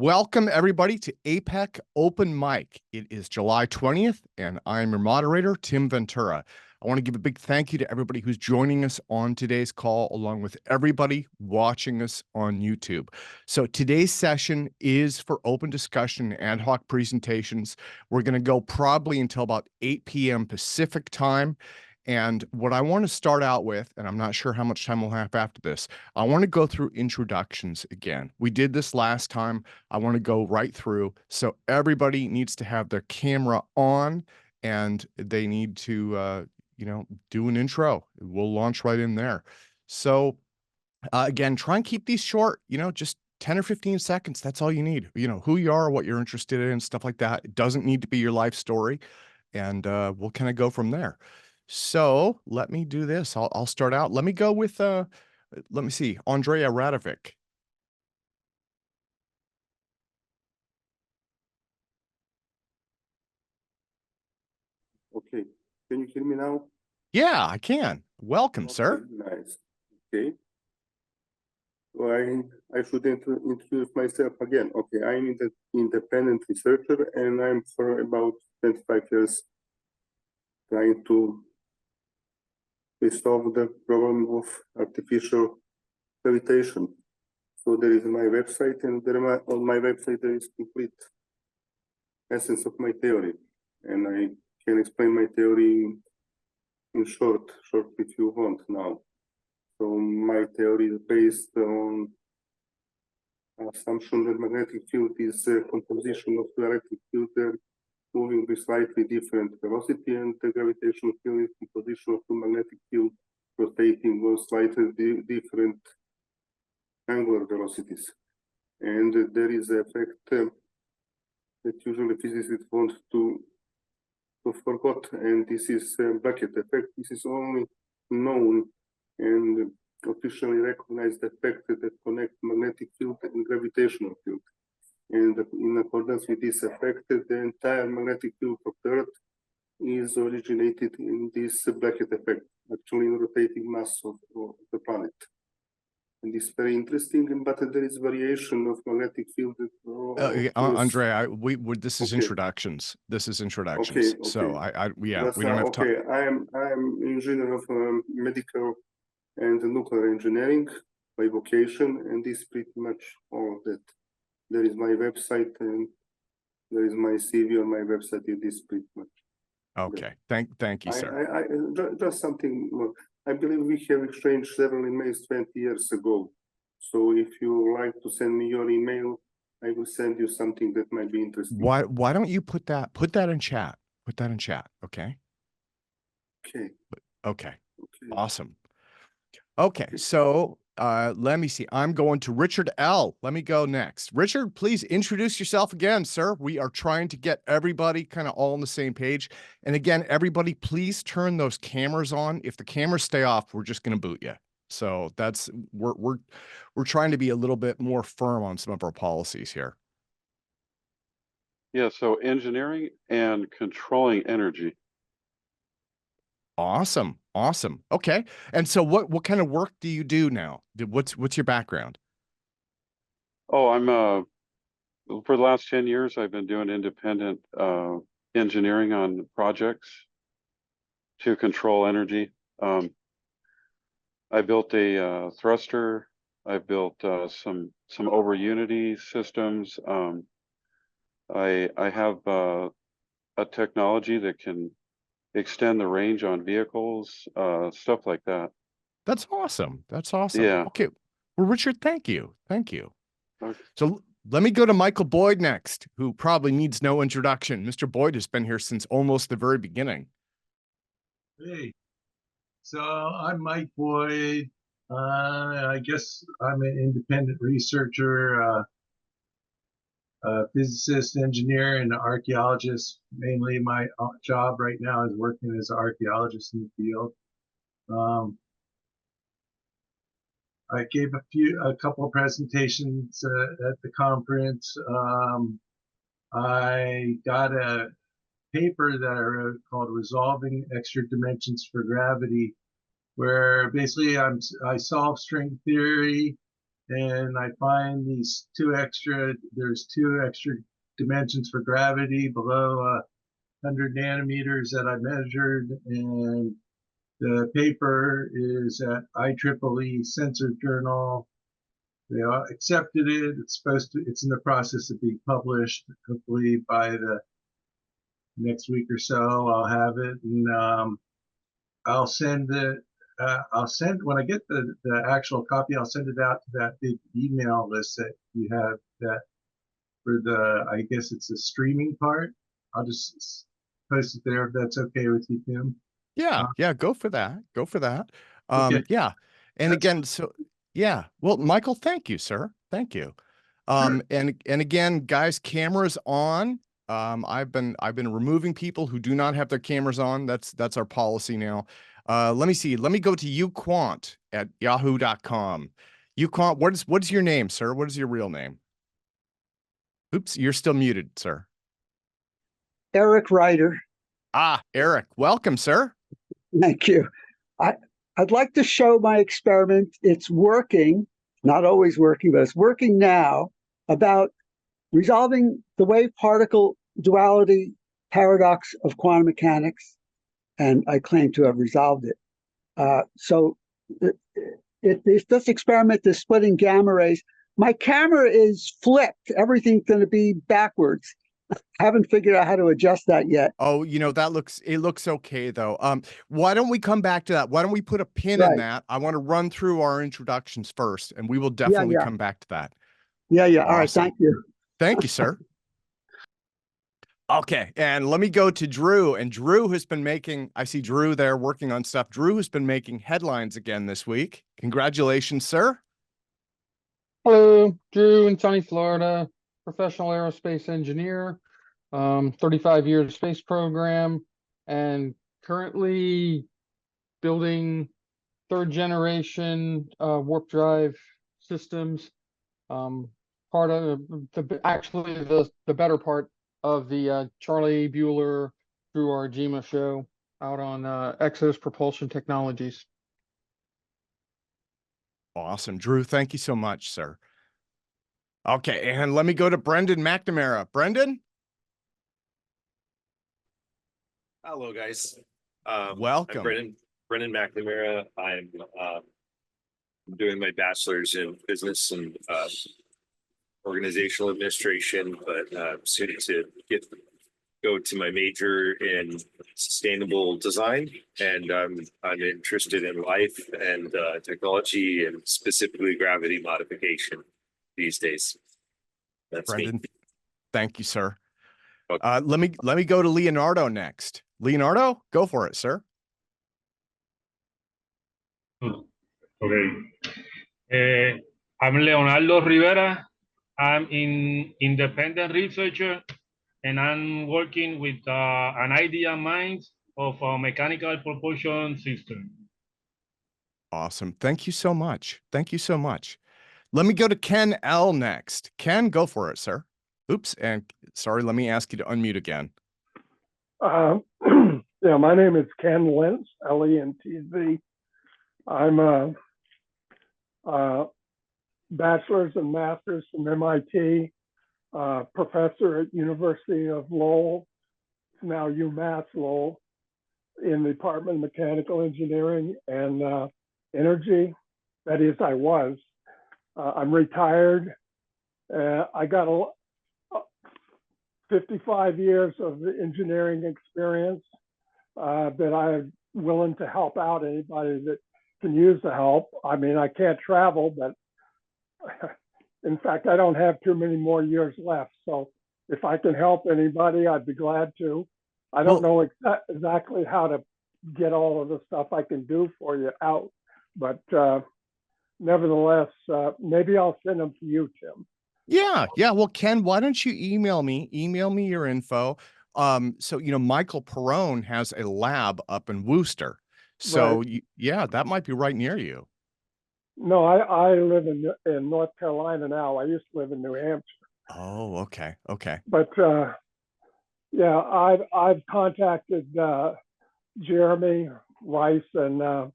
Welcome everybody to APEC Open Mic. It is July 20th, and I'm your moderator, Tim Ventura. I want to give a big thank you to everybody who's joining us on today's call, along with everybody watching us on YouTube. So today's session is for open discussion and ad hoc presentations. We're going to go probably until about 8 p.m. Pacific time. And what I want to start out with, and I'm not sure how much time we'll have after this, I want to go through introductions again. We did this last time. I want to go right through. So everybody needs to have their camera on, and they need to, do an intro. We'll launch right in there. So again, try and keep these short, just 10 or 15 seconds. That's all you need. Who you are, what you're interested in, stuff like that. It doesn't need to be your life story. And we'll kind of go from there. So let me do this. I'll start out. Let me go with, let me see, Andrea Radovic. Okay. Can you hear me now? Yeah, I can. Welcome, Okay, sir. nice. Okay. Well, I should introduce myself again. Okay, I'm an independent researcher, and I'm for about 25 years trying to solve the problem of artificial gravitation. So there is my website, and on my website there is complete essence of my theory, and I can explain my theory in short if you want now. So my theory is based on assumption that magnetic field is a composition of two electric fields moving with slightly different velocity, and the gravitational field is composition of two magnetic fields rotating with slightly different angular velocities. And there is an effect that usually physicists want to forget, and this is bucket effect. This is only known and officially recognized effect that connect magnetic field and gravitational field. And in accordance with this effect, the entire magnetic field of the Earth is originated in this bracket effect, actually in rotating mass of the planet. And it's very interesting, but there is variation of magnetic field. Andrea, this is Okay. introductions. This is introductions. Okay. So we don't have time. Okay, I'm engineer of medical and nuclear engineering by vocation, and this is pretty much all of that. There is my website, and there is my CV on my website. It is pretty much. Okay. Thank you, sir. Just something more. I believe we have exchanged several emails 20 years ago. So if you like to send me your email, I will send you something that might be interesting. Why don't you put that in chat? Put that in chat, okay? Okay. Awesome. Okay, so let me see. I'm going to Richard L. Let me go next. Richard, please introduce yourself again, sir. We are trying to get everybody kind of all on the same page. And again, everybody, please turn those cameras on. If the cameras stay off, we're just going to boot you. So that's we're trying to be a little bit more firm on some of our policies here. Yeah, so engineering and controlling energy. Awesome. Okay. And so what kind of work do you do now? What's your background? Oh, I'm for the last 10 years I've been doing independent engineering on projects to control energy. I built a thruster. I built some over unity systems. I have a technology that can extend the range on vehicles, stuff like that. That's awesome. Yeah. Okay. Well, Richard, thank you. Okay. So let me go to Michael Boyd next, who probably needs no introduction. Mr. Boyd has been here since almost the very beginning. Hey, so I'm Mike Boyd. I guess I'm an independent researcher, physicist, engineer, and archaeologist. Mainly my job right now is working as an archaeologist in the field. I gave a couple of presentations at the conference. I got a paper that I wrote called Resolving Extra Dimensions for Gravity, where basically I solve string theory and I find there's two extra dimensions for gravity below 100 nanometers that I measured, and the paper is at IEEE Sensor Journal. They all accepted it. It's in the process of being published. Hopefully by the next week or so, I'll have it, and I'll send it. When I get the actual copy, I'll send it out to that big email list that you have that for I guess it's the streaming part. I'll just post it there if that's okay with you, Tim. Yeah, yeah, go for that. Go for that. Okay. Yeah. And That's again, so yeah. Well, Michael, thank you, sir. Thank you. And again, guys, cameras on. I've been removing people who do not have their cameras on. That's our policy now. Let me see. Let me go to uquant at yahoo.com. Uquant, what is your name, sir? What is your real name? Oops, you're still muted, sir. Eric Ryder. Ah, Eric, welcome, sir. Thank you. I'd like to show my experiment. It's working, not always working, but it's working now, about resolving the wave-particle duality paradox of quantum mechanics, and I claim to have resolved it. This experiment is splitting gamma rays. My camera is flipped. Everything's going to be backwards. I haven't figured out how to adjust that yet. Oh, it looks okay though. Why don't we come back to that? Why don't we put a pin in that? I want to run through our introductions first, and we will definitely come back to that. Yeah. Awesome. All right. Thank you. Thank you, sir. Okay, and let me go to Drew. And Drew has been I see Drew there working on stuff. Drew has been making headlines again this week. Congratulations, sir. Hello, Drew in sunny Florida, professional aerospace engineer, 35 years space program, and currently building third generation warp drive systems. Part of the better part of the Charlie Bueller Drew Arjima show out on Exos Propulsion Technologies. Awesome. Drew, thank you so much, sir. Okay, and let me go to Brendan McNamara. Brendan? Hello, guys. Welcome. I'm Brendan McNamara. I'm doing my bachelor's in business and organizational administration, but soon to go to my major in sustainable design, and I'm interested in life and technology, and specifically gravity modification these days. That's Brendan, me. thank you, sir. Okay. Let me go to Leonardo next. Leonardo, go for it, sir. Okay. I'm Leonardo Rivera. I'm an independent researcher, and I'm working with an idea mind of a mechanical propulsion system. Awesome. Thank you so much. Thank you so much. Let me go to Ken L next. Ken, go for it, sir. Oops, and sorry, let me ask you to unmute again. Yeah, my name is Ken Lentz, L-E-N-T-Z. I'm a bachelor's and master's from MIT, professor at University of Lowell, now UMass Lowell, in the Department of Mechanical Engineering and Energy. That is, I was. I'm retired. I got 55 years of engineering experience that I'm willing to help out anybody that can use the help. I mean, I can't travel, but in fact, I don't have too many more years left. So if I can help anybody, I'd be glad to. I don't know exactly how to get all of the stuff I can do for you out, but nevertheless, maybe I'll send them to you, Tim. Yeah. Well, Ken, why don't you email me your info. So, Michael Perrone has a lab up in Worcester. So Right. yeah, that might be right near you. No, I live in North Carolina now. I used to live in New Hampshire. Oh, okay. But yeah, I've contacted Jeremy Rice and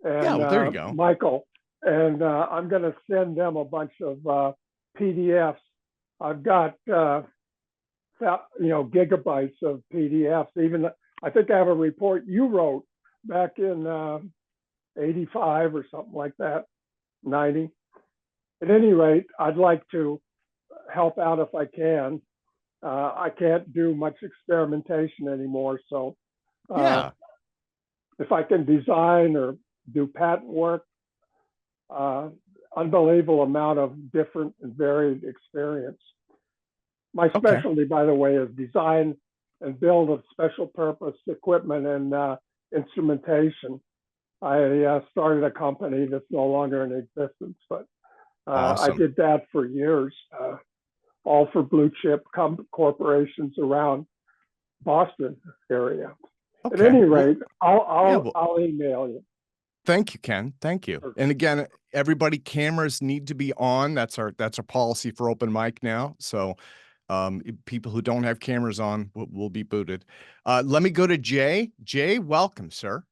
Yeah, well, there you go. Michael. and I'm going to send them a bunch of PDFs. I've got gigabytes of PDFs. Even I think I have a report you wrote back in 85 or something like that, 90. At any rate, I'd like to help out if I can. I can't do much experimentation anymore, so Yeah. if I can design or do patent work, unbelievable amount of different and varied experience. My Okay. specialty, by the way, is design and build of special purpose equipment and instrumentation. I started a company that's no longer in existence, but I Awesome. did that for years, all for blue chip corporations around Boston area. At Okay. any Well, rate, yeah, well, I'll email you. thank you, Ken. Thank you. Sure. And again, everybody, cameras need to be on. That's our policy for open mic now. So people who don't have cameras on will be booted. Let me go to Jay. Jay, welcome, sir.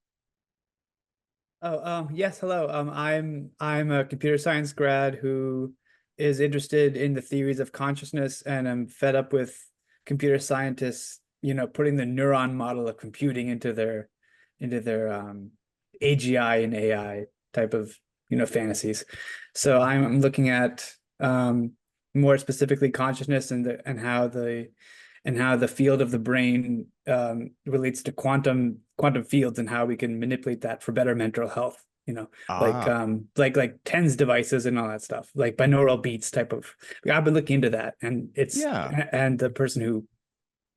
Oh, yes, hello. I'm a computer science grad who is interested in the theories of consciousness, and I'm fed up with computer scientists, putting the neuron model of computing into their AGI and AI type of, fantasies. So I'm looking at more specifically consciousness and how the field of the brain relates to quantum fields and how we can manipulate that for better mental health. Like TENS devices and all that stuff, like binaural beats type of. I've been looking into that, and and the person who,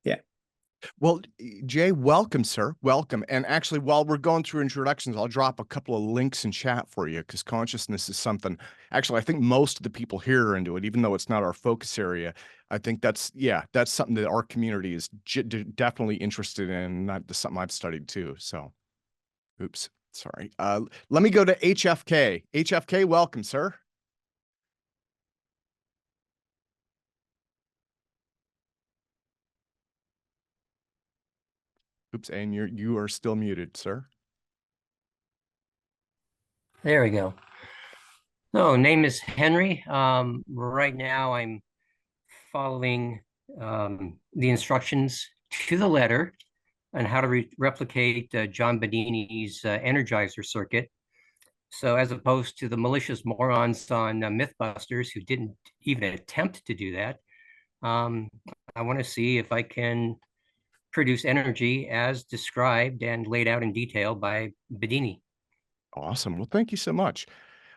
yeah. Well, Jay, welcome, sir. Welcome. And actually, while we're going through introductions, I'll drop a couple of links in chat for you, because consciousness is something, actually, I think most of the people here are into it, even though it's not our focus area. I think that's something that our community is definitely interested in, not something I've studied too. So, oops, sorry. Let me go to HFK. HFK, welcome, sir. Oops, and you are still muted, sir. There we go. So, name is Henry. Right now, I'm following the instructions to the letter on how to replicate John Bedini's Energizer circuit. So, as opposed to the malicious morons on Mythbusters who didn't even attempt to do that, I want to see if I can produce energy as described and laid out in detail by Bedini. Awesome. Well, thank you so much.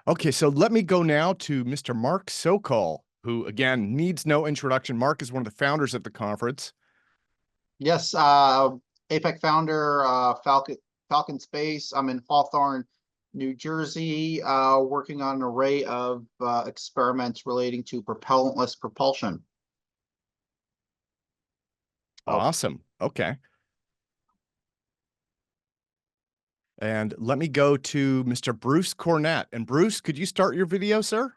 Okay, so let me go now to Mr. Mark Sokol, who, again, needs no introduction. Mark is one of the founders of the conference. Yes, APEC founder, Falcon Space. I'm in Hawthorne, New Jersey, working on an array of experiments relating to propellantless propulsion. Awesome. Okay. And let me go to Mr. Bruce Cornett. And Bruce, could you start your video, sir?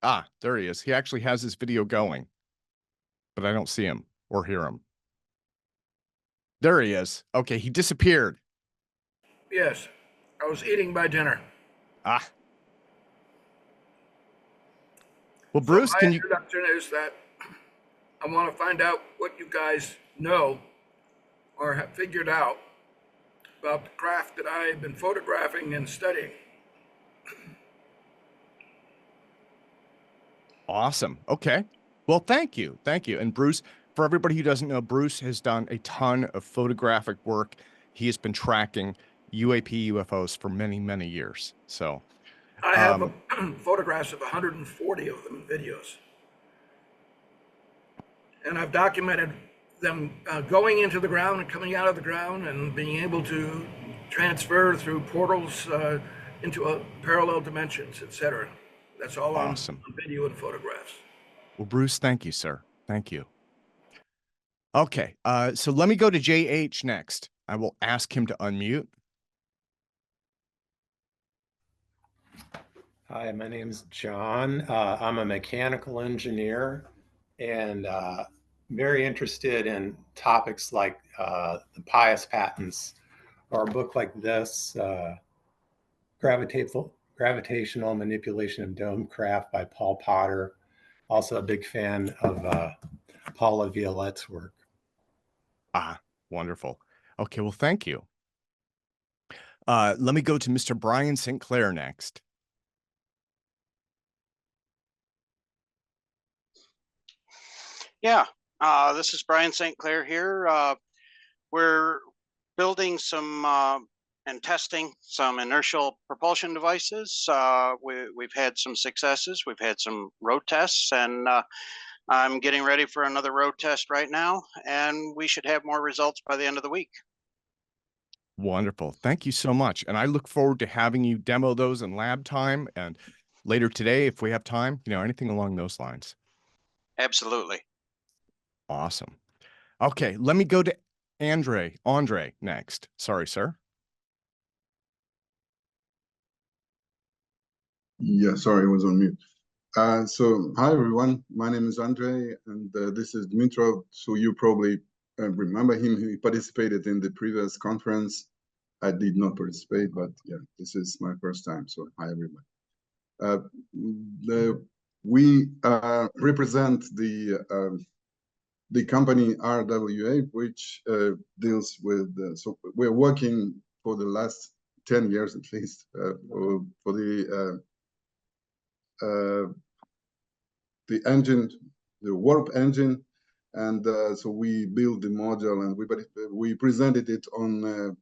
Ah, there he is. He actually has his video going, but I don't see him or hear him. There he is. Okay, he disappeared. Yes, I was eating my dinner. Ah. Well, Bruce, my introduction is that I want to find out what you guys know or have figured out about the craft that I've been photographing and studying. Awesome. Okay. Well, thank you. Thank you. And Bruce, for everybody who doesn't know, Bruce has done a ton of photographic work. He has been tracking UAP UFOs for many, many years. So I have photographs of 140 of them in videos. And I've documented them going into the ground and coming out of the ground and being able to transfer through portals into parallel dimensions, etc. That's all awesome. On video and photographs. Well, Bruce, thank you, sir. Thank you. Okay, so let me go to JH next. I will ask him to unmute. Hi, my name's John. I'm a mechanical engineer, and very interested in topics like the pious patents, or a book like this, Gravitational Manipulation of Dome Craft by Paul Potter. Also a big fan of Paula Violette's work. Ah, wonderful. Okay, well, thank you. Let me go to Mr. Brian St. Clair next. Yeah, this is Brian St. Clair here. We're building some and testing some inertial propulsion devices. We've had some successes. We've had some road tests, and I'm getting ready for another road test right now, and we should have more results by the end of the week. Wonderful. Thank you so much. And I look forward to having you demo those in lab time and later today, if we have time, anything along those lines. Absolutely. Awesome. Okay, let me go to Andre next. Sorry, sir. Yeah, sorry, I was on mute. So, hi everyone. My name is Andre, and this is Dmitrov. So you probably remember him. He participated in the previous conference. I did not participate, but yeah, this is my first time. So, hi everyone. We represent the company RWA, which deals with. So we're working for the last 10 years at least for the engine, the warp engine, and so we built the module and we presented it on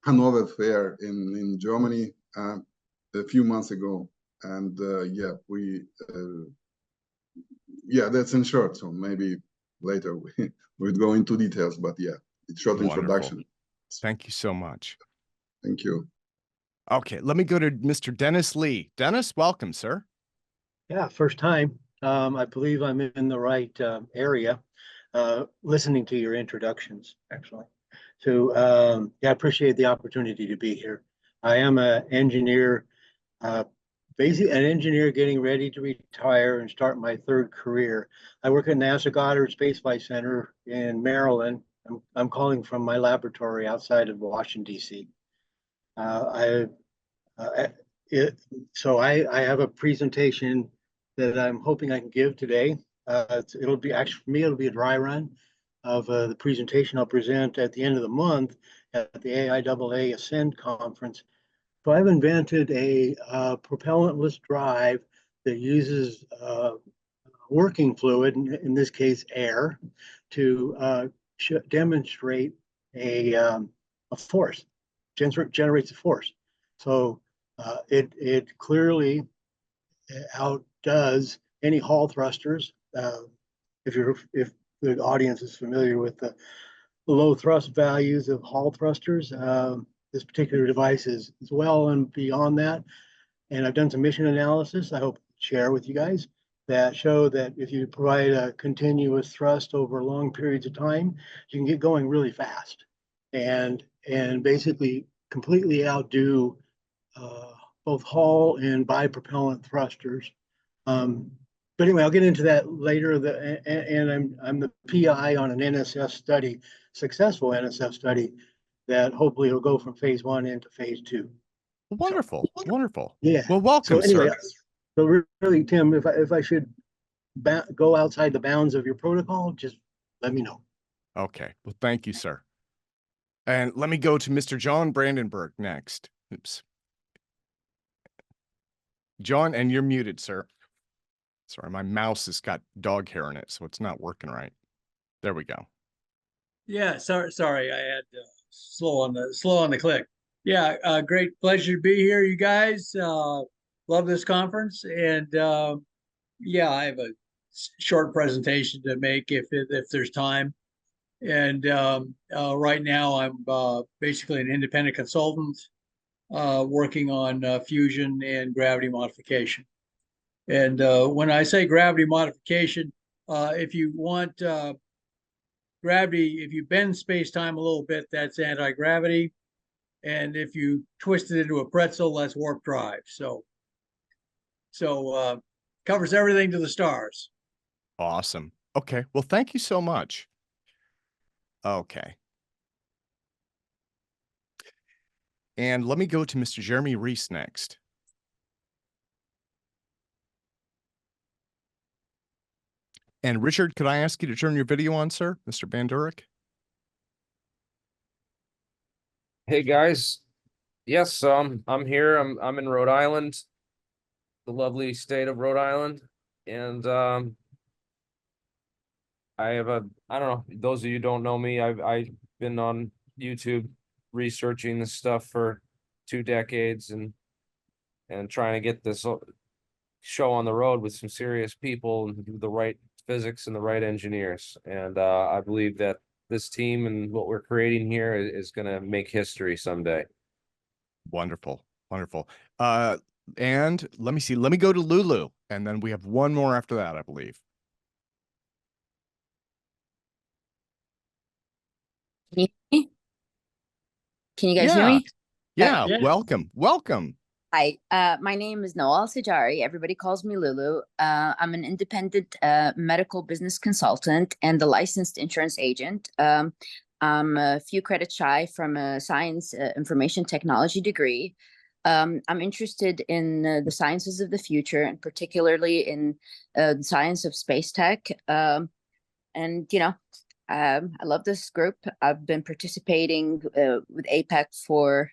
Hanover Fair in Germany a few months ago, and that's in short. So maybe later we'll go into details, but yeah, it's short introduction. Thank you so much. Thank you. Okay, let me go to Mr. Dennis Lee. Dennis, welcome, sir. Yeah, first time. I believe I'm in the right area, listening to your introductions, actually. So I appreciate the opportunity to be here. I am an engineer, basically an engineer getting ready to retire and start my third career. I work at NASA Goddard Space Flight Center in Maryland. I'm calling from my laboratory outside of Washington, D.C. So I have a presentation that I'm hoping I can give today. It'll be actually, for me, it'll be a dry run of the presentation I'll present at the end of the month at the AIAA Ascend conference. So I've invented a propellantless drive that uses working fluid, in this case air, to demonstrate a force, generates a force. So it clearly outdoes any Hall thrusters. If the audience is familiar with the low thrust values of Hall thrusters, this particular device is well and beyond that. And I've done some mission analysis I hope to share with you guys that show that if you provide a continuous thrust over long periods of time, you can get going really fast and basically completely outdo both Hall and bipropellant thrusters. But anyway, I'll get into that later. And I'm the PI on an NSF study, successful NSF study, that hopefully will go from phase 1 into phase 2. Wonderful, wonderful. Yeah. Well, welcome, so anyway, sir. So really, Tim, if I should go outside the bounds of your protocol, just let me know. Okay. Well, thank you, sir. And let me go to Mr. John Brandenburg next. Oops. John, and you're muted, sir. Sorry, my mouse has got dog hair in it, so it's not working right. There we go. Yeah, sorry, I had slow on the click. Yeah, great pleasure to be here, you guys. Love this conference, and yeah, I have a short presentation to make if there's time. And right now, I'm basically an independent consultant working on fusion and gravity modification. And when I say gravity modification, if you want gravity, if you bend space-time a little bit, that's anti-gravity. And if you twist it into a pretzel, that's warp drive. So covers everything to the stars. Awesome. Okay. Well, thank you so much. Okay. And let me go to Mr. Jeremy Reese next. And Richard, could I ask you to turn your video on, sir? Mr. Bandurek? Hey guys. Yes, I'm here. I'm in Rhode Island, the lovely state of Rhode Island. And I don't know, those of you who don't know me, I've been on YouTube researching this stuff for 2 decades and trying to get this show on the road with some serious people and do the right physics and the right engineers. And I believe that this team and what we're creating here is going to make history someday. Wonderful. Wonderful. And let me see. Let me go to Lulu. And then we have one more after that, I believe. Can you guys hear me? Yeah. Welcome. Welcome. Hi, my name is Noel Sajari. Everybody calls me Lulu. I'm an independent medical business consultant and a licensed insurance agent. I'm a few credits shy from a science information technology degree. I'm interested in the sciences of the future, and particularly in the science of space tech. And, you know, I love this group. I've been participating with APEC for,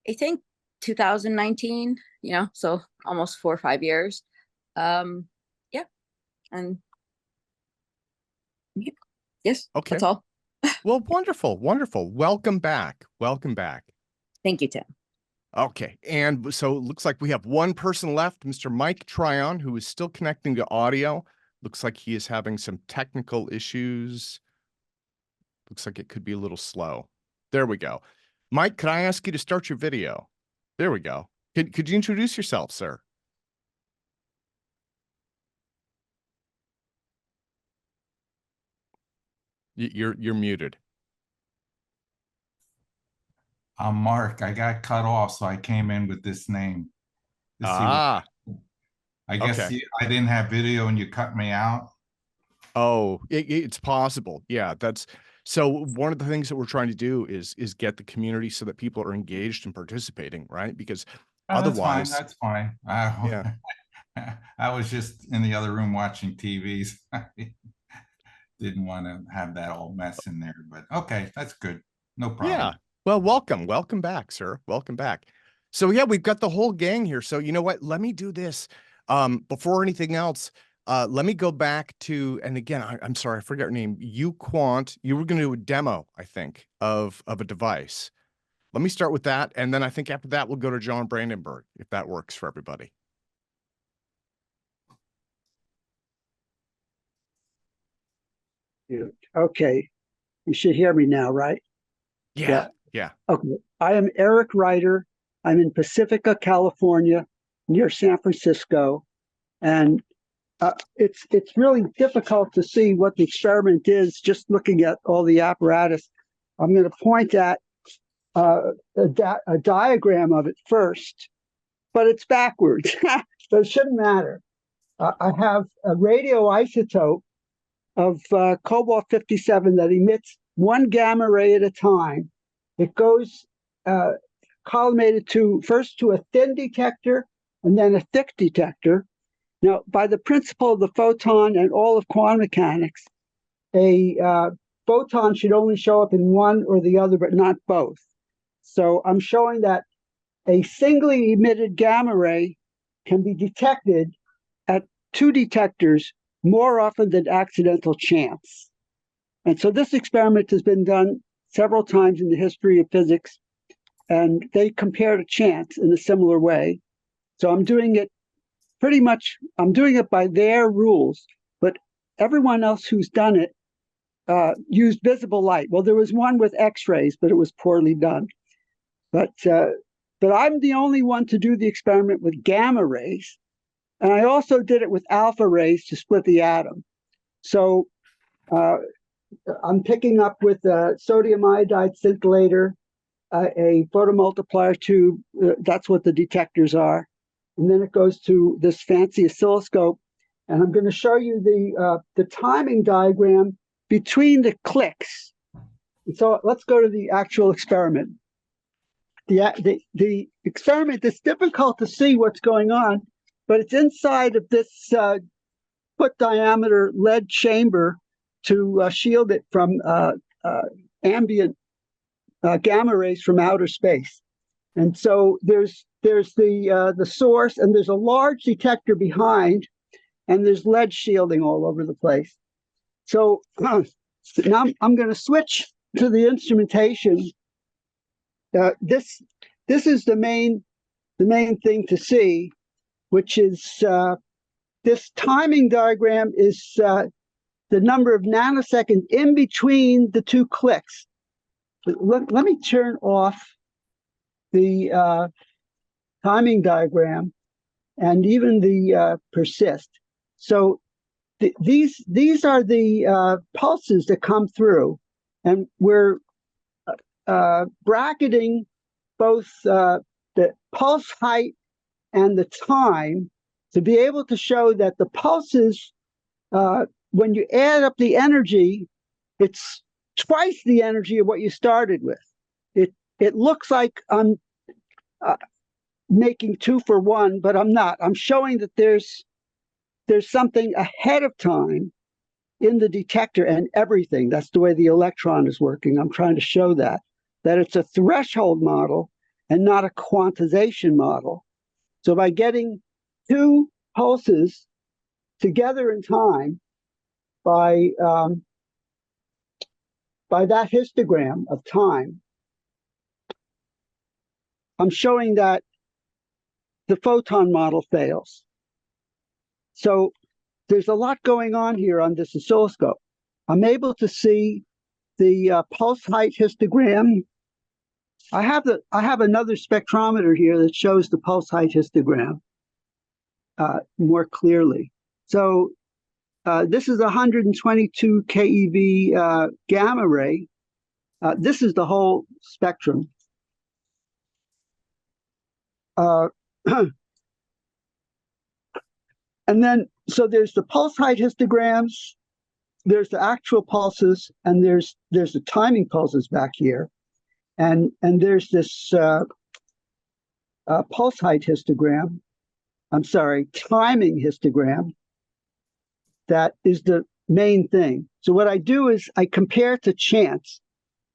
I think, 2019, you know, so almost 4 or 5 years. Yeah. And yes, Okay. that's all. Well, wonderful. Wonderful. Welcome back. Welcome back. Thank you, Tim. Okay. And so it looks like we have one person left, Mr. Mike Tryon, who is still connecting to audio. Looks like he is having some technical issues. Looks like it could be a little slow. There we go. Mike, could I ask you to start your video? There we go. Could you introduce yourself, sir? You're muted. I'm Mark. I got cut off, so I came in with this name. I guess okay. I didn't have video and you cut me out. Oh, it's possible. Yeah, that's so one of the things that we're trying to do is get the community so that people are engaged and participating, right? Because otherwise, that's fine. Yeah. I was just in the other room watching TVs. Didn't want to have that all mess in there, but okay, that's good. No problem. Yeah. Well, welcome back, sir. Welcome back. So yeah, we've got the whole gang here. So you know what? Let me do this. Before anything else, let me go back to, and again, I'm sorry, I forgot your name. Quant. You were going to do a demo, I think, of a device. Let me start with that, and then I think after that we'll go to John Brandenburg, if that works for everybody. Okay, you should hear me now, right? Yeah. Okay, I am Eric Ryder. I'm in Pacifica, California, near San Francisco, and it's really difficult to see what the experiment is just looking at all the apparatus. I'm going to point at a diagram of it first, but it's backwards, so it shouldn't matter. I have a radioisotope of cobalt-57 that emits 1 gamma ray at a time. It goes collimated first to a thin detector and then a thick detector. Now, by the principle of the photon and all of quantum mechanics, a photon should only show up in one or the other, but not both. So I'm showing that a singly emitted gamma ray can be detected at 2 detectors more often than accidental chance. And so this experiment has been done several times in the history of physics, and they compare to chance in a similar way. So I'm doing it I'm doing it by their rules, but everyone else who's done it used visible light. Well, there was one with X-rays, but it was poorly done. But I'm the only one to do the experiment with gamma rays, and I also did it with alpha rays to split the atom. So I'm picking up with a sodium iodide scintillator, a photomultiplier tube. That's what the detectors are. And then it goes to this fancy oscilloscope. and I'm going to show you the timing diagram between the clicks. So let's go to the actual experiment. The experiment is difficult to see what's going on, but it's inside of this foot diameter lead chamber to shield it from ambient gamma rays from outer space. And so there's the source, and there's a large detector behind, and there's lead shielding all over the place. So now I'm going to switch to the instrumentation. This is the main thing to see, which is this timing diagram is the number of nanoseconds in between the two clicks. Let me turn off the timing diagram and even the persist. So these are the pulses that come through, and we're bracketing both the pulse height and the time to be able to show that the pulses, when you add up the energy, it's twice the energy of what you started with. It looks like I'm making 2 for 1, but I'm not. I'm showing that there's something ahead of time in the detector and everything. That's the way the electron is working. I'm trying to show that it's a threshold model and not a quantization model. So by getting 2 pulses together in time by that histogram of time, I'm showing that the photon model fails. So there's a lot going on here on this oscilloscope. I'm able to see the pulse height histogram. I have another spectrometer here that shows the pulse height histogram more clearly. So this is 122 keV gamma ray. This is the whole spectrum. And then, so there's the pulse height histograms, there's the actual pulses, and there's the timing pulses back here. And there's this pulse height histogram, timing histogram, that is the main thing. So what I do is I compare to chance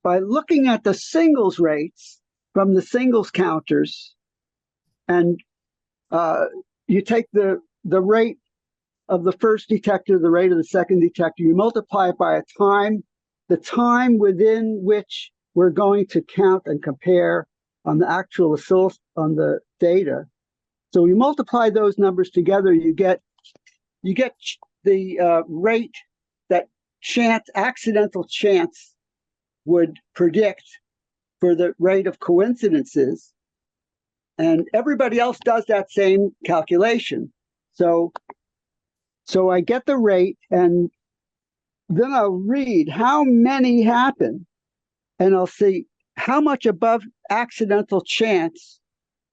by looking at the singles rates from the singles counters, and you take the rate of the first detector, the rate of the second detector, you multiply it by the time within which we're going to count and compare on the actual on the data. So we multiply those numbers together, you get the rate that accidental chance would predict for the rate of coincidences. And everybody else does that same calculation. So I get the rate, and then I'll read how many happen, and I'll see how much above accidental chance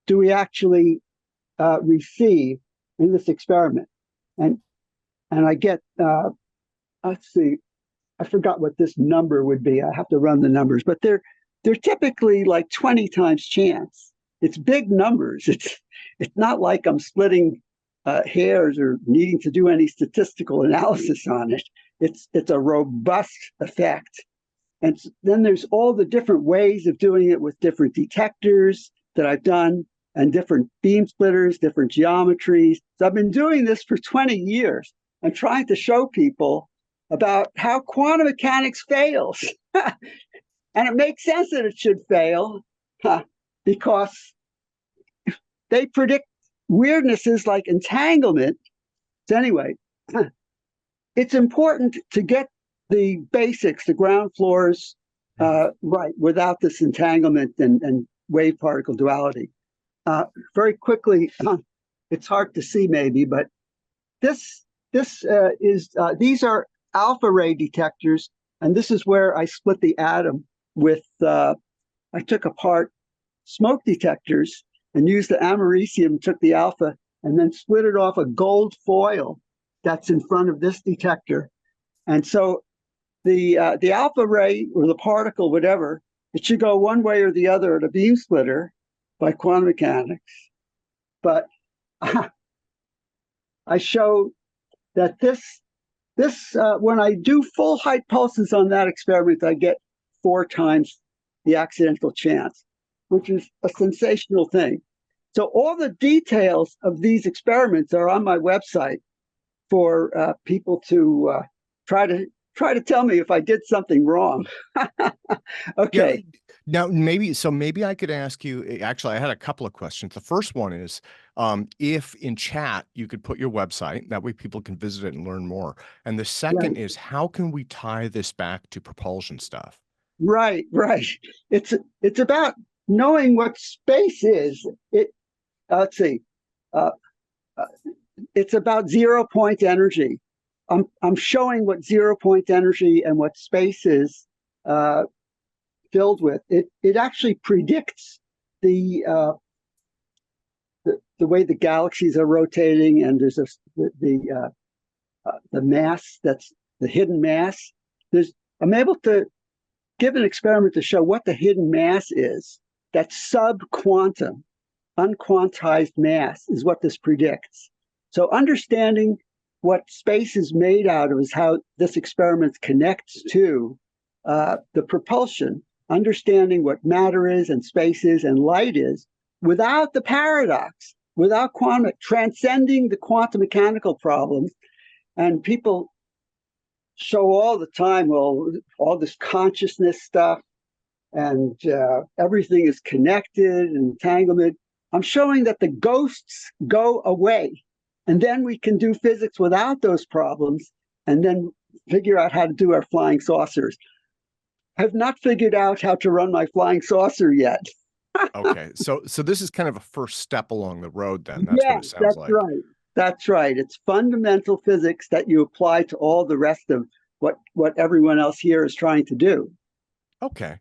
do we actually receive in this experiment. And I get, let's see, I forgot what this number would be. I have to run the numbers, but they're typically like 20 times chance. It's big numbers. It's not like I'm splitting hairs or needing to do any statistical analysis on it. It's a robust effect. And then there's all the different ways of doing it with different detectors that I've done, and different beam splitters, different geometries. So I've been doing this for 20 years. I'm trying to show people about how quantum mechanics fails. And it makes sense that it should fail, because they predict weirdnesses like entanglement. So anyway, it's important to get the basics, the ground floors, right, without this entanglement and wave particle duality. Very quickly, it's hard to see maybe, but these are alpha ray detectors, and this is where I split the atom with, I took apart smoke detectors and used the americium, took the alpha, and then split it off a gold foil that's in front of this detector. And so the alpha ray or the particle, whatever, it should go one way or the other at a beam splitter by quantum mechanics. But I show that this when I do full height pulses on that experiment, I get 4 times the accidental chance, which is a sensational thing. So all the details of these experiments are on my website for people to try to tell me if I did something wrong. Okay. Now, maybe I could ask you, actually, I had a couple of questions. The first one is, if in chat you could put your website, that way people can visit it and learn more. And the second is, how can we tie this back to propulsion stuff? Right. It's about knowing what space is. Let's see. It's about 0-point energy. I'm showing what 0-point energy and what space is filled with. It actually predicts the way the galaxies are rotating, and there's the mass, that's the hidden mass. I'm able to give an experiment to show what the hidden mass is. That's subquantum, unquantized mass is what this predicts. So understanding what space is made out of is how this experiment connects to the propulsion, understanding what matter is and space is and light is without the paradox, without transcending the quantum mechanical problems. And people show all the time, well, all this consciousness stuff and everything is connected and entanglement. I'm showing that the ghosts go away, and then we can do physics without those problems and then figure out how to do our flying saucers. I have not figured out how to run my flying saucer yet. Okay, so this is kind of a first step along the road then. That's what it sounds that's like. right. That's right. It's fundamental physics that you apply to all the rest of what everyone else here is trying to do. Okay.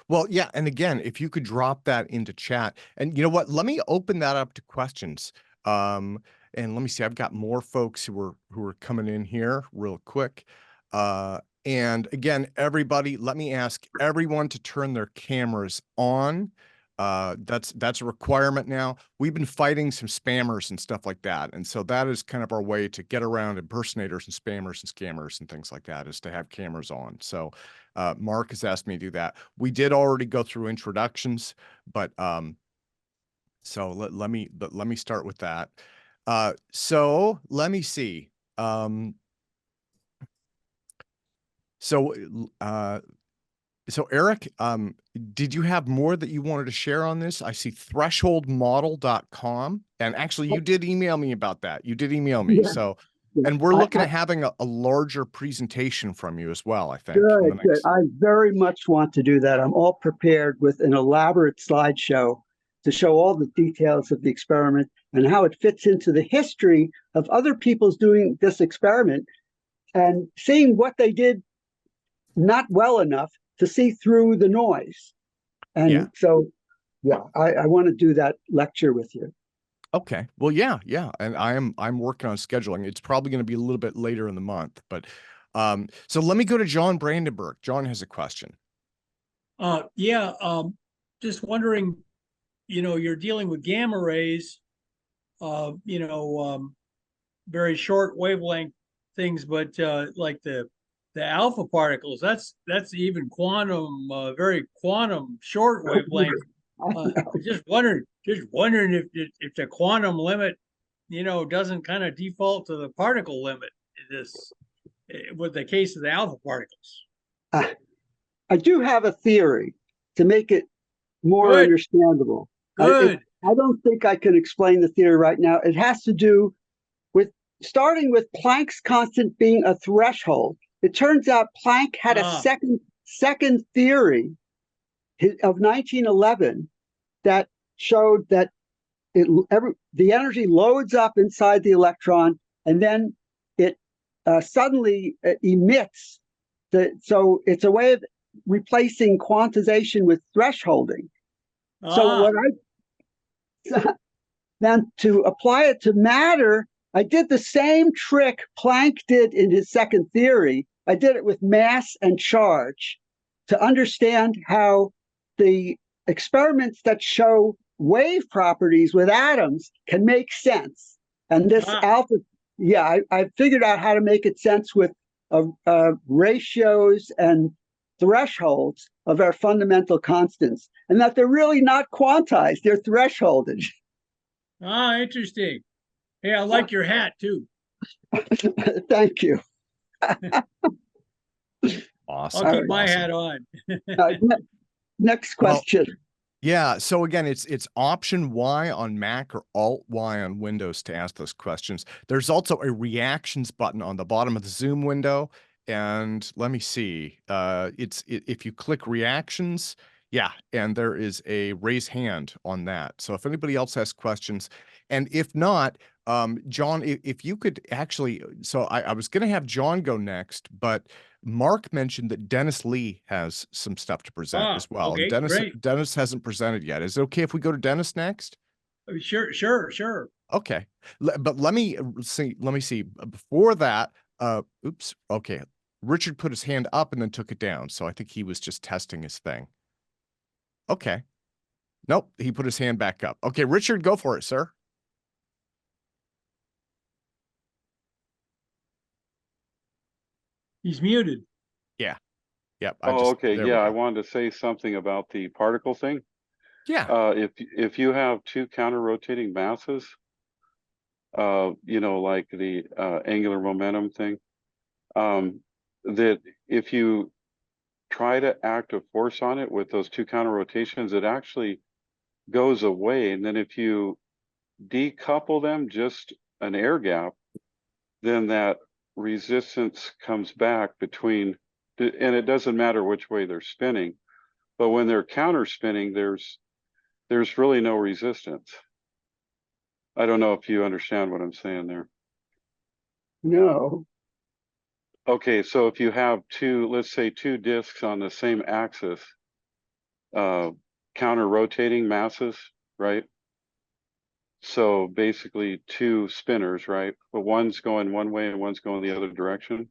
Well, yeah. And again, if you could drop that into chat, and you know what, let me open that up to questions. And let me see, I've got more folks who are coming in here real quick. And again, everybody, let me ask everyone to turn their cameras on. That's a requirement now. We've been fighting some spammers and stuff like that. And so that is kind of our way to get around impersonators and spammers and scammers and things like that, is to have cameras on. So Mark has asked me to do that. We did already go through introductions, but so let me start with that. So let me see. So Eric, did you have more that you wanted to share on this? I see thresholdmodel.com, and actually you did email me about that. You did email me. Yeah. So, and we're looking at having a larger presentation from you as well, I think. Good. I very much want to do that. I'm all prepared with an elaborate slideshow to show all the details of the experiment and how it fits into the history of other people's doing this experiment and seeing what they did not well enough to see through the noise. And so, I want to do that lecture with you. Okay. Well, yeah. And I'm working on scheduling. It's probably going to be a little bit later in the month, but so let me go to John Brandenburg. John has a question. Just wondering, you're dealing with gamma rays, very short wavelength things, but like the alpha particles, that's even quantum, very quantum short wavelength. Just wondering if the quantum limit, doesn't kind of default to the particle limit. With the case of the alpha particles. I do have a theory to make it more understandable. Good. I don't think I can explain the theory right now. It has to do with starting with Planck's constant being a threshold. It turns out Planck had a second theory of 1911 that showed that the energy loads up inside the electron, and then it suddenly emits. So it's a way of replacing quantization with thresholding. So then to apply it to matter, I did the same trick Planck did in his second theory. I did it with mass and charge to understand how the experiments that show wave properties with atoms can make sense. And this alpha, yeah, I figured out how to make it sense with ratios and thresholds of our fundamental constants, and that they're really not quantized, they're thresholded. Ah, interesting. Hey, I like your hat too. Thank you. Awesome. I'll keep my hat on. Next question. Well, yeah. So again, it's Option Y on Mac or Alt Y on Windows to ask those questions. There's also a reactions button on the bottom of the Zoom window. And let me see. If you click reactions, yeah, and there is a raise hand on that. So if anybody else has questions, and if not, John, if you could actually, so I was going to have John go next, but Mark mentioned that Dennis Lee has some stuff to present as well. Okay, And great. Dennis hasn't presented yet. Is it okay if we go to Dennis next? Sure. Okay. But let me see. Before that, oops. Okay. Richard put his hand up and then took it down. So I think he was just testing his thing. Okay. Nope. He put his hand back up. Okay. Richard, go for it, sir. He's muted. Yeah. Yep. Okay. Yeah. I wanted to say something about the particle thing. Yeah. If you have two counter-rotating masses, like the angular momentum thing, that if you try to act a force on it with those two counter rotations, it actually goes away. And then if you decouple them just an air gap, then that resistance comes back between, and it doesn't matter which way they're spinning, but when they're counter spinning, there's really no resistance. I don't know if you understand what I'm saying there. No. Okay, so if you have let's say two disks on the same axis, counter rotating masses, right? So basically two spinners, right? But one's going one way and one's going the other direction.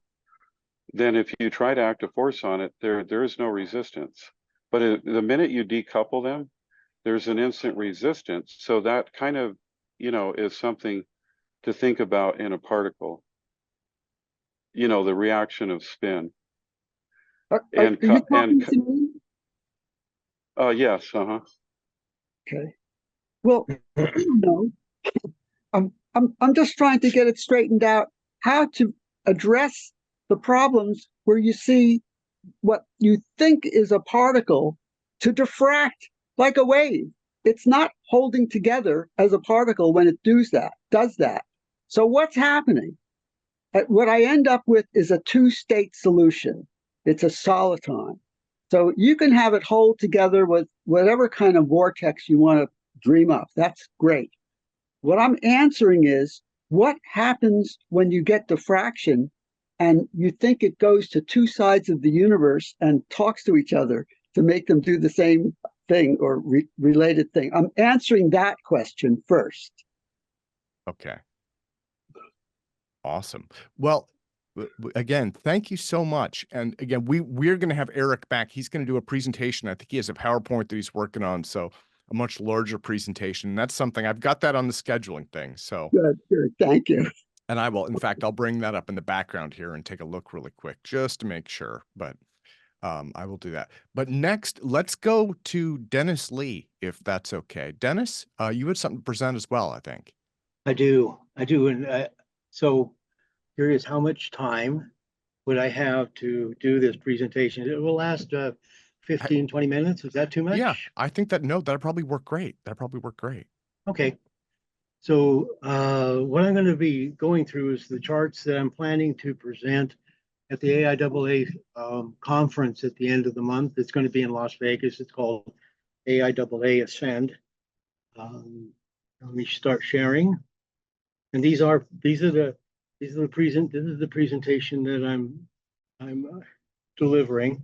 Then if you try to act a force on it, there is no resistance. But the minute you decouple them, there's an instant resistance. So that kind of, is something to think about in a particle. The reaction of spin. Are you talking to me? Yes. Okay. Well, no. I'm just trying to get it straightened out how to address the problems where you see what you think is a particle to diffract like a wave. It's not holding together as a particle when it does that. So what's happening? What I end up with is a two-state solution. It's a soliton. So you can have it hold together with whatever kind of vortex you want to dream up. That's great. What I'm answering is, what happens when you get diffraction and you think it goes to two sides of the universe and talks to each other to make them do the same thing or related thing? I'm answering that question first. Okay. Awesome. Well, again, thank you so much. And again, we're going to have Eric back. He's going to do a presentation. I think he has a PowerPoint that he's working on. So a much larger presentation. And that's something I've got that on the scheduling thing. So good. Thank you. And I will, in fact, I'll bring that up in the background here and take a look really quick just to make sure. But I will do that. But next, let's go to Dennis Lee, if that's okay. Dennis, you had something to present as well, I think. I do. And so curious, how much time would I have to do this presentation? It will last 15, 20 minutes. Is that too much? Yeah, I think that'll probably work great. Okay. So what I'm going to be going through is the charts that I'm planning to present at the AIAA conference at the end of the month. It's going to be in Las Vegas. It's called AIAA Ascend. Let me start sharing. And this is the presentation that I'm delivering.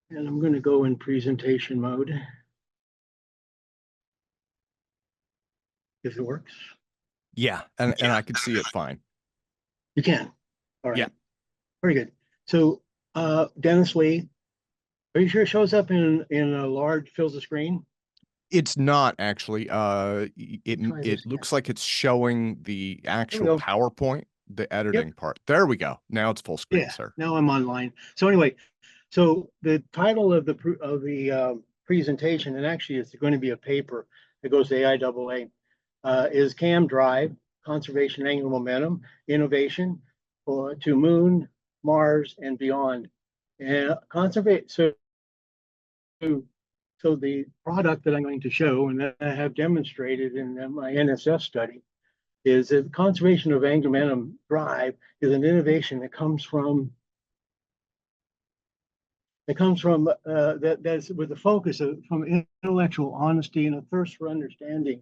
And I'm going to go in presentation mode. if it works. Yeah, and I can see it fine. You can. All right. Yeah. Very good. So, Dennis Lee, are you sure it shows up in a large, fills the screen? It's not actually. It Try this looks like it's showing the There we actual go. PowerPoint, the editing part. There we go. Now it's full screen, Yeah. sir. Now I'm online. So anyway, so the title of the presentation, and actually it's going to be a paper that goes to AIAA, is CAM Drive, Conservation Angular Momentum, Innovation to Moon, Mars, and Beyond. And so the product that I'm going to show and that I have demonstrated in my NSF study is that the conservation of angular momentum drive is an innovation that comes from that's with the focus from intellectual honesty and a thirst for understanding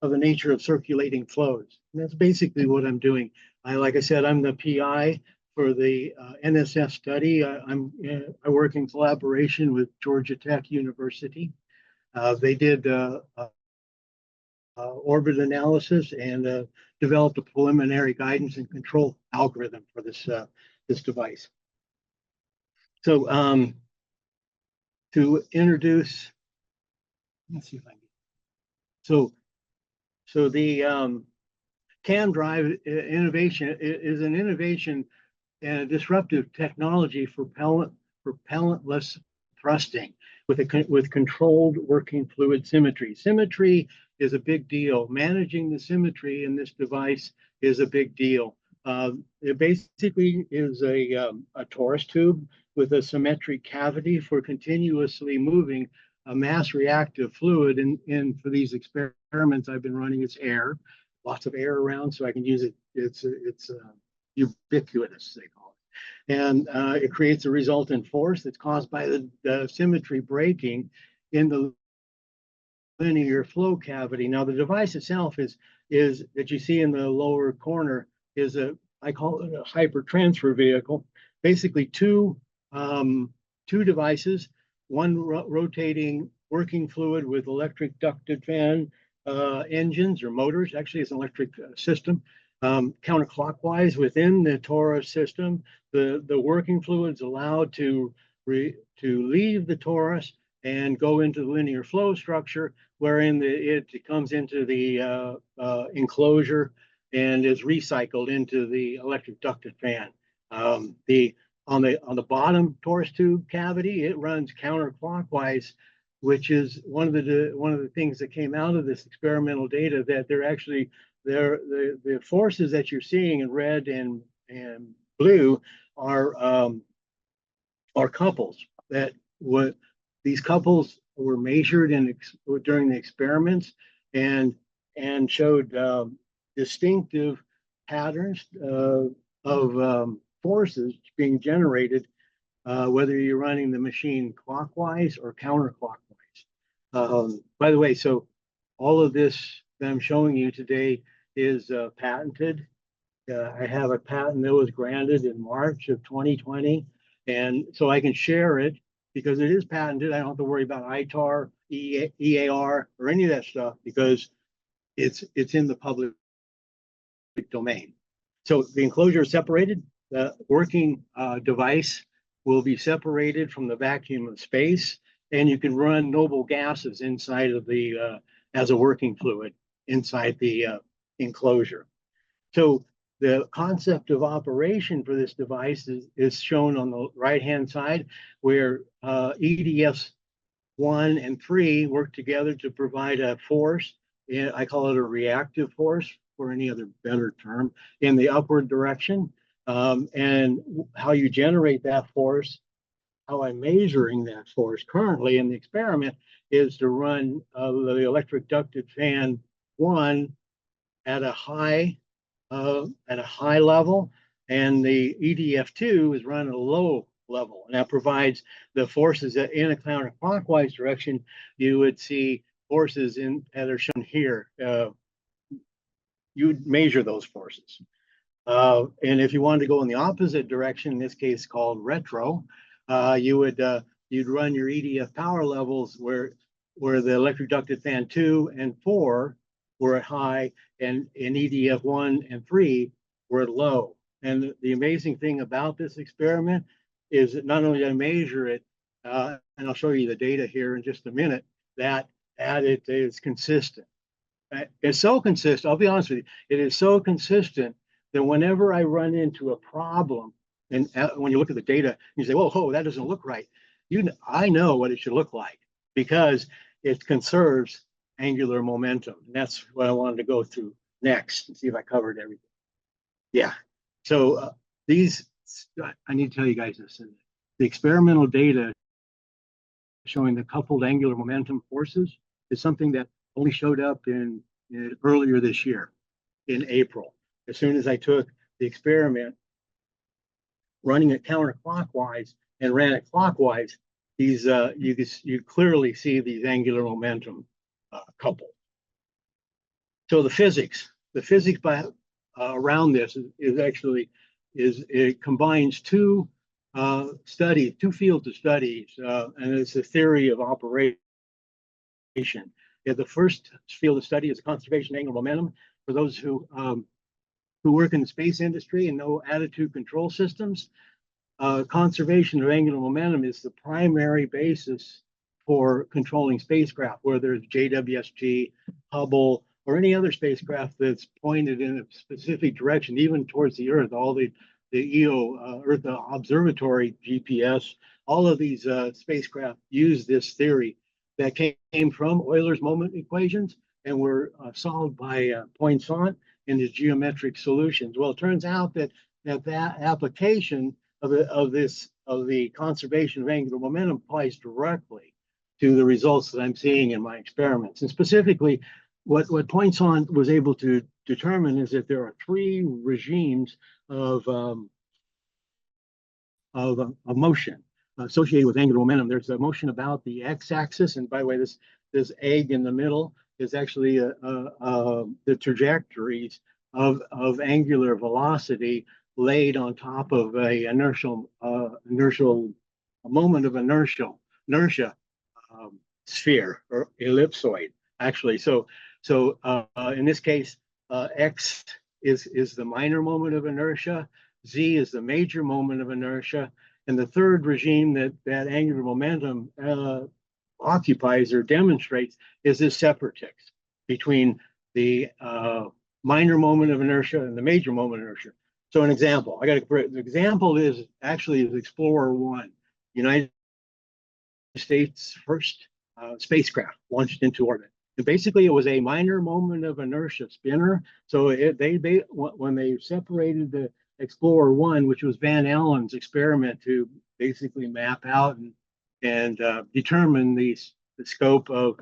of the nature of circulating flows. And that's basically what I'm doing. Like I said, I'm the PI for the NSF study. I work in collaboration with Georgia Tech University. They did orbit analysis and developed a preliminary guidance and control algorithm for this device. So to introduce, let's see if I can. So the CAM drive innovation is an innovation and a disruptive technology for propellantless thrusting with controlled working fluid symmetry. Symmetry is a big deal. Managing the symmetry in this device is a big deal. It basically is a torus tube with a symmetric cavity for continuously moving a mass reactive fluid. And for these experiments I've been running, it's air, lots of air around, so I can use it. It's ubiquitous, they call it. And it creates a resultant force that's caused by the symmetry breaking in the linear flow cavity. Now, the device itself is that you see in the lower corner is I call it a hyper transfer vehicle. Basically, two devices, one rotating working fluid with electric ducted fan engines or motors. Actually, it's an electric system. Counterclockwise within the torus system, the working fluid's allowed to leave the torus and go into the linear flow structure, wherein it comes into the enclosure and is recycled into the electric ducted fan. On the bottom torus tube cavity, it runs counterclockwise, which is one of the things that came out of this experimental data, that the forces that you're seeing in red and blue are couples these couples were measured during the experiments and showed distinctive patterns of forces being generated, whether you're running the machine clockwise or counterclockwise. By the way, so all of this that I'm showing you today is patented. I have a patent that was granted in March of 2020, and so I can share it because it is patented. I don't have to worry about ITAR, EAR, or any of that stuff because it's in the public domain. So the enclosure is separated. The working device will be separated from the vacuum of space, and you can run noble gases inside of the as a working fluid inside the enclosure. So the concept of operation for this device is shown on the right-hand side, where EDFs 1 and 3 work together to provide a force. I call it a reactive force, for any other better term, in the upward direction. And how you generate that force, how I'm measuring that force currently in the experiment, is to run the electric ducted fan 1 at a high level, and the EDF2 is run at a low level. And that provides the forces that in a counterclockwise direction, you would see forces that are shown here. You would measure those forces. And if you wanted to go in the opposite direction, in this case called retro, you'd run your EDF power levels where the electric ducted fan 2 and 4 were at high, and in EDF1 and 3 were at low. And the amazing thing about this experiment is that not only did I measure it, and I'll show you the data here in just a minute, that it is consistent. It's so consistent, I'll be honest with you, it is so consistent that whenever I run into a problem, and when you look at the data, you say, whoa, that doesn't look right. I know what it should look like because it conserves angular momentum. And that's what I wanted to go through next and see if I covered everything. Yeah. So I need to tell you guys this. The experimental data showing the coupled angular momentum forces is something that only showed up in earlier this year in April. As soon as I took the experiment, running it counterclockwise and ran it clockwise, these you clearly see these angular momentum coupled. So the physics by around this is actually it combines two fields of studies, and it's the theory of operation. The first field of study is conservation angular momentum. For those who work in the space industry and know attitude control systems, conservation of angular momentum is the primary basis for controlling spacecraft, whether it's JWST, Hubble, or any other spacecraft that's pointed in a specific direction, even towards the Earth. All the EO, Earth Observatory GPS, all of these spacecraft use this theory that came from Euler's moment equations and were solved by Poisson in his geometric solutions. Well, it turns out that application of the conservation of angular momentum applies directly to the results that I'm seeing in my experiments. And specifically, what Poisson was able to determine is that there are three regimes of motion associated with angular momentum. There's a motion about the x-axis, and by the way, this egg in the middle is actually the trajectories of angular velocity laid on top of a moment of inertia sphere or ellipsoid, actually. So in this case, x is the minor moment of inertia, z is the major moment of inertia, and the third regime that angular momentum occupies or demonstrates is this separatrix between the minor moment of inertia and the major moment of inertia. So an example, the example is Explorer 1, United States' first spacecraft launched into orbit. And basically, it was a minor moment of inertia spinner. So when they separated the Explorer 1, which was Van Allen's experiment to basically map out and determine the scope of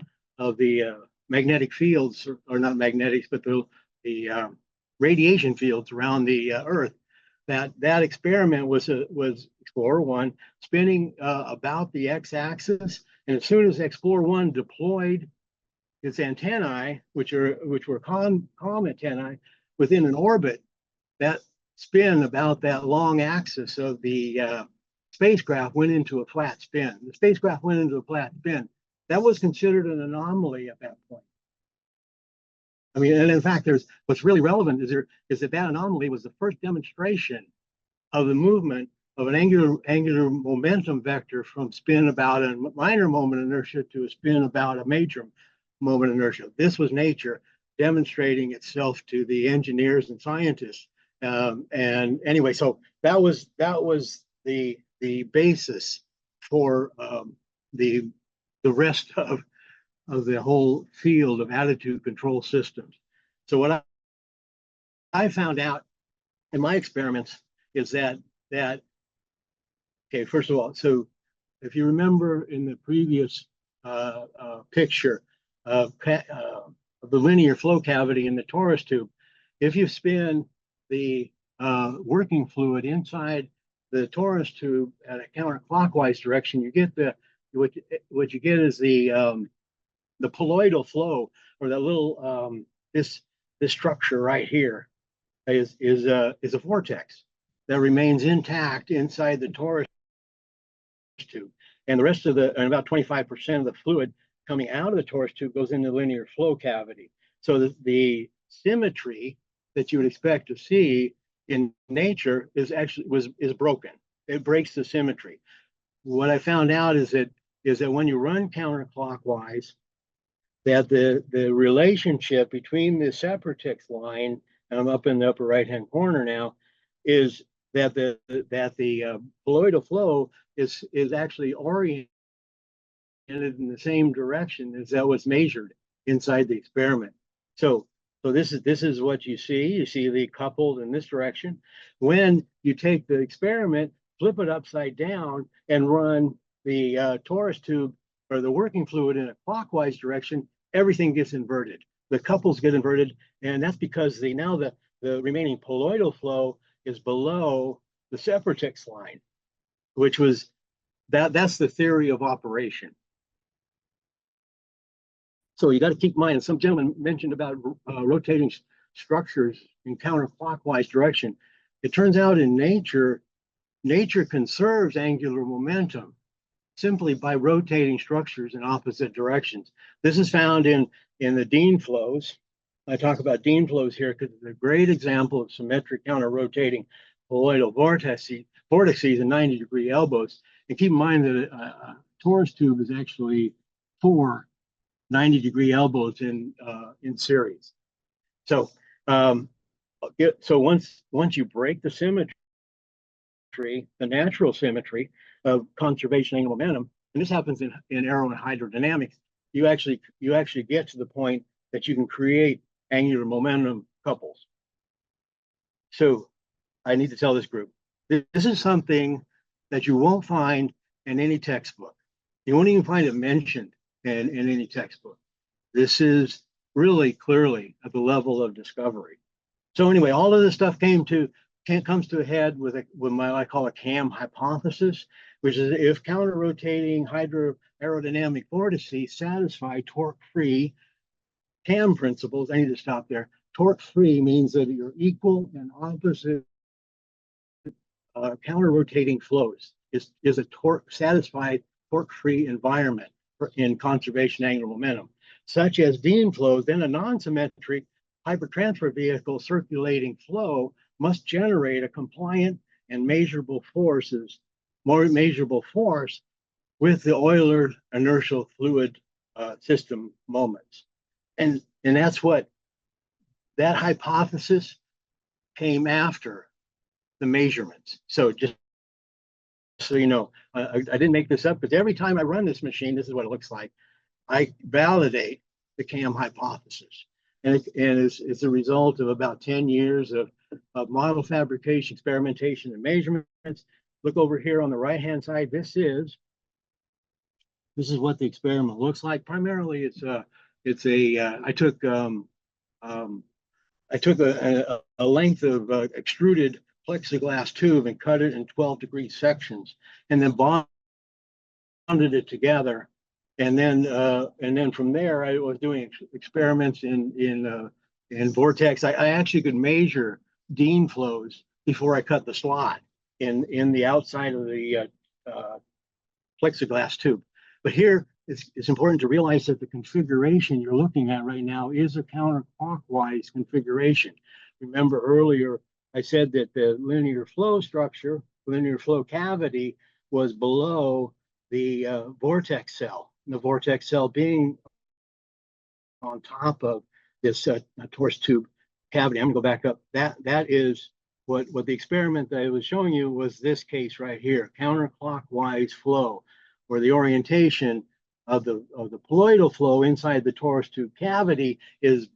the magnetic fields, or not magnetics, but the radiation fields around the Earth. That experiment was Explorer 1 spinning about the x-axis, and as soon as Explorer 1 deployed its antennae, which were COM antennae, within an orbit, that spin about that long axis of the spacecraft went into a flat spin. The spacecraft went into a flat spin. That was considered an anomaly at that point. I mean, and in fact, what's really relevant is that anomaly was the first demonstration of the movement of an angular momentum vector from spin about a minor moment inertia to a spin about a major moment inertia. This was nature demonstrating itself to the engineers and scientists. And anyway, so that was the basis for the rest of the whole field of attitude control systems. So what I found out in my experiments is that okay, first of all, so if you remember in the previous picture of the linear flow cavity in the torus tube, if you spin the working fluid inside the torus tube at a counterclockwise direction, you get what you get is the poloidal flow, or that little this structure right here is a vortex that remains intact inside the torus tube, and the rest of and about 25% of the fluid coming out of the torus tube goes into the linear flow cavity. So the symmetry that you would expect to see in nature is broken. It breaks the symmetry. What I found out is that when you run counterclockwise, that the relationship between the separatex line, and I'm up in the upper right hand corner now, is that the colloidal flow is actually oriented in the same direction as that was measured inside the experiment. So this is what you see. You see the coupled in this direction. When you take the experiment, flip it upside down, and run the torus tube or the working fluid in a clockwise direction, everything gets inverted. The couples get inverted, and that's because the remaining colloidal flow is below the separatex line, which was that's the theory of operation. So you got to keep in mind, and some gentleman mentioned about rotating structures in counterclockwise direction. It turns out in nature conserves angular momentum simply by rotating structures in opposite directions. This is found in the Dean flows. I talk about Dean flows here because it's a great example of symmetric counter-rotating colloidal vortices and 90-degree elbows. And keep in mind that a torus tube is actually 4 90-degree elbows in series. So once you break the symmetry, the natural symmetry of conservation angular momentum, and this happens in aero and hydrodynamics, you actually get to the point that you can create angular momentum couples. So I need to tell this group, this is something that you won't find in any textbook. You won't even find it mentioned in any textbook. This is really clearly at the level of discovery. So anyway, all of this stuff comes to a head with what I call a CAM hypothesis, which is if counter-rotating hydroaerodynamic vortices satisfy torque-free CAM principles. I need to stop there. Torque-free means that your equal and opposite counter-rotating flows is a satisfied torque-free environment in conservation angular momentum, such as Dean flows. Then a non-symmetric hypertransfer vehicle circulating flow must generate a compliant and measurable force with the Euler inertial fluid system moments. And that's what that hypothesis came after the measurements. So just so you know, I didn't make this up, because every time I run this machine, this is what it looks like. I validate the CAM hypothesis. And it's a result of about 10 years of model fabrication, experimentation, and measurements. Look over here on the right-hand side. This is what the experiment looks like. Primarily, I took a length of extruded plexiglass tube and cut it in 12-degree sections, and then bonded it together. And then from there, I was doing experiments in vortex. I actually could measure Dean flows before I cut the slot in the outside of the plexiglass tube. But here, it's important to realize that the configuration you're looking at right now is a counterclockwise configuration. Remember earlier, I said that the linear flow structure, linear flow cavity, was below the vortex cell. And the vortex cell being on top of this torus tube cavity. I'm gonna go back up. That is what the experiment that I was showing you was this case right here, counterclockwise flow, where the orientation of the colloidal flow inside the torus tube cavity is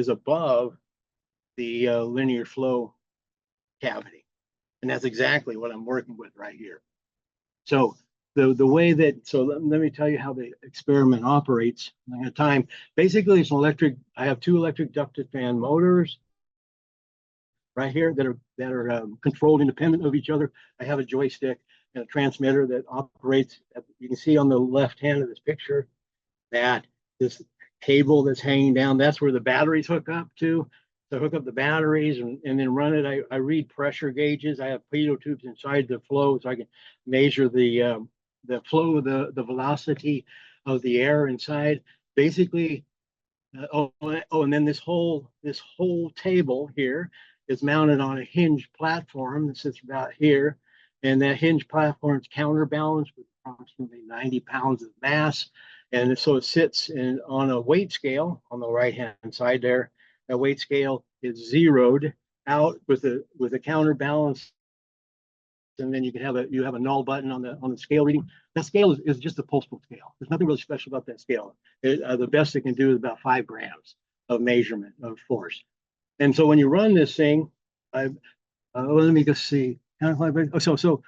above the linear flow cavity. And that's exactly what I'm working with right here. So the way that, so let me tell you how the experiment operates at a time. Basically, it's an electric, I have 2 electric ducted fan motors right here that are controlled independent of each other. I have a joystick and a transmitter that operates. You can see on the left hand of this picture that this cable that's hanging down, that's where the batteries hook up to. So hook up the batteries and then run it. I read pressure gauges. I have pitot tubes inside the flow, so I can measure the flow of the velocity of the air inside. Basically, And then this whole table here is mounted on a hinge platform that sits about here, and that hinge platform is counterbalanced with approximately 90 pounds of mass, and so it sits on a weight scale on the right hand side there. That weight scale is zeroed out with a counterbalance, and then you have a null button on the scale reading. That scale is just a postal scale. There's nothing really special about that scale. The best it can do is about 5 grams of measurement of force. And so when you run this thing, let me just see. So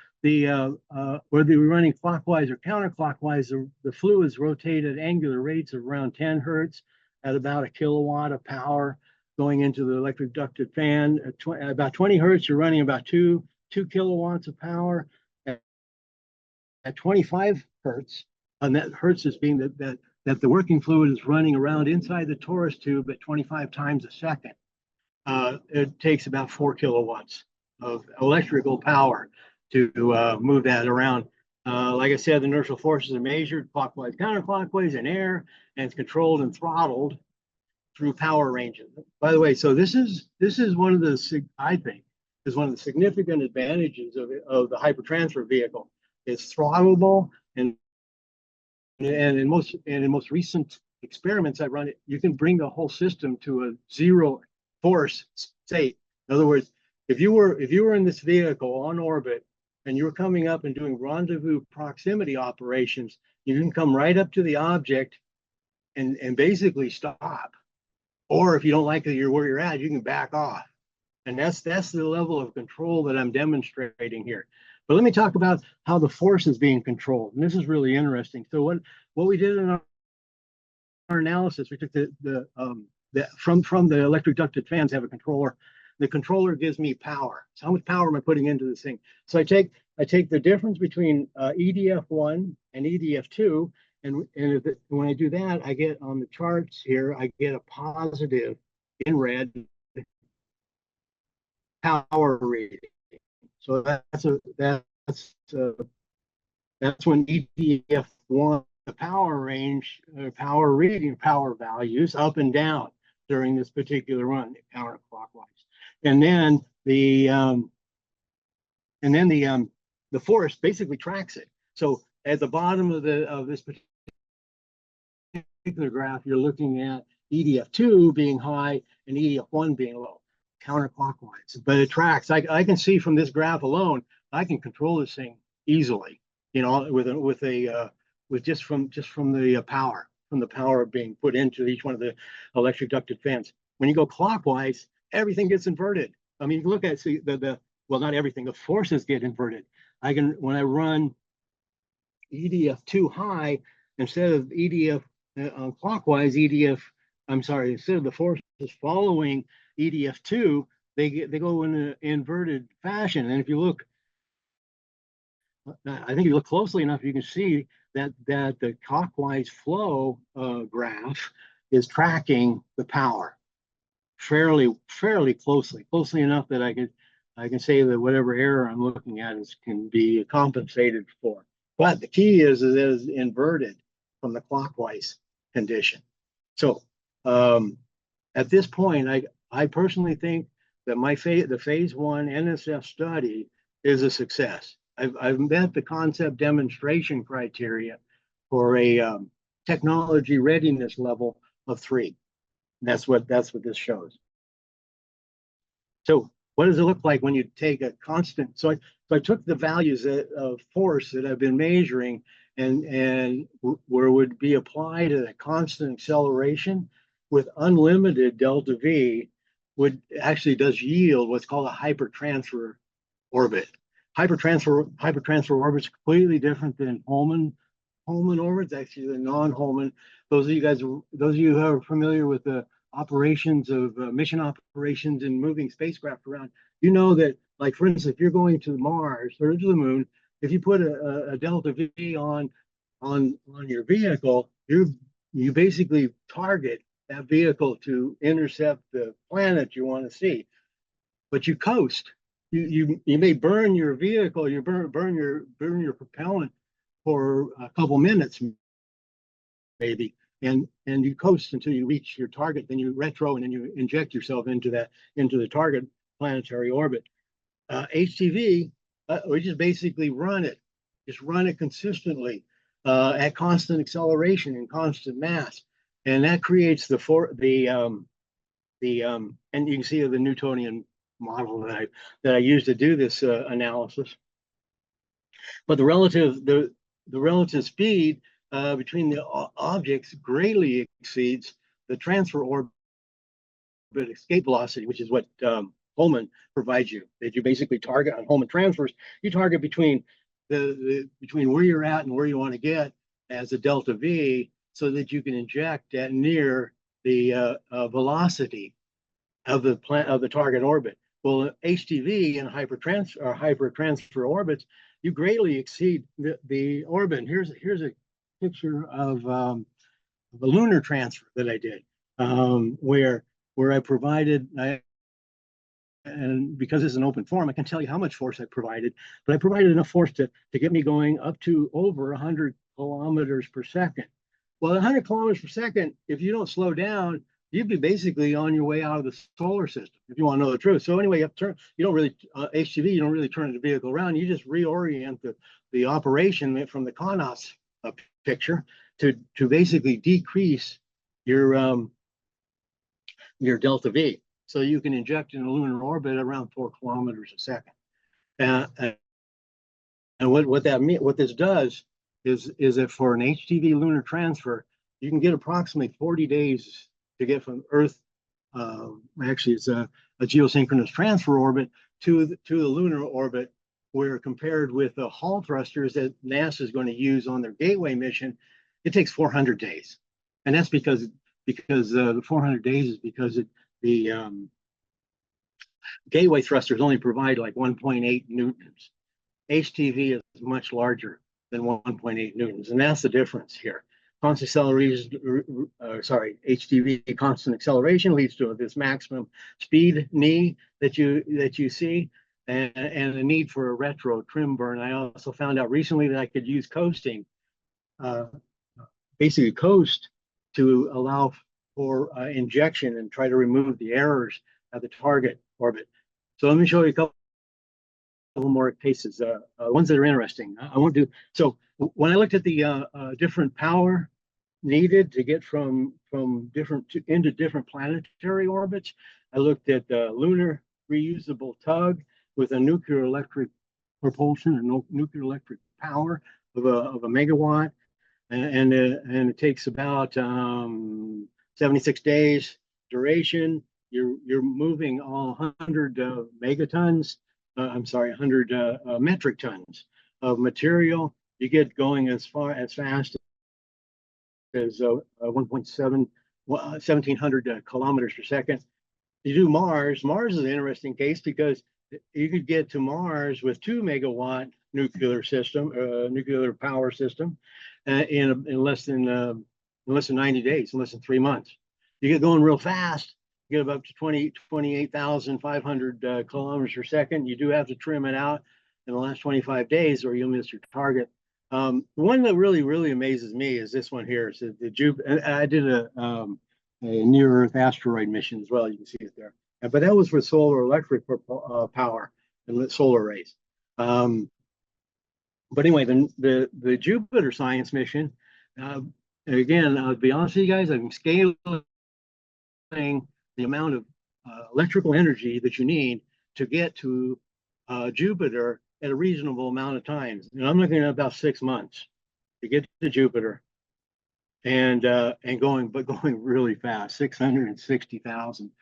whether you're running clockwise or counterclockwise, the fluids rotate at angular rates of around 10 hertz at about 1 kilowatt of power going into the electric ducted fan. At about 20 hertz, you're running about 2 kilowatts of power. At 25 hertz, and that hertz is being that the working fluid is running around inside the torus tube at 25 times a second. It takes about 4 kilowatts of electrical power to move that around. Like I said, the inertial forces are measured clockwise, counterclockwise in air, and it's controlled and throttled through power ranges. By the way, so this is one of the, I think, is one of the significant advantages of the hypertransfer vehicle. It's throttleable, and in most recent experiments I've run, you can bring the whole system to a zero force state. In other words, if you were in this vehicle on orbit and you were coming up and doing rendezvous proximity operations, you can come right up to the object and basically stop. Or if you don't like where you're at, you can back off. And that's the level of control that I'm demonstrating here. But let me talk about how the force is being controlled. And this is really interesting. So what we did in our analysis, we took from the electric ducted fans have a controller. The controller gives me power. So how much power am I putting into this thing? So I take the difference between EDF1 and EDF2, and when I do that, I get on the charts here, I get a positive in red power reading. So that's when EDF1, the power range, power reading, power values up and down during this particular run counterclockwise, and then the force basically tracks it. So at the bottom of this particular graph, you're looking at EDF2 being high and EDF1 being low, counterclockwise. But it tracks. I can see from this graph alone, I can control this thing easily. You know, with just from the power being put into each one of the electric ducted fans. When you go clockwise, everything gets inverted. I mean, you look at well, not everything. The forces get inverted. When I run EDF2 high, instead of EDF clockwise, instead of the forces following EDF2, they go in an inverted fashion. And if you look, I think if you look closely enough, you can see that the clockwise flow graph is tracking the power fairly closely enough that I can say that whatever error I'm looking at can be compensated for. But the key is it is inverted from the clockwise condition. So at this point, I personally think that the phase 1 NSF study is a success. I've met the concept demonstration criteria for a technology readiness level of 3. That's what this shows. So what does it look like when you take a constant? So I took the values of force that I've been measuring and where would be applied at a constant acceleration with unlimited delta V does yield what's called a hypertransfer orbit. Hypertransfer orbit is completely different than Holman orbits. Actually, the non-Holman. Those of you who are familiar with the operations of mission operations and moving spacecraft around, you know that, like for instance, if you're going to Mars or to the Moon, if you put a delta V on your vehicle, you basically target that vehicle to intercept the planet you want to see, but you coast. You may burn your vehicle, you burn your propellant for a couple minutes, maybe, and you coast until you reach your target, then you retro, and then you inject yourself into the target planetary orbit. HTV, we just basically run it consistently at constant acceleration and constant mass, and that creates and you can see the Newtonian model that I used to do this analysis. But the relative speed between the objects greatly exceeds the transfer orbit escape velocity, which is what Holman provides you. That you basically target on Holman transfers. You target between between where you're at and where you want to get as a delta V, so that you can inject at near the velocity of the target orbit. Well, HTV and hypertransfer orbits, you greatly exceed the orbit. Here's a picture of the lunar transfer that I did, where I provided, and because it's an open forum, I can tell you how much force I provided, but I provided enough force to get me going up to over 100 kilometers per second. Well, 100 kilometers per second, if you don't slow down, you'd be basically on your way out of the solar system, if you want to know the truth. So anyway, you don't really, HTV, you don't really turn the vehicle around. You just reorient the operation from the Konos picture to basically decrease your delta V. So you can inject in a lunar orbit around 4 kilometers a second. And what this does is that for an HTV lunar transfer, you can get approximately 40 days to get from Earth. Actually, it's a geosynchronous transfer orbit to the lunar orbit, where compared with the Hall thrusters that NASA is going to use on their Gateway mission, it takes 400 days. And that's because the 400 days is because the Gateway thrusters only provide like 1.8 newtons. HTV is much larger than 1.8 newtons, and that's the difference here. Constant acceleration, HTV constant acceleration leads to this maximum speed knee that you see, and the need for a retro trim burn. I also found out recently that I could use coasting, basically coast, to allow for injection and try to remove the errors at the target orbit. So let me show you a couple more cases, ones that are interesting. I won't do so. When I looked at the different power needed to get from into different planetary orbits, I looked at the lunar reusable tug with a nuclear electric propulsion and nuclear electric power of a megawatt, and it takes about 76 days duration. You're moving all 100 megatons. 100 metric tons of material. You get going as fast as 1,700 kilometers per second. You do Mars. Mars is an interesting case because you could get to Mars with 2 megawatt nuclear power system in less than 90 days, in less than 3 months. You get going real fast. You get up to 28,500 kilometers per second. You do have to trim it out in the last 25 days, or you'll miss your target. The one that really amazes me is this one here. So the Jupiter. I did a near-Earth asteroid mission as well. You can see it there. But that was for solar electric power and solar rays. But anyway, the Jupiter science mission. Again, I'll be honest with you guys. I'm scaling the amount of electrical energy that you need to get to Jupiter at a reasonable amount of time. And I'm looking at about 6 months to get to Jupiter, and going really fast, 660,000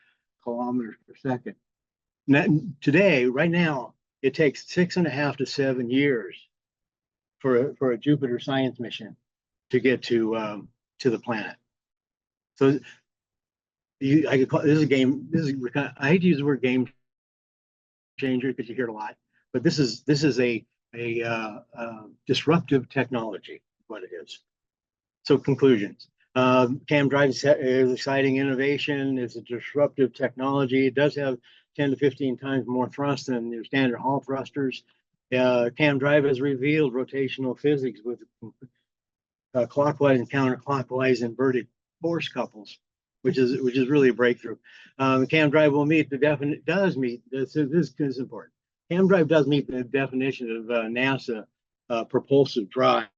kilometers per second. Today, right now, it takes 6.5 to 7 years for a Jupiter science mission to get to the planet. So I could call this is a game. I hate to use the word game changer because you hear it a lot, but this is a disruptive technology, what it is. So conclusions. Cam drive is exciting innovation. It's a disruptive technology. It does have 10 to 15 times more thrust than your standard Hall thrusters. Cam drive has revealed rotational physics with clockwise and counterclockwise inverted force couples, which is really a breakthrough. Cam drive will meet the this is important. Cam drive does meet the definition of NASA propulsive drive.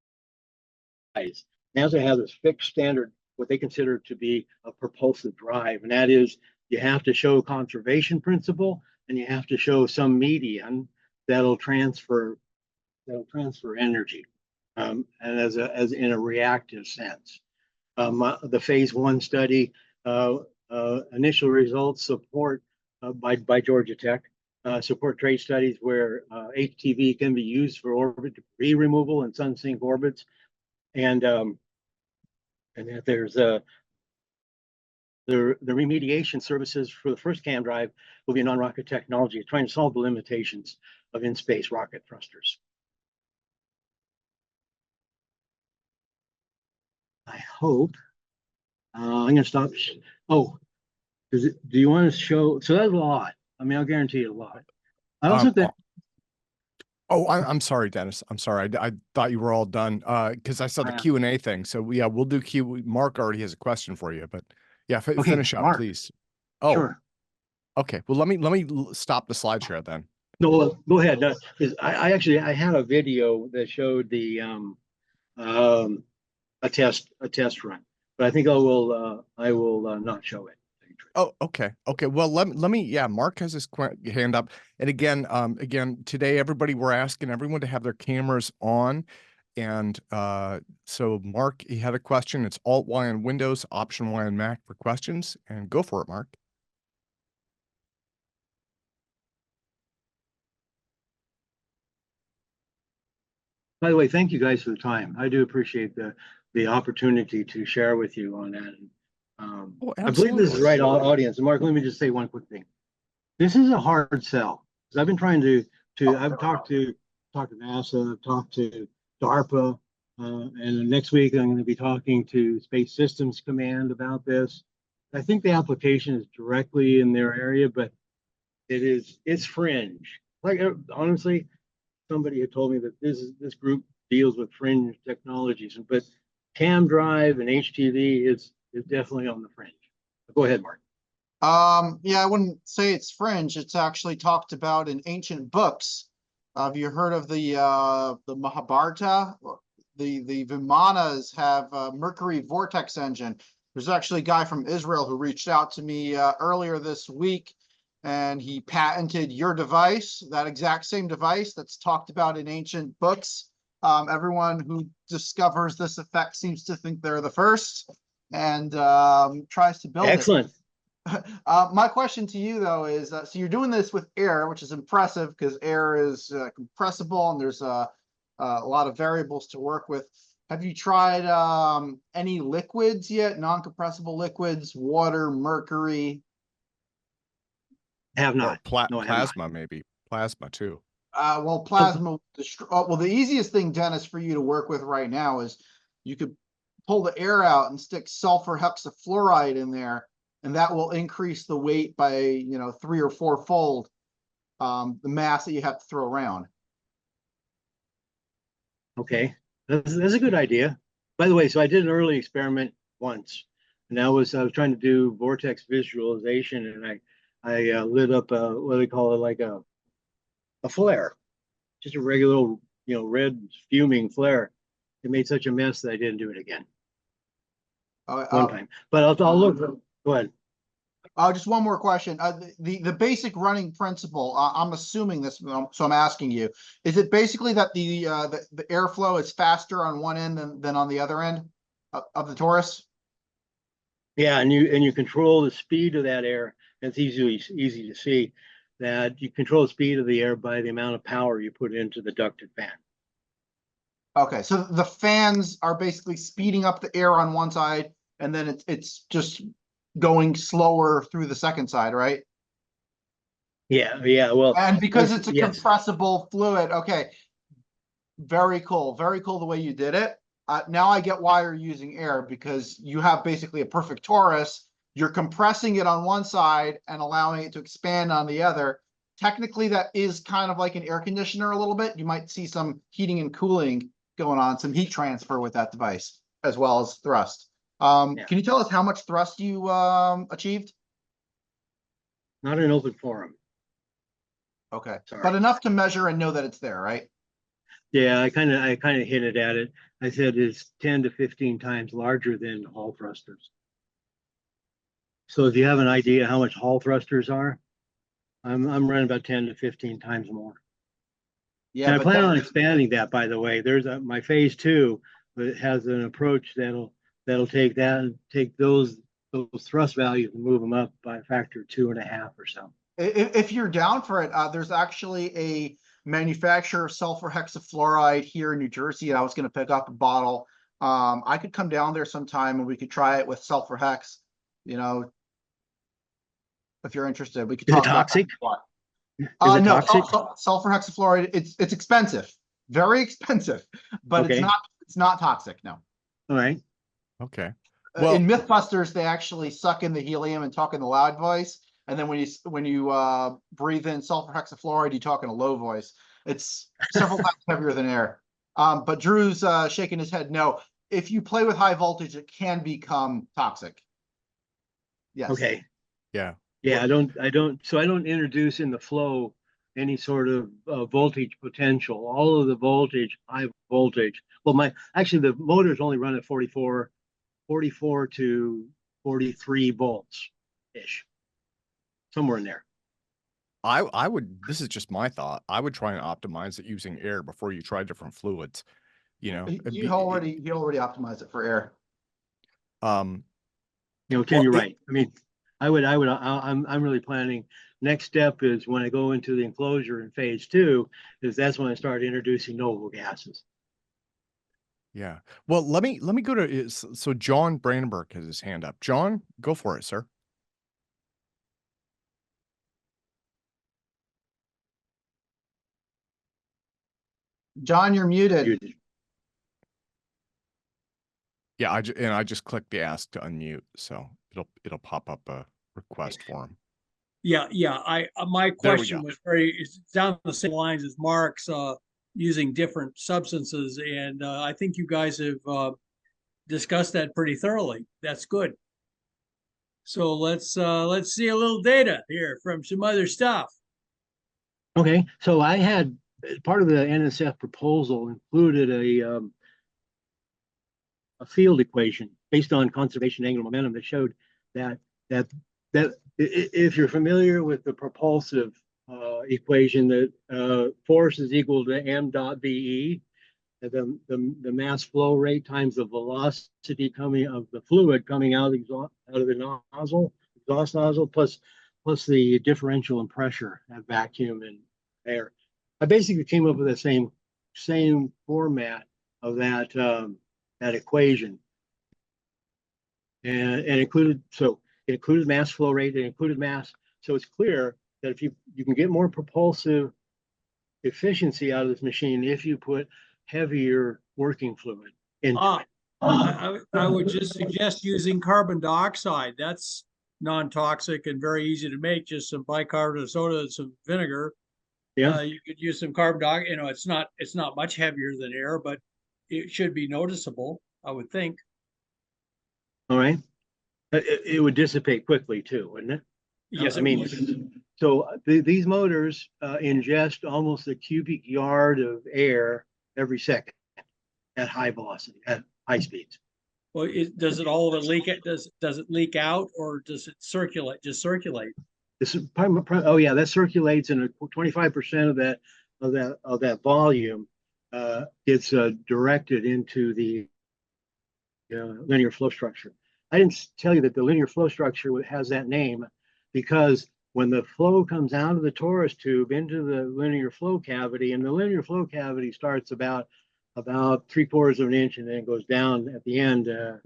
NASA has a fixed standard, what they consider to be a propulsive drive, and that is you have to show conservation principle and you have to show some median that'll transfer energy, and as in a reactive sense. The phase 1 study initial results support by Georgia Tech support trade studies where HTV can be used for orbit debris removal in sun-sink orbits, and that there's the remediation services for the first CAM drive will be a non-rocket technology, trying to solve the limitations of in-space rocket thrusters. I hope. I'm going to stop. Oh, do you want to show? So that's a lot. I mean, I'll guarantee you a lot. I also think. Oh, I'm sorry, Dennis. I'm sorry. I thought you were all done because I saw the Q&A thing. So yeah, we'll do Q. Mark already has a question for you, but yeah, Okay, finish up, Mark. please. Oh, Sure. Okay. Well, let me stop the slide share then. No, go ahead. I actually had a video that showed the a test run, but I think I will not show it. Oh, okay. Okay. Well, let me, yeah, Mark has his hand up. And again, today, everybody, we're asking everyone to have their cameras on. And so Mark, he had a question. It's Alt Y on Windows, Option Y on Mac for questions, and go for it, Mark. By the way, thank you guys for the time. I do appreciate the opportunity to share with you on that. I believe this is the right audience. And Mark, let me just say one quick thing. This is a hard sell because I've been trying to I've talked to NASA, I've talked to DARPA, and next week I'm going to be talking to Space Systems Command about this. I think the application is directly in their area, but it's fringe. Like honestly, somebody had told me that this group deals with fringe technologies, but CAM drive and HTV is definitely on the fringe. Go ahead, Mark. Yeah, I wouldn't say it's fringe. It's actually talked about in ancient books. Have you heard of the Mahabharata? The Vimanas have a Mercury vortex engine. There's actually a guy from Israel who reached out to me earlier this week, and he patented your device, that exact same device that's talked about in ancient books. Everyone who discovers this effect seems to think they're the first and tries to build Excellent. it. My question to you, though, is so you're doing this with air, which is impressive because air is compressible and there's a lot of variables to work with. Have you tried any liquids yet? Non-compressible liquids, water, mercury? Have not. No, plasma, maybe. Plasma, too. Well, plasma. Well, the easiest thing, Dennis, for you to work with right now is you could pull the air out and stick sulfur hexafluoride in there, and that will increase the weight by 3 or 4 fold the mass that you have to throw around. Okay, that's a good idea. By the way, so I did an early experiment once, and I was trying to do vortex visualization, and I lit up what do they call it, like a flare, just a regular red fuming flare. It made such a mess that I didn't do it again. One time, but I'll look. Go ahead. Just one more question. The basic running principle, I'm assuming this, so I'm asking you, is it basically that the airflow is faster on one end than on the other end of the torus? Yeah, and you control the speed of that air. It's easy to see that you control the speed of the air by the amount of power you put into the ducted fan. Okay, so the fans are basically speeding up the air on one side, and then it's just going slower through the second side, right? Yeah. Well, and because it's a compressible fluid, okay. Very cool the way you did it. Now I get why you're using air, because you have basically a perfect torus. You're compressing it on one side and allowing it to expand on the other. Technically, that is kind of like an air conditioner a little bit. You might see some heating and cooling going on, some heat transfer with that device. as well as thrust. Yeah. Can you tell us how much thrust you achieved? Not an open forum. Okay, Sorry. but enough to measure and know that it's there, right? Yeah, I kind of hinted at it. I said it's 10 to 15 times larger than hall thrusters. So if you have an idea how much hall thrusters are, I'm running about 10 to 15 times more. Yeah, and I but plan that- on expanding that, by the way. There's my phase 2, but it has an approach that'll take that and take those thrust values and move them up by a factor of 2.5 or so. If you're down for it, there's actually a manufacturer of sulfur hexafluoride here in New Jersey, and I was going to pick up a bottle. I could come down there sometime and we could try it with sulfur hex. You know, if you're interested, we could talk about that. Is it No, toxic? sulfur hexafluoride. It's expensive, very expensive, but Okay. it's not toxic. No. All right. Okay. Well, in Mythbusters, they actually suck in the helium and talk in the loud voice, and then when you breathe in sulfur hexafluoride, you talk in a low voice. It's several times heavier than air. But Drew's shaking his head. No, if you play with high voltage, it can become toxic. Yes. Okay. Yeah. Yeah, I don't introduce in the flow any sort of voltage potential. All of the voltage, high voltage. Well, the motors only run at 44 to 43 volts ish, somewhere in there. I would, this is just my thought. I would try and optimize it using air before you try different fluids. You know, He already optimized it for air. Tim, you're right. I mean, I'm really planning. Next step is when I go into the enclosure in phase 2, that's when I start introducing noble gases. Yeah. Well, let me go to, so John Brandenburg has his hand up. John, go for it, sir. John, you're muted. Yeah, I just clicked the ask to unmute, so it'll pop up a request for him. Yeah. My question was it's down the same lines as Mark's, using different substances, and I think you guys have discussed that pretty thoroughly. That's good. So let's see a little data here from some other stuff. Okay, so I had part of the NSF proposal included a field equation based on conservation angular momentum that showed that if you're familiar with the propulsive equation, that force is equal to m dot VE, the mass flow rate times the velocity coming of the fluid coming out of the nozzle, exhaust nozzle, plus the differential in pressure at vacuum and air. I basically came up with the same format of that equation, and it included mass flow rate, it included mass. So it's clear that if you can get more propulsive efficiency out of this machine if you put heavier working fluid into it. I would just suggest using carbon dioxide. That's non-toxic and very easy to make. Just some bicarbonate of soda and some vinegar. Yeah. You could use some carbon dioxide. It's not much heavier than air, but it should be noticeable, I would think. All right. It would dissipate quickly too, wouldn't it? Yes, I mean, so these motors ingest almost a cubic yard of air every second at high velocity, at high speeds. Well, does it all of it leak? Does it leak out, or does it circulate? Just circulate? This is that circulates, and 25% of that volume gets directed into the linear flow structure. I didn't tell you that the linear flow structure has that name because when the flow comes out of the torus tube into the linear flow cavity, and the linear flow cavity starts about 3/4 of an inch and then goes down at the end to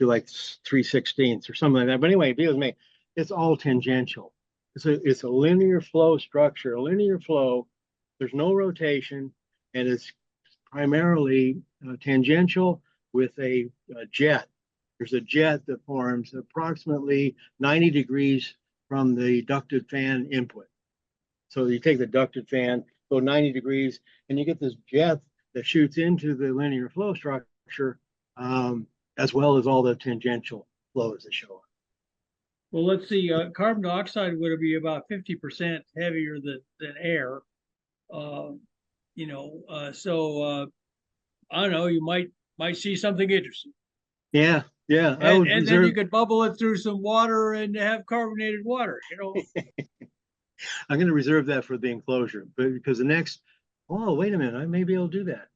like 3/16 or something like that. But anyway, be with me. It's all tangential. It's a linear flow structure. A linear flow. There's no rotation, and it's primarily tangential with a jet. There's a jet that forms approximately 90 degrees from the ducted fan input. So you take the ducted fan, go 90 degrees, and you get this jet that shoots into the linear flow structure as well as all the tangential flows that show up. Well, let's see, carbon dioxide would be about 50% heavier than air. You know, so I don't know, you might see something interesting. Yeah, yeah. I would And then you could bubble it through some water and have carbonated water, you know. I'm going to reserve that for the enclosure, but because the next, oh, wait a minute, I may be able to do that.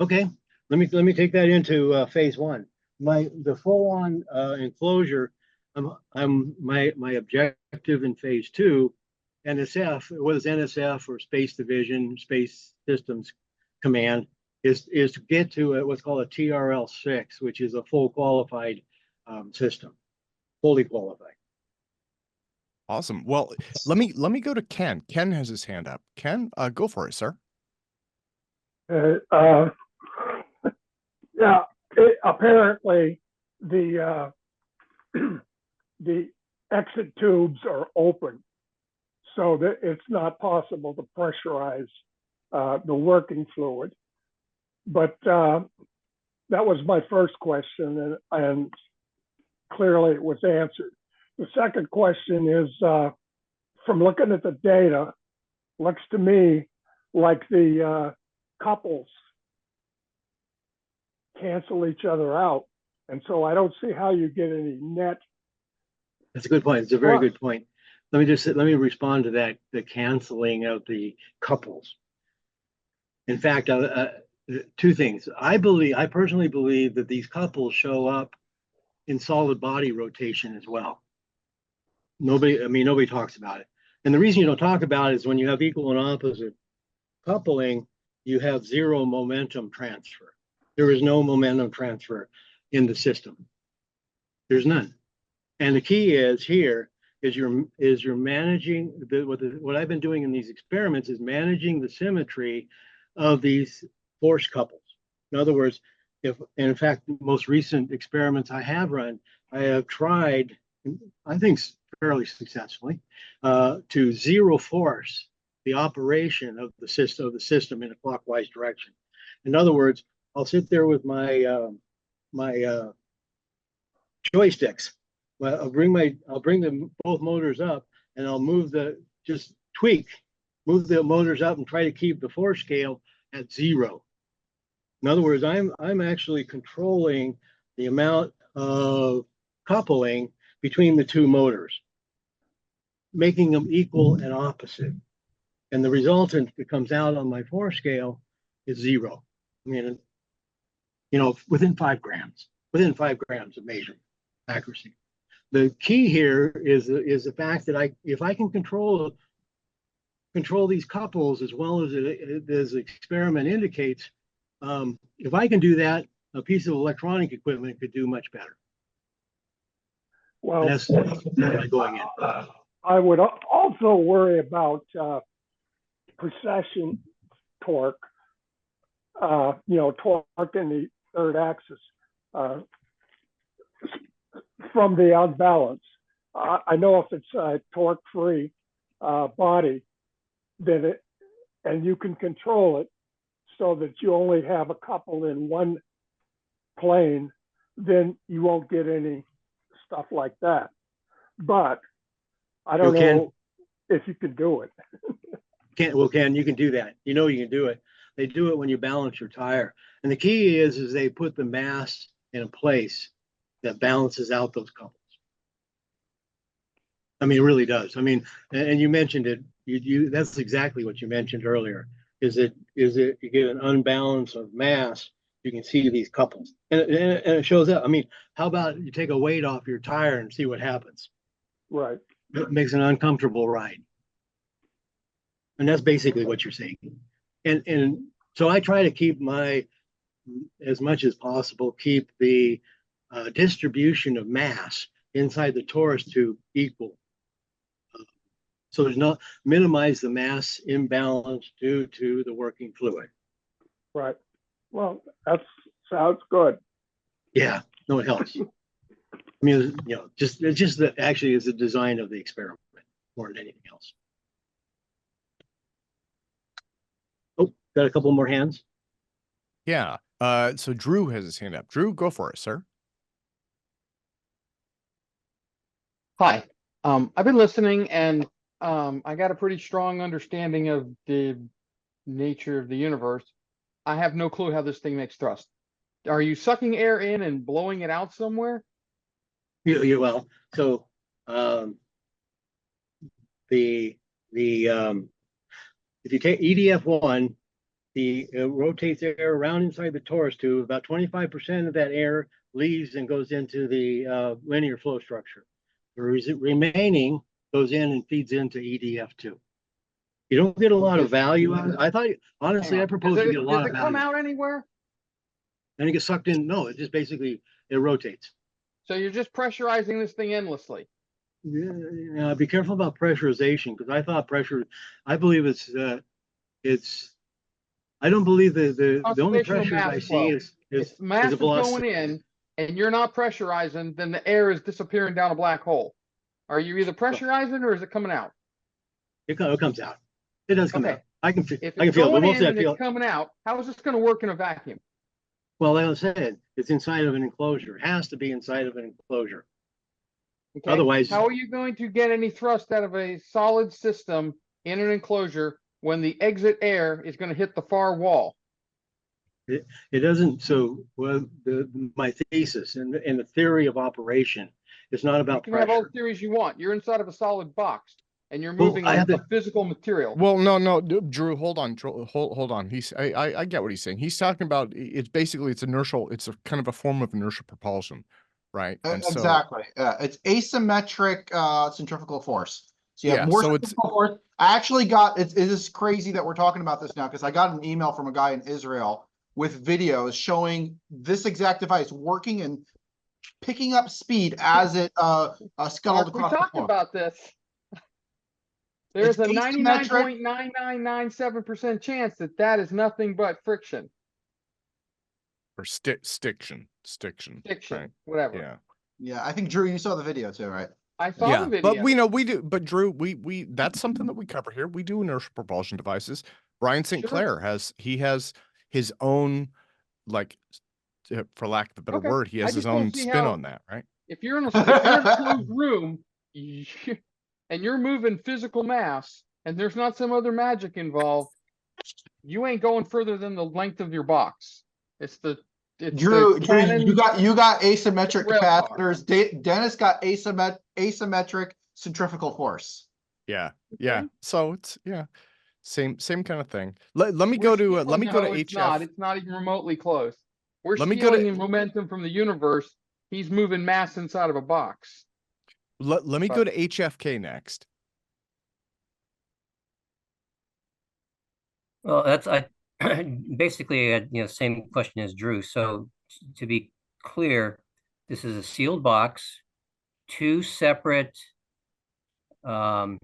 Okay, let me take that into phase one. The full-on enclosure, my objective in phase two, NSF, whether it's NSF or Space Division, Space Systems Command, is to get to what's called a TRL-6, which is a full qualified system, fully qualified. Awesome. Well, let me go to Ken. Ken has his hand up. Ken, go for it, sir. Yeah, apparently the the exit tubes are open, so that it's not possible to pressurize the working fluid. But that was my first question, and clearly it was answered. The second question is, from looking at the data, looks to me like the couples cancel each other out. And so I don't see how you get any net. That's a good point. It's a very good point. Let me respond to that, the canceling of the couples. In fact, two things. I personally believe that these couples show up in solid body rotation as well. Nobody talks about it. And the reason you don't talk about it is when you have equal and opposite coupling, you have zero momentum transfer. There is no momentum transfer in the system. There's none. And the key is here is you're managing what I've been doing in these experiments is managing the symmetry of these force couples. In other words, in fact, most recent experiments I have run, I have tried, I think fairly successfully, to zero force the operation of the system in a clockwise direction. In other words, I'll sit there with my joysticks. Well, I'll bring them both motors up, and I'll move the motors up and try to keep the force scale at zero. In other words, I'm actually controlling the amount of coupling between the two motors, making them equal and opposite. And the resultant that comes out on my force scale is zero. I mean, within 5 grams, of measurement accuracy. The key here is the fact that if I can control these couples as well as the experiment indicates, if I can do that, a piece of electronic equipment could do much better. Well, that's going in. I would also worry about precession torque, torque in the third axis from the unbalance. I know if it's a torque-free body, and you can control it so that you only have a couple in one plane, then you won't get any stuff like that. But I don't know if you can do it. Ken, you can do that. You can do it. They do it when you balance your tire. And the key is they put the mass in a place that balances out those couples. I mean, it really does. I mean, and you mentioned it. That's exactly what you mentioned earlier. Is it you get an unbalance of mass, you can see these couples, and it shows up. I mean, how about you take a weight off your tire and see what happens? Right. It makes an uncomfortable ride, and that's basically what you're saying. And so I try to keep as much as possible, keep the distribution of mass inside the torus tube equal. So there's not minimize the mass imbalance due to the working fluid. Right. Well, that sounds good. Yeah, no, it helps. I mean, it's just that actually is the design of the experiment more than anything else. Oh, got a couple more hands. Yeah. So Drew has his hand up. Drew, go for it, sir. Hi. I've been listening, and I got a pretty strong understanding of the nature of the universe. I have no clue how this thing makes thrust. Are you sucking air in and blowing it out somewhere? Well, so the if you take EDF1, it rotates air around inside the torus tube. About 25% of that air leaves and goes into the linear flow structure. The remaining goes in and feeds into EDF2. You don't get a lot of value out of it. I thought, honestly, I proposed to get a lot of Does it come value. out anywhere? And it gets sucked in. No, it just basically, it rotates. So you're just pressurizing this thing endlessly. Yeah, be careful about pressurization, because I thought pressure, I believe I don't believe the only pressure I see is if mass a is going velocity. in and you're not pressurizing, then the air is disappearing down a black hole. Are you either pressurizing or is it coming out? It comes out. It does come out. I can feel If it, it's but going mostly in I and feel it's coming out, how is this going to work in a vacuum? well, like I said, it's inside of an enclosure. It has to be inside of an enclosure. Okay. Otherwise, how are you going to get any thrust out of a solid system in an enclosure when the exit air is going to hit the far wall? it doesn't. So, well, my thesis and the theory of operation is not about You can have all the pressure. theories you want. You're inside of a solid box and you're Well, moving I a have to- physical material. Well, no, Drew, hold on. Hold on. I get what he's saying. He's talking about it's basically it's inertial. It's a kind of a form of inertial propulsion, right? And so Exactly. It's asymmetric centrifugal force. So you have yeah, more so it's centrifugal force. I actually got it is crazy that we're talking about this now, because I got an email from a guy in Israel with videos showing this exact device working and picking up speed as it scuttled Mark, we across the talked floor. about this. There's a asymmetric. 99.9997% chance that that is nothing but friction. or stiction, Stiction, right? whatever. Yeah. Yeah, I think Drew, you saw the video too, right? I saw the video. But we know we do. But Drew, we that's something that we cover here. We do inertial propulsion devices. Brian St. Clair has his own, like, for lack of a better word, he has his own spin on that, right? If you're in a closed room and you're moving physical mass and there's not some other magic involved, you ain't going further than the length of your box. Drew, you got asymmetric rail car. capacitors. Dennis got asymmetric centrifugal force. Yeah. So it's same kind of thing. Let me go to HF. It's not even remotely close. We're Let me go stealing to in momentum from the universe. He's moving mass inside of a box. let me go to HFK next. Well, that's basically same question as Drew. So to be clear, this is a sealed box, two separate vortices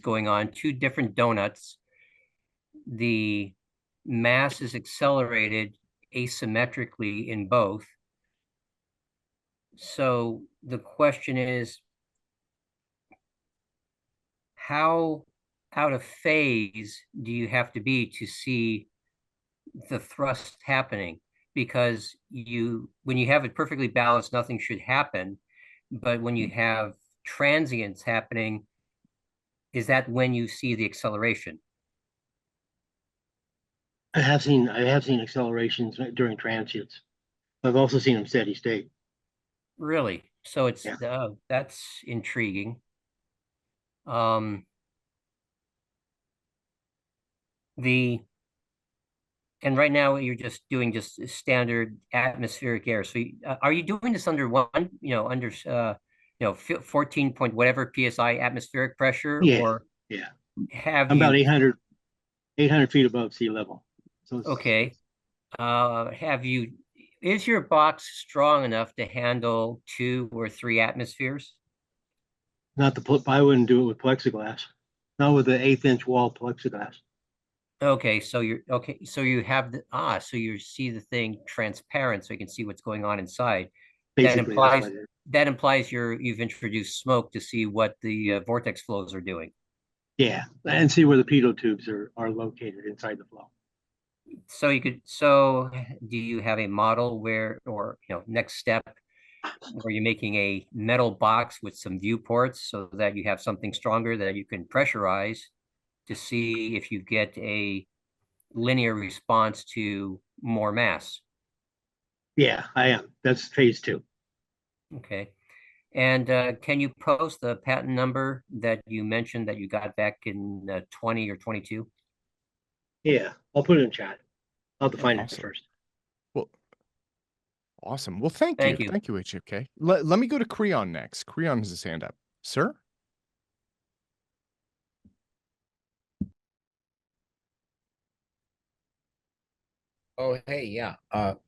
going on, two different donuts. The mass is accelerated asymmetrically in both. So the question is, how out of phase do you have to be to see the thrust happening? Because when you have it perfectly balanced, nothing should happen. But when you have transients happening, is that when you see the acceleration? I have seen accelerations during transients. I've also seen them steady state. Really? So it's that's intriguing. And right now you're just doing standard atmospheric air. So are you doing this under 14 point whatever PSI atmospheric pressure? Or have I'm you about 800 feet above sea level. So okay. Is your box strong enough to handle 2 or 3 atmospheres? I wouldn't do it with plexiglass. Not with the 1/8-inch wall plexiglass. Okay, so you have so you see the thing transparent, so you can see what's going on inside. Basically, that implies you've introduced smoke to see what the vortex flows are doing. Yeah, and see where the pitot tubes are located inside the flow. So you could, so do you have a model where, or, next step where you're making a metal box with some view ports so that you have something stronger that you can pressurize to see if you get a linear response to more mass? Yeah, I am. That's phase 2. Okay. And can you post the patent number that you mentioned that you got back in 20 or 22? Yeah, I'll put it in chat. I'll have to find it Awesome. first. Well, awesome. Well, thank you. Thank you. Thank you, HFK. Let me go to Creon next. Creon has his hand up. Sir? Oh, hey, yeah.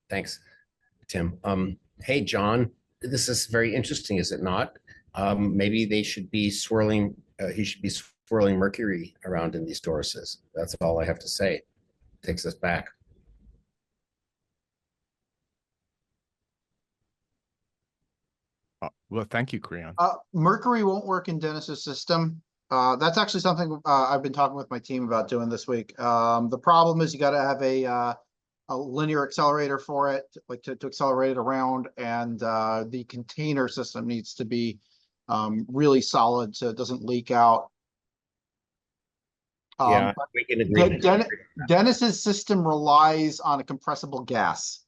Thanks, Tim. Hey, John, this is very interesting, is it not? Maybe they should be swirling, he should be swirling mercury around in these toruses. That's all I have to say. Takes us back. Well, thank you, Creon. Mercury won't work in Dennis's system. That's actually something I've been talking with my team about doing this week. The problem is you got to have a linear accelerator for it, like to accelerate it around, and the container system needs to be really solid so it doesn't leak out. Yeah, we can agree. Dennis's system relies on a compressible gas.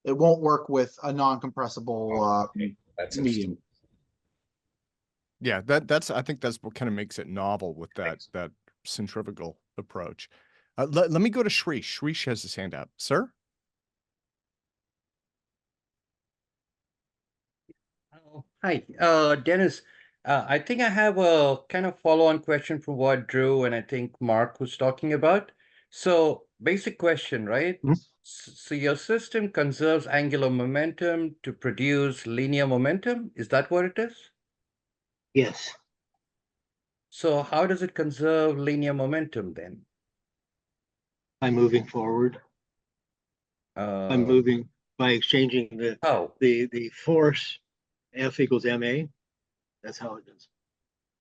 It won't work with a non-compressible medium. Yeah, I think that's what kind of makes it novel with that centrifugal approach. Let me go to Shrish. Shrish has his hand up. Sir? Hi, Dennis. I think I have a kind of follow-on question from what Drew and I think Mark was talking about. So basic question, right? So your system conserves angular momentum to produce linear momentum. Is that what it is? Yes. So how does it conserve linear momentum then? By moving forward. I'm moving by exchanging the force F equals ma. That's how it is.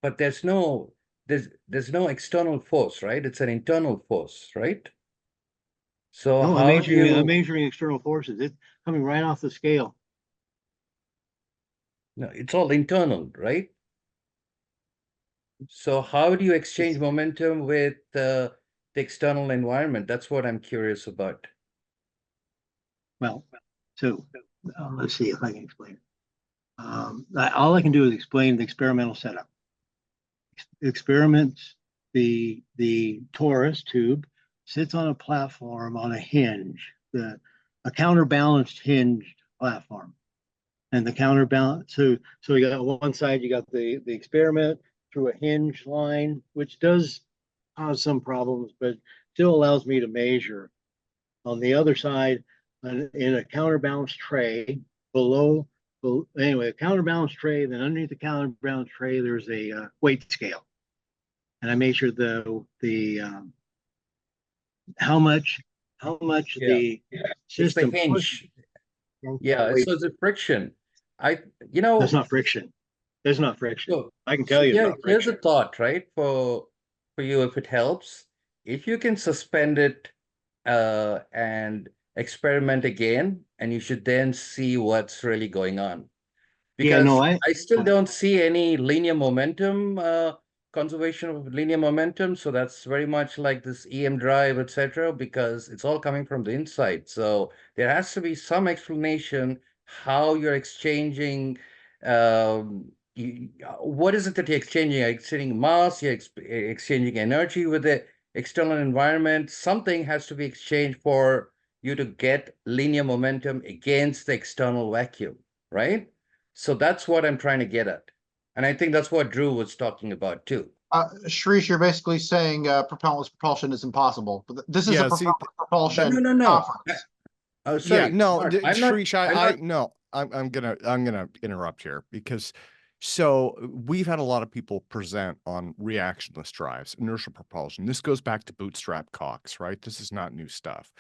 But there's no external force, right? It's an internal force, right? So No, how do you? I'm measuring external forces. It's coming right off the scale. No, it's all internal, right? So how do you exchange momentum with the external environment? That's what I'm curious about. Well, so let's see if I can explain. All I can do is explain the experimental setup. Experiments, the torus tube sits on a platform on a hinge, a counterbalanced hinged platform. And the counterbalance, so you got one side, you got the experiment through a hinge line, which does cause some problems, but still allows me to measure. On the other side, in a counterbalance tray below, anyway, a counterbalance tray, then underneath the counterbalance tray, there's a weight scale. And I measure how much the system. It's the hinge. Yeah, so it's a friction. That's not friction. There's not friction. So, I can tell you. Yeah, here's a thought, right? For you, if it helps, if you can suspend it and experiment again, and you should then see what's really going on. Because I still don't see any linear momentum, conservation of linear momentum. So that's very much like this EM drive, etc., because it's all coming from the inside. So there has to be some explanation how you're exchanging. What is it that you're exchanging? You're exchanging mass, you're exchanging energy with the external environment. Something has to be exchanged for you to get linear momentum against the external vacuum, right? So that's what I'm trying to get at. And I think that's what Drew was talking about too. Shrish, you're basically saying propellantless propulsion is impossible. But this is a propulsion conference. Oh, sorry. Yeah, no, Mark, Shrish, I'm gonna interrupt here because so we've had a lot of people present on reactionless drives, inertial propulsion. This goes back to bootstrap Cox, right? This is not new stuff.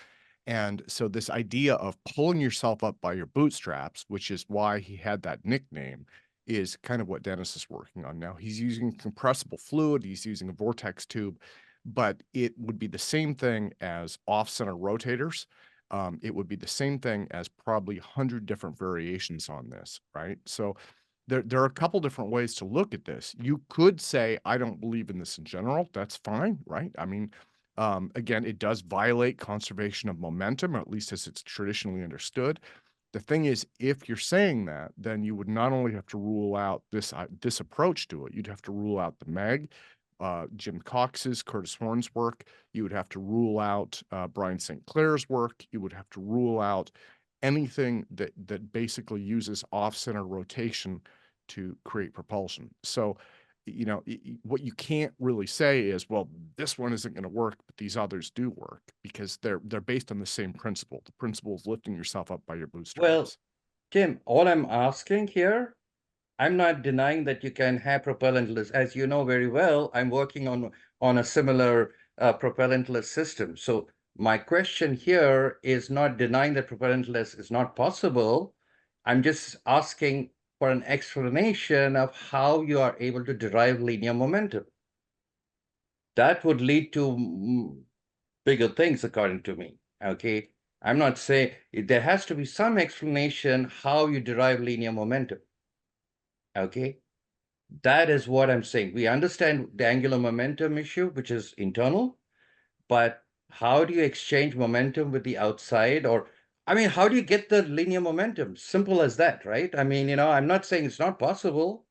And so this idea of pulling yourself up by your bootstraps, which is why he had that nickname, is kind of what Dennis is working on now. He's using compressible fluid, he's using a vortex tube. but it would be the same thing as off-center rotators. It would be the same thing as probably 100 different variations on this, right? So there are a couple different ways to look at this. You could say, I don't believe in this in general. That's fine, right? I mean, again, it does violate conservation of momentum, or at least as it's traditionally understood. The thing is, if you're saying that, then you would not only have to rule out this approach to it, you'd have to rule out the MEG, Jim Cox's, Curtis Horn's work. You would have to rule out Brian St. Clair's work. You would have to rule out anything that basically uses off-center rotation to create propulsion. So, what you can't really say is, well, this one isn't going to work, but these others do work, because they're based on the same principle. The principle is lifting yourself up by your bootstraps. Well, Tim, all I'm asking here, I'm not denying that you can have propellantless. As you know very well, I'm working on a similar propellantless system. So my question here is not denying that propellantless is not possible. I'm just asking for an explanation of how you are able to derive linear momentum. That would lead to bigger things, according to me. Okay, I'm not saying there has to be some explanation how you derive linear momentum. Okay, that is what I'm saying. We understand the angular momentum issue, which is internal, but how do you exchange momentum with the outside? Or, I mean, how do you get the linear momentum? Simple as that, right? I mean, I'm not saying it's not possible.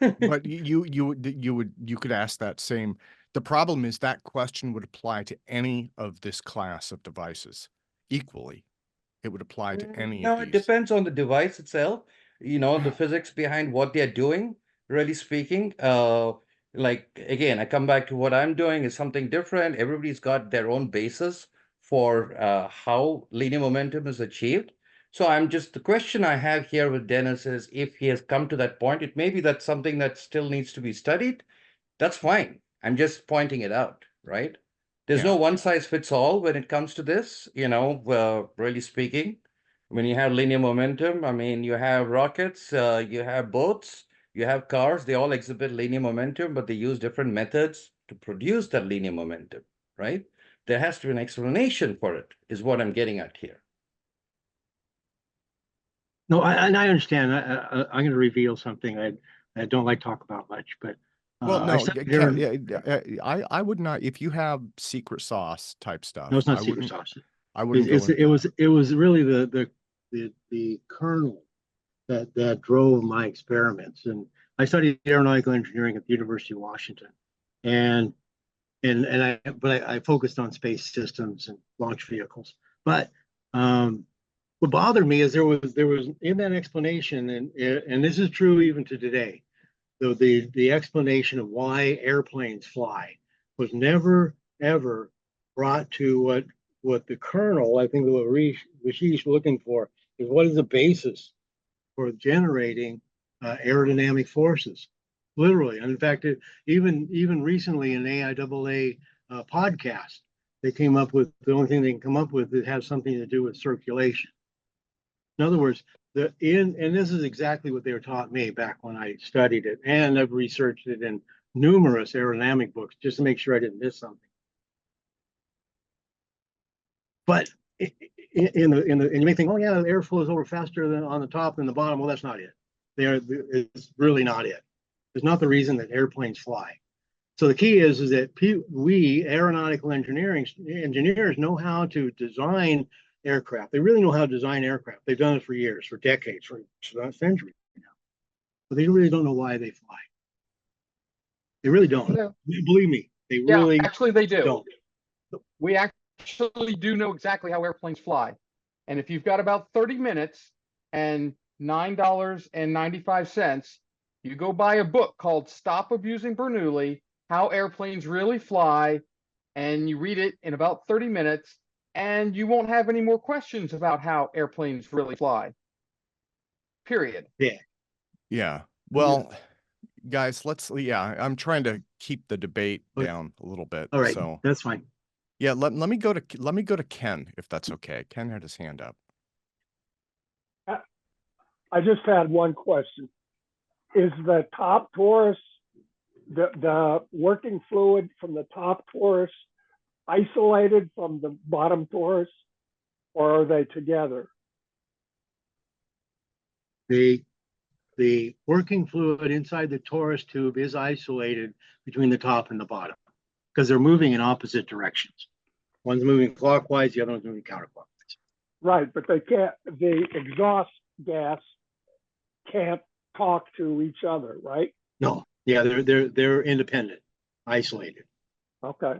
But you could ask that same. The problem is that question would apply to any of this class of devices equally. It would apply to any No, of it these. depends on the device itself, the physics behind what they're doing, really speaking. Like, again, I come back to what I'm doing is something different. Everybody's got their own basis for how linear momentum is achieved. So the question I have here with Dennis is, if he has come to that point, it may be that's something that still needs to be studied. That's fine. I'm just pointing it out, right? There's no one size fits all when it comes to this, really speaking. When you have linear momentum, I mean, you have rockets, you have boats, you have cars, they all exhibit linear momentum, but they use different methods to produce that linear momentum, right? There has to be an explanation for it, is what I'm getting at here. No, I understand. I'm going to reveal something I don't like to talk about much, but Well, no, Ken, I would not. If you have secret sauce type stuff, no, it's not secret sauce. I wouldn't go into it was really the kernel that drove my experiments. And I studied aeronautical engineering at the University of Washington, and I focused on space systems and launch vehicles. But what bothered me is there was in that explanation, and this is true even to today, though the explanation of why airplanes fly was never ever brought to what the kernel, I think what Rashi's looking for, is what is the basis for generating aerodynamic forces, literally. And in fact, even recently in AIAA podcast, they came up with the only thing they can come up with that has something to do with circulation. In other words, and this is exactly what they were taught me back when I studied it, and I've researched it in numerous aerodynamic books just to make sure I didn't miss something. But and you may think, oh yeah, the air flows over faster than on the top than the bottom. Well, that's not it. It's really not it. It's not the reason that airplanes fly. So the key is that we aeronautical engineers know how to design aircraft. They really know how to design aircraft. They've done it for years, for decades, for centuries now. But they really don't know why they fly. They really don't. Yeah. Believe me, they really actually they do. don't. We actually do know exactly how airplanes fly. And if you've got about 30 minutes and $9.95, you go buy a book called Stop Abusing Bernoulli, How Airplanes Really Fly, and you read it in about 30 minutes, and you won't have any more questions about how airplanes really fly. Period. Yeah. Yeah. Well, guys, I'm trying to keep the debate down a little bit. All right, so that's fine. Yeah, let me go to Ken, if that's okay. Ken had his hand up. I just had one question. Is the top torus the working fluid from the top torus isolated from the bottom torus, or are they together? The working fluid inside the torus tube is isolated between the top and the bottom because they're moving in opposite directions. One's moving clockwise, the other one's moving counterclockwise. Right, but they can't, the exhaust gas can't talk to each other, right? No, yeah, they're independent, isolated. Okay,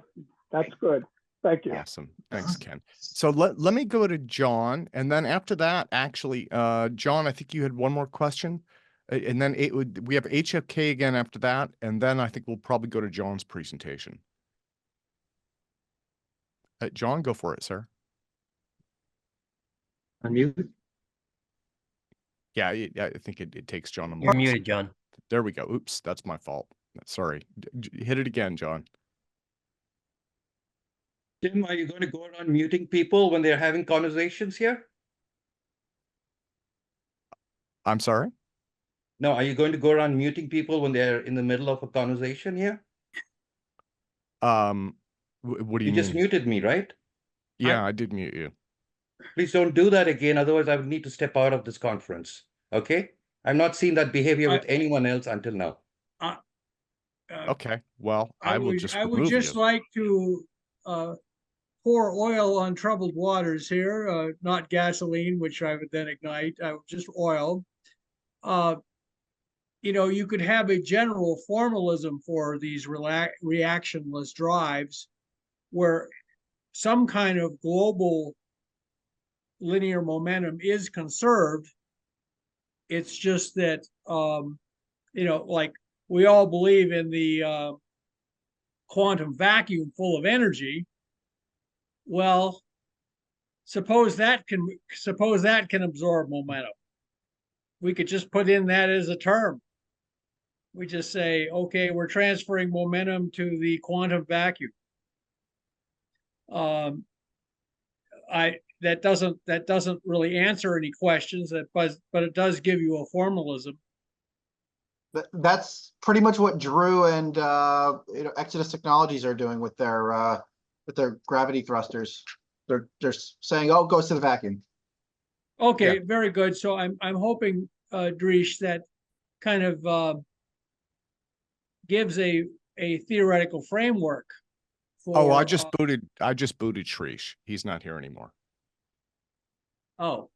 that's good. Thank you. Awesome. Thanks, Ken. So let me go to John, and then after that, actually, John, I think you had one more question, and then we have HFK again after that, and then I think we'll probably go to John's presentation. John, go for it, sir. Unmute. Yeah, I think it takes John a You're moment. muted, John. There we go. Oops, that's my fault. Sorry. Hit it again, John. Tim, are you going to go around muting people when they're having conversations here? I'm sorry? No, are you going to go around muting people when they're in the middle of a conversation here? What do you You mean? just muted me, right? Yeah, I did mute you. Please don't do that again. Otherwise, I would need to step out of this conference. Okay? I've not seen that behavior with anyone else until now. Okay, well, I will just I would remove just you. like to pour oil on troubled waters here, not gasoline, which I would then ignite, just oil. You know, you could have a general formalism for these reactionless drives where some kind of global linear momentum is conserved. It's just that, you know, like we all believe in the quantum vacuum full of energy. Well, suppose that can absorb momentum. We could just put in that as a term. We just say, okay, we're transferring momentum to the quantum vacuum. That doesn't really answer any questions, but it does give you a formalism. That's pretty much what Drew and Exodus Technologies are doing with their gravity thrusters. They're saying, "Oh, it goes to the vacuum." Okay, yeah. Very good. So I'm hoping, Dreesh, that kind of gives a theoretical framework. For, I just booted Shrish. He's not here anymore. Oh.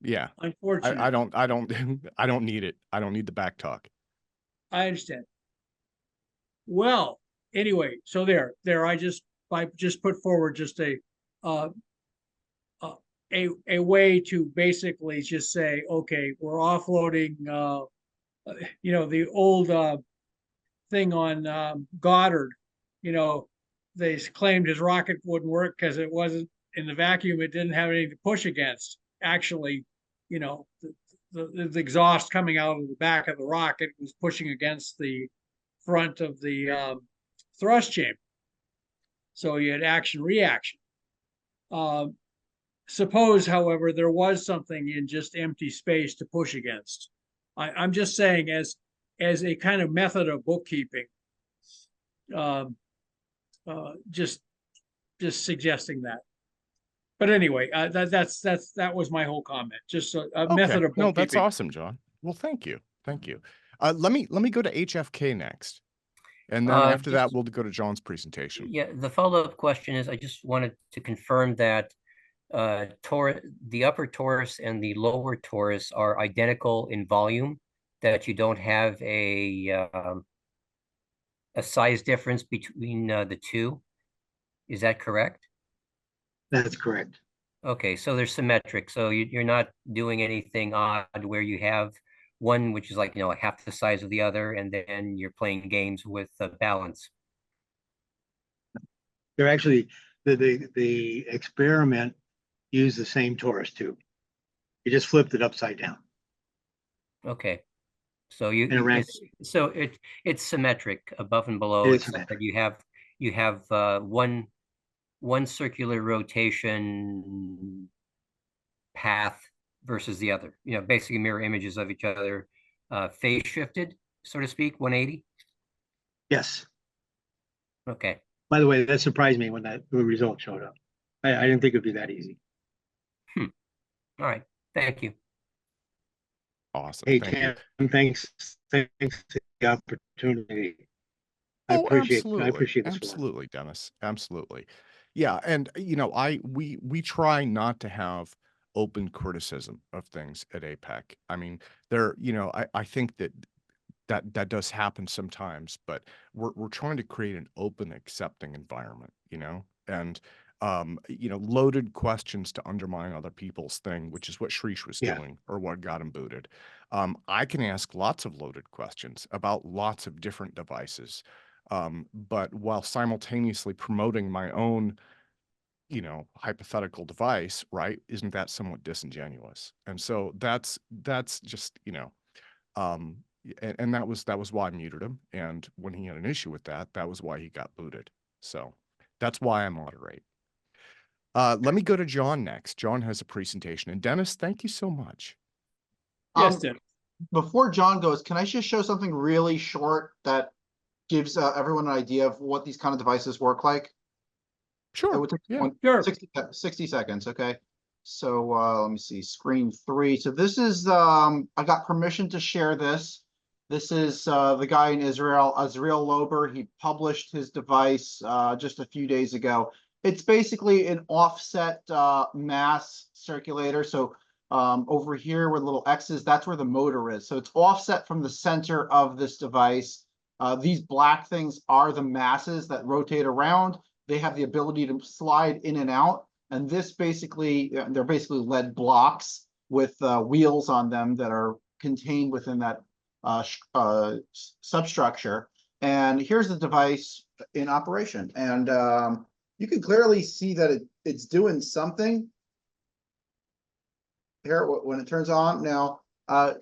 Yeah. Unfortunately. I don't need it. I don't need the back talk. I understand. Well, anyway, so there. I just put forward just a way to basically just say, okay, we're offloading, you know, the old thing on Goddard. You know, they claimed his rocket wouldn't work because it wasn't in the vacuum. It didn't have anything to push against. Actually, you know, the exhaust coming out of the back of the rocket was pushing against the front of the thrust chamber. So you had action reaction. Suppose, however, there was something in just empty space to push against. I'm just saying, as a kind of method of bookkeeping, just suggesting that. But anyway, that was my whole comment. Just a method of bookkeeping. No, that's awesome, John. Well, thank you. Let me go to HFK next, and then after that we'll go to John's presentation. Yeah, the follow-up question is, I just wanted to confirm that the upper torus and the lower torus are identical in volume, that you don't have a size difference between the two. Is that correct? That's correct. Okay, so they're symmetric. So you're not doing anything odd where you have one which is like, you know, half the size of the other, and then you're playing games with balance. They're actually the experiment used the same torus tube. You just flipped it upside down. Okay, so it's symmetric above and below, except that you have one circular rotation path versus the other. You know, basically mirror images of each other, phase shifted, so to speak, 180. Yes. Okay. By the way, that surprised me when the result showed up. I didn't think it'd be that easy. All right. Thank you. Awesome. Hey, Thank you. Tim, thanks for the opportunity. I Oh, appreciate absolutely. this one. Absolutely, Dennis. Absolutely. Yeah, and we try not to have open criticism of things at APEC. I mean, I think that does happen sometimes, but we're trying to create an open, accepting environment, and loaded questions to undermine other people's thing, which is what Shrish was doing or what got him booted. I can ask lots of loaded questions about lots of different devices, but while simultaneously promoting my own hypothetical device, right? Isn't that somewhat disingenuous? And so that's just, and that was why I muted him. And when he had an issue with that, that was why he got booted. So that's why I moderate. Let me go to John next. John has a presentation. And Dennis, thank you so much. Yes, Dennis. Before John goes, can I just show something really short that gives everyone an idea of what these kind of devices work like? Sure. It would take 60 seconds. Okay. So let me see, screen 3. So this is, I got permission to share this. This is the guy in Israel, Azriel Lober. He published his device just a few days ago. It's basically an offset mass circulator. So over here where the little X's, that's where the motor is. So it's offset from the center of this device. These black things are the masses that rotate around. They have the ability to slide in and out. And this basically, they're basically lead blocks with wheels on them that are contained within that substructure. And here's the device in operation. And you can clearly see that it's doing something here when it turns on. Now,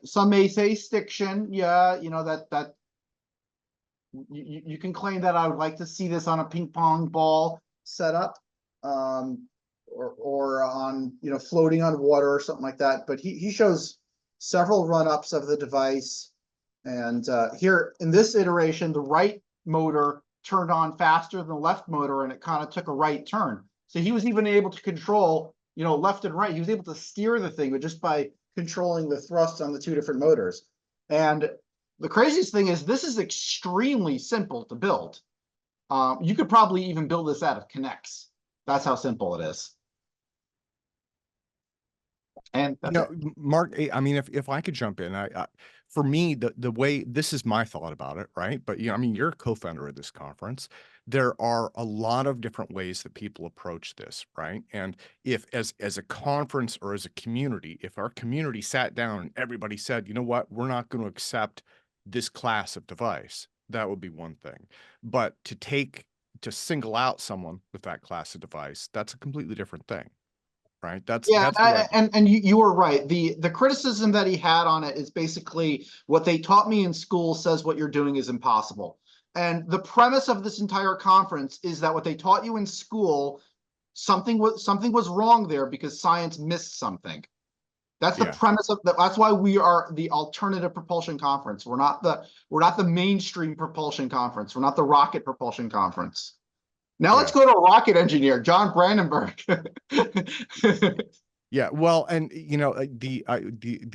some may say stiction. Yeah, that you can claim that I would like to see this on a ping pong ball setup, or on floating on water or something like that. But he shows several run-ups of the device, and here in this iteration, the right motor turned on faster than the left motor, and it kind of took a right turn. So he was even able to control left and right. He was able to steer the thing, but just by controlling the thrust on the two different motors. And the craziest thing is this is extremely simple to build. You could probably even build this out of Connects. That's how simple it is. And that's it. Mark, I mean, if I could jump in, for me, the way this is my thought about it, right? But I mean, you're a co-founder of this conference. There are a lot of different ways that people approach this, right? And if as a conference or as a community, if our community sat down and everybody said, you know what, we're not going to accept this class of device, that would be one thing. But to single out someone with that class of device, that's a completely different thing. Right. And you were right. The criticism that he had on it is basically what they taught me in school says what you're doing is impossible. And the premise of this entire conference is that what they taught you in school, something was wrong there because science missed something. That's the premise of that's why we are the alternative propulsion conference. We're not the mainstream propulsion conference. We're not the rocket propulsion conference. Now let's go to a rocket engineer, John Brandenburg. Yeah, well, and the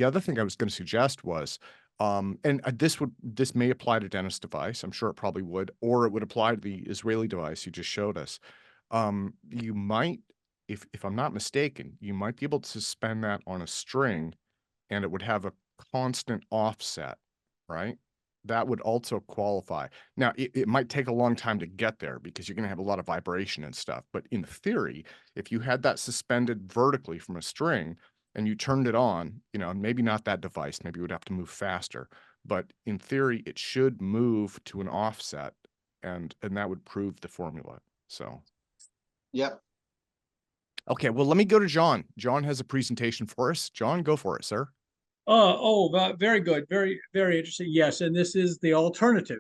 other thing I was going to suggest was, and this may apply to Dennis' device. I'm sure it probably would, or it would apply to the Israeli device you just showed us. You might, if I'm not mistaken, you might be able to suspend that on a string, and it would have a constant offset, right? That would also qualify. Now, it might take a long time to get there because you're going to have a lot of vibration and stuff. But in theory, if you had that suspended vertically from a string and you turned it on, maybe not that device, maybe you would have to move faster. But in theory, it should move to an offset, and that would prove the formula. So, yep. Okay, well, let me go to John. John has a presentation for us. John, go for it, sir. Very good. Very, very interesting. Yes, and this is the alternative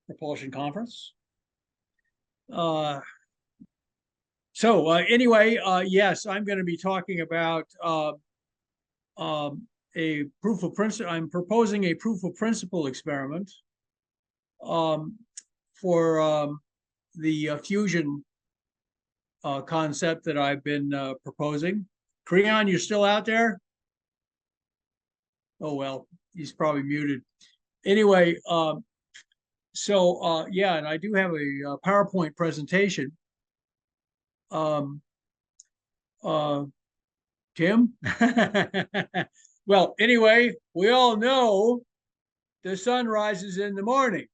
propulsion conference. Anyway, yes, I'm going to be talking about a proof of principle. I'm proposing a proof of principle experiment for the fusion concept that I've been proposing. Creon, you're still out there? Oh, well, he's probably muted. Anyway, yeah, and I do have a PowerPoint presentation. Tim? Well, anyway, we all know the sun rises in the morning.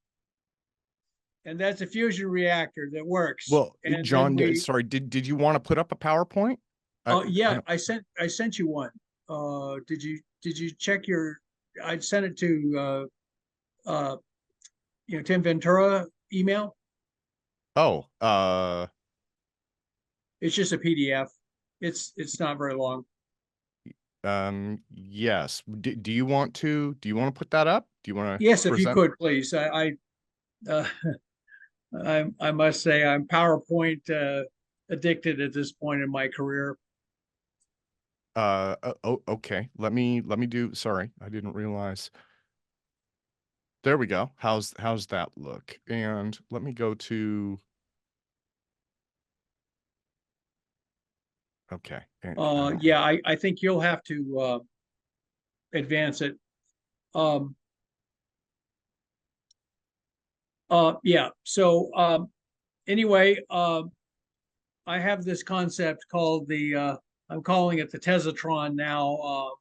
And that's a fusion reactor that works. Well, and John, we, sorry, did you want to put up a PowerPoint? yeah, I sent you one. Did you check your? I sent it to Tim Ventura email. Oh, it's just a PDF. It's not very long. Yes. Do you want to put that up? Do you want to? Yes, if you could, please. I must say I'm PowerPoint addicted at this point in my career. Okay. Let me do. Sorry, I didn't realize. There we go. How's that look? And let me go to. Okay. Yeah, I think you'll have to advance it. Yeah. So anyway, I have this concept called the I'm calling it the Teslatron now.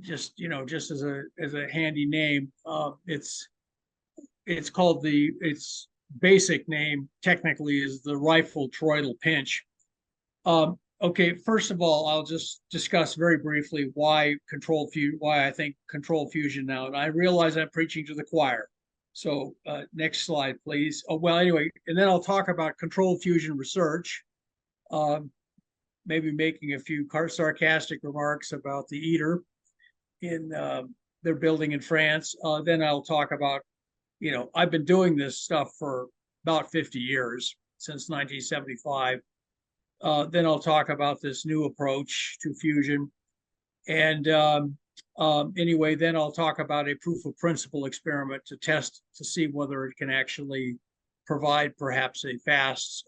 Just just as a handy name. It's called its basic name technically is the rifle toroidal pinch. Okay, first of all, I'll just discuss very briefly why I think controlled fusion now. And I realize I'm preaching to the choir. So next slide, please. Oh, well, anyway, and then I'll talk about controlled fusion research, maybe making a few sarcastic remarks about the ITER in their building in France. Then I'll talk about, I've been doing this stuff for about 50 years, since 1975. Then I'll talk about this new approach to fusion. And anyway, then I'll talk about a proof of principle experiment to test to see whether it can actually provide perhaps a fast,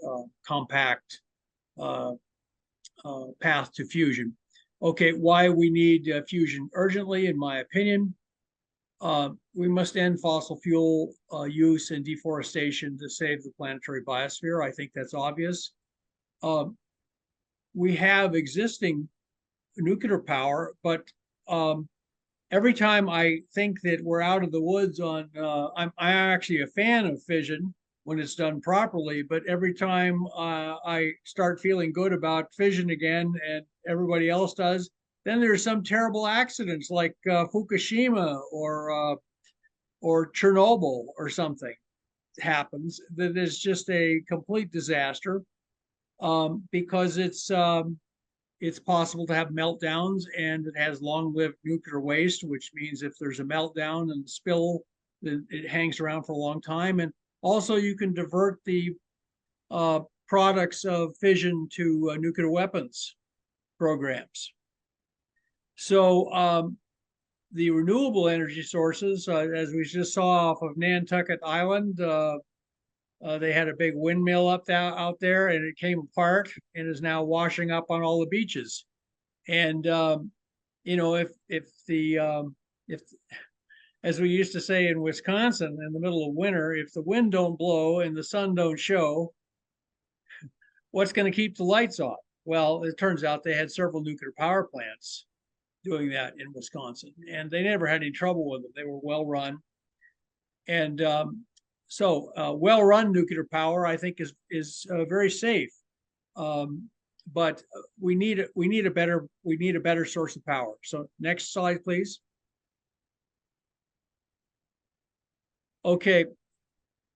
compact path to fusion. Okay, why we need fusion urgently, in my opinion. We must end fossil fuel use and deforestation to save the planetary biosphere. I think that's obvious. We have existing nuclear power, but every time I think that we're out of the woods on, I'm actually a fan of fission when it's done properly, but every time I start feeling good about fission again and everybody else does, then there's some terrible accidents like Fukushima or Chernobyl or something happens that is just a complete disaster because it's possible to have meltdowns, and it has long-lived nuclear waste, which means if there's a meltdown and spill, it hangs around for a long time. And also you can divert the products of fission to nuclear weapons programs. So the renewable energy sources, as we just saw off of Nantucket Island, they had a big windmill out there, and it came apart and is now washing up on all the beaches. And if as we used to say in Wisconsin in the middle of winter, if the wind don't blow and the sun don't show, what's going to keep the lights on? Well, it turns out they had several nuclear power plants doing that in Wisconsin, and they never had any trouble with them. They were well run, and so well-run nuclear power, I think, is very safe. But we need a better source of power. So next slide, please. Okay.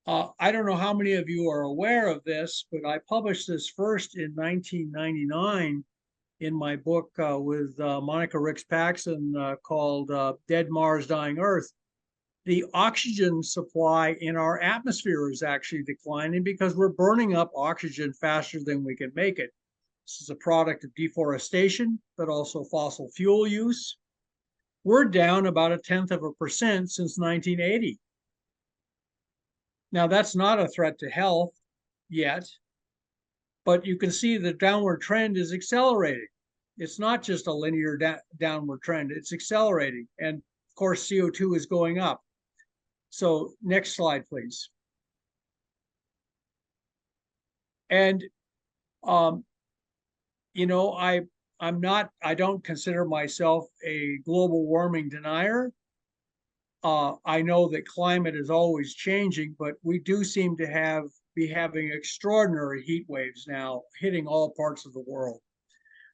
I don't know how many of you are aware of this, but I published this first in 1999 in my book with Monica Ricks-Paxson called Dead Mars, Dying Earth. The oxygen supply in our atmosphere is actually declining because we're burning up oxygen faster than we can make it. This is a product of deforestation, but also fossil fuel use. we're down about 0.1% since 1980. Now, that's not a threat to health yet, but you can see the downward trend is accelerating. It's not just a linear downward trend, it's accelerating. And of course, CO2 is going up. So next slide, please. And, you know, I don't consider myself a global warming denier. I know that climate is always changing, but we do seem to be having extraordinary heat waves now hitting all parts of the world.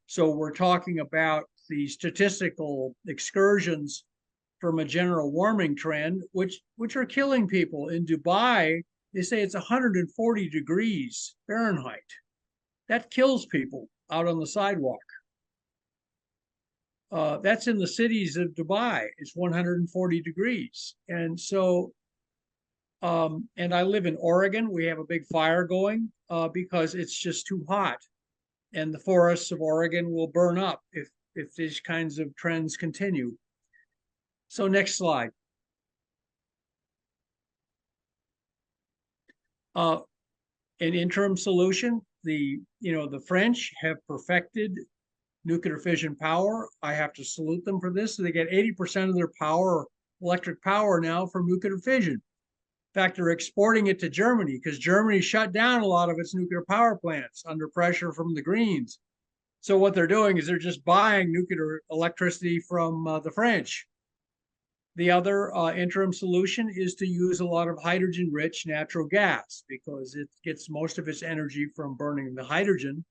So we're talking about the statistical excursions from a general warming trend, which are killing people. In Dubai, they say it's 140 degrees Fahrenheit. That kills people out on the sidewalk. That's in the cities of Dubai. It's 140 degrees. And so, and I live in Oregon. We have a big fire going because it's just too hot. And the forests of Oregon will burn up if these kinds of trends continue. So next slide. An interim solution, the French have perfected nuclear fission power. I have to salute them for this. So they get 80% of their power, electric power now from nuclear fission. In fact, they're exporting it to Germany because Germany shut down a lot of its nuclear power plants under pressure from the Greens. So what they're doing is they're just buying nuclear electricity from the French. The other interim solution is to use a lot of hydrogen-rich natural gas because it gets most of its energy from burning the hydrogen.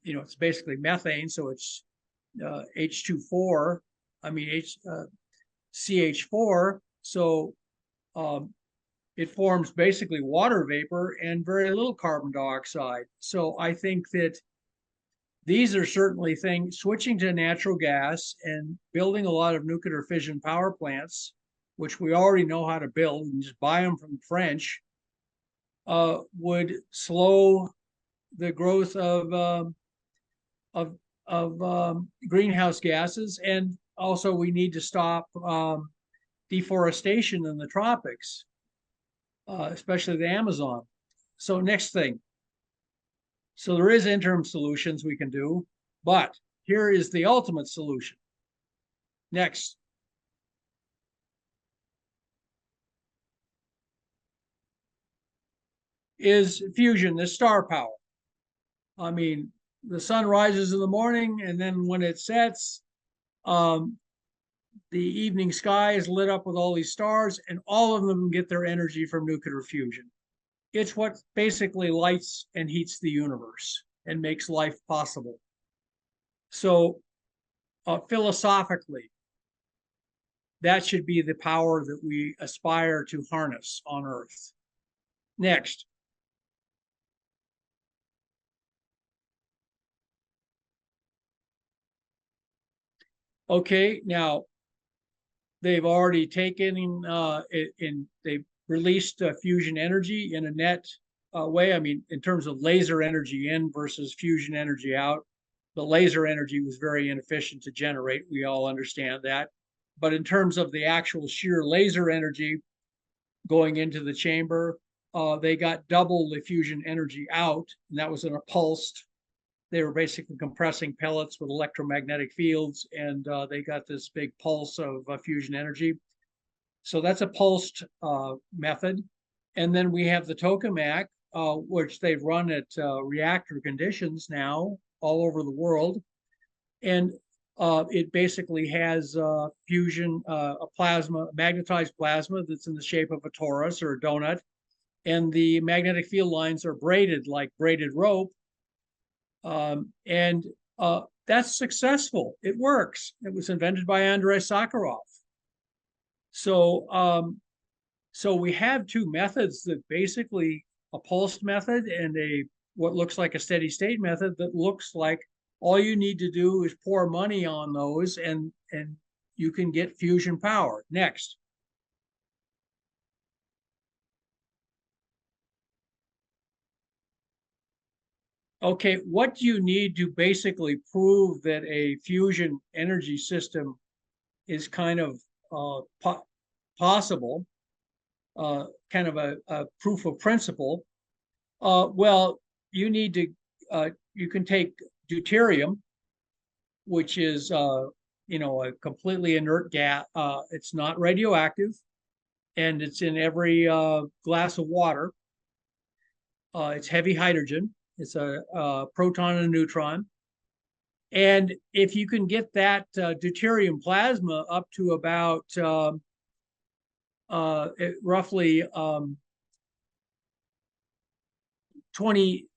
It's basically methane, so it's H2 CH4. So it forms basically water vapor and very little carbon dioxide. So I think that these are certainly things, switching to natural gas and building a lot of nuclear fission power plants, which we already know how to build and just buy them from the French, would slow the growth of greenhouse gases. And also we need to stop deforestation in the tropics, especially the Amazon. So next thing. So there is interim solutions we can do, but here is the ultimate solution. Next. Is fusion, this star power. I mean, the sun rises in the morning, and then when it sets, the evening sky is lit up with all these stars, and all of them get their energy from nuclear fusion. It's what basically lights and heats the universe and makes life possible. So philosophically, that should be the power that we aspire to harness on Earth. Next. Okay, now they've already taken they've released fusion energy in a net way. I mean, in terms of laser energy in versus fusion energy out, the laser energy was very inefficient to generate. We all understand that. But in terms of the actual sheer laser energy going into the chamber, they got double the fusion energy out, and that was in a pulsed. They were basically compressing pellets with electromagnetic fields, and they got this big pulse of fusion energy. So that's a pulsed method. And then we have the tokamak, which they've run at reactor conditions now all over the world. And it basically has fusion, a magnetized plasma that's in the shape of a torus or a donut. And the magnetic field lines are braided like braided rope. That's successful. It works. It was invented by Andrei Sakharov. So, so we have two methods that basically a pulsed method and what looks like a steady state method that looks like all you need to do is pour money on those and you can get fusion power. Next. Okay, what do you need to basically prove that a fusion energy system is kind of possible, kind of a proof of principle. Well, you need to, you can take deuterium, which is, you know, a completely inert gas. It's not radioactive, and it's in every glass of water. It's heavy hydrogen. It's a proton and a neutron. And if you can get that deuterium plasma up to about roughly 20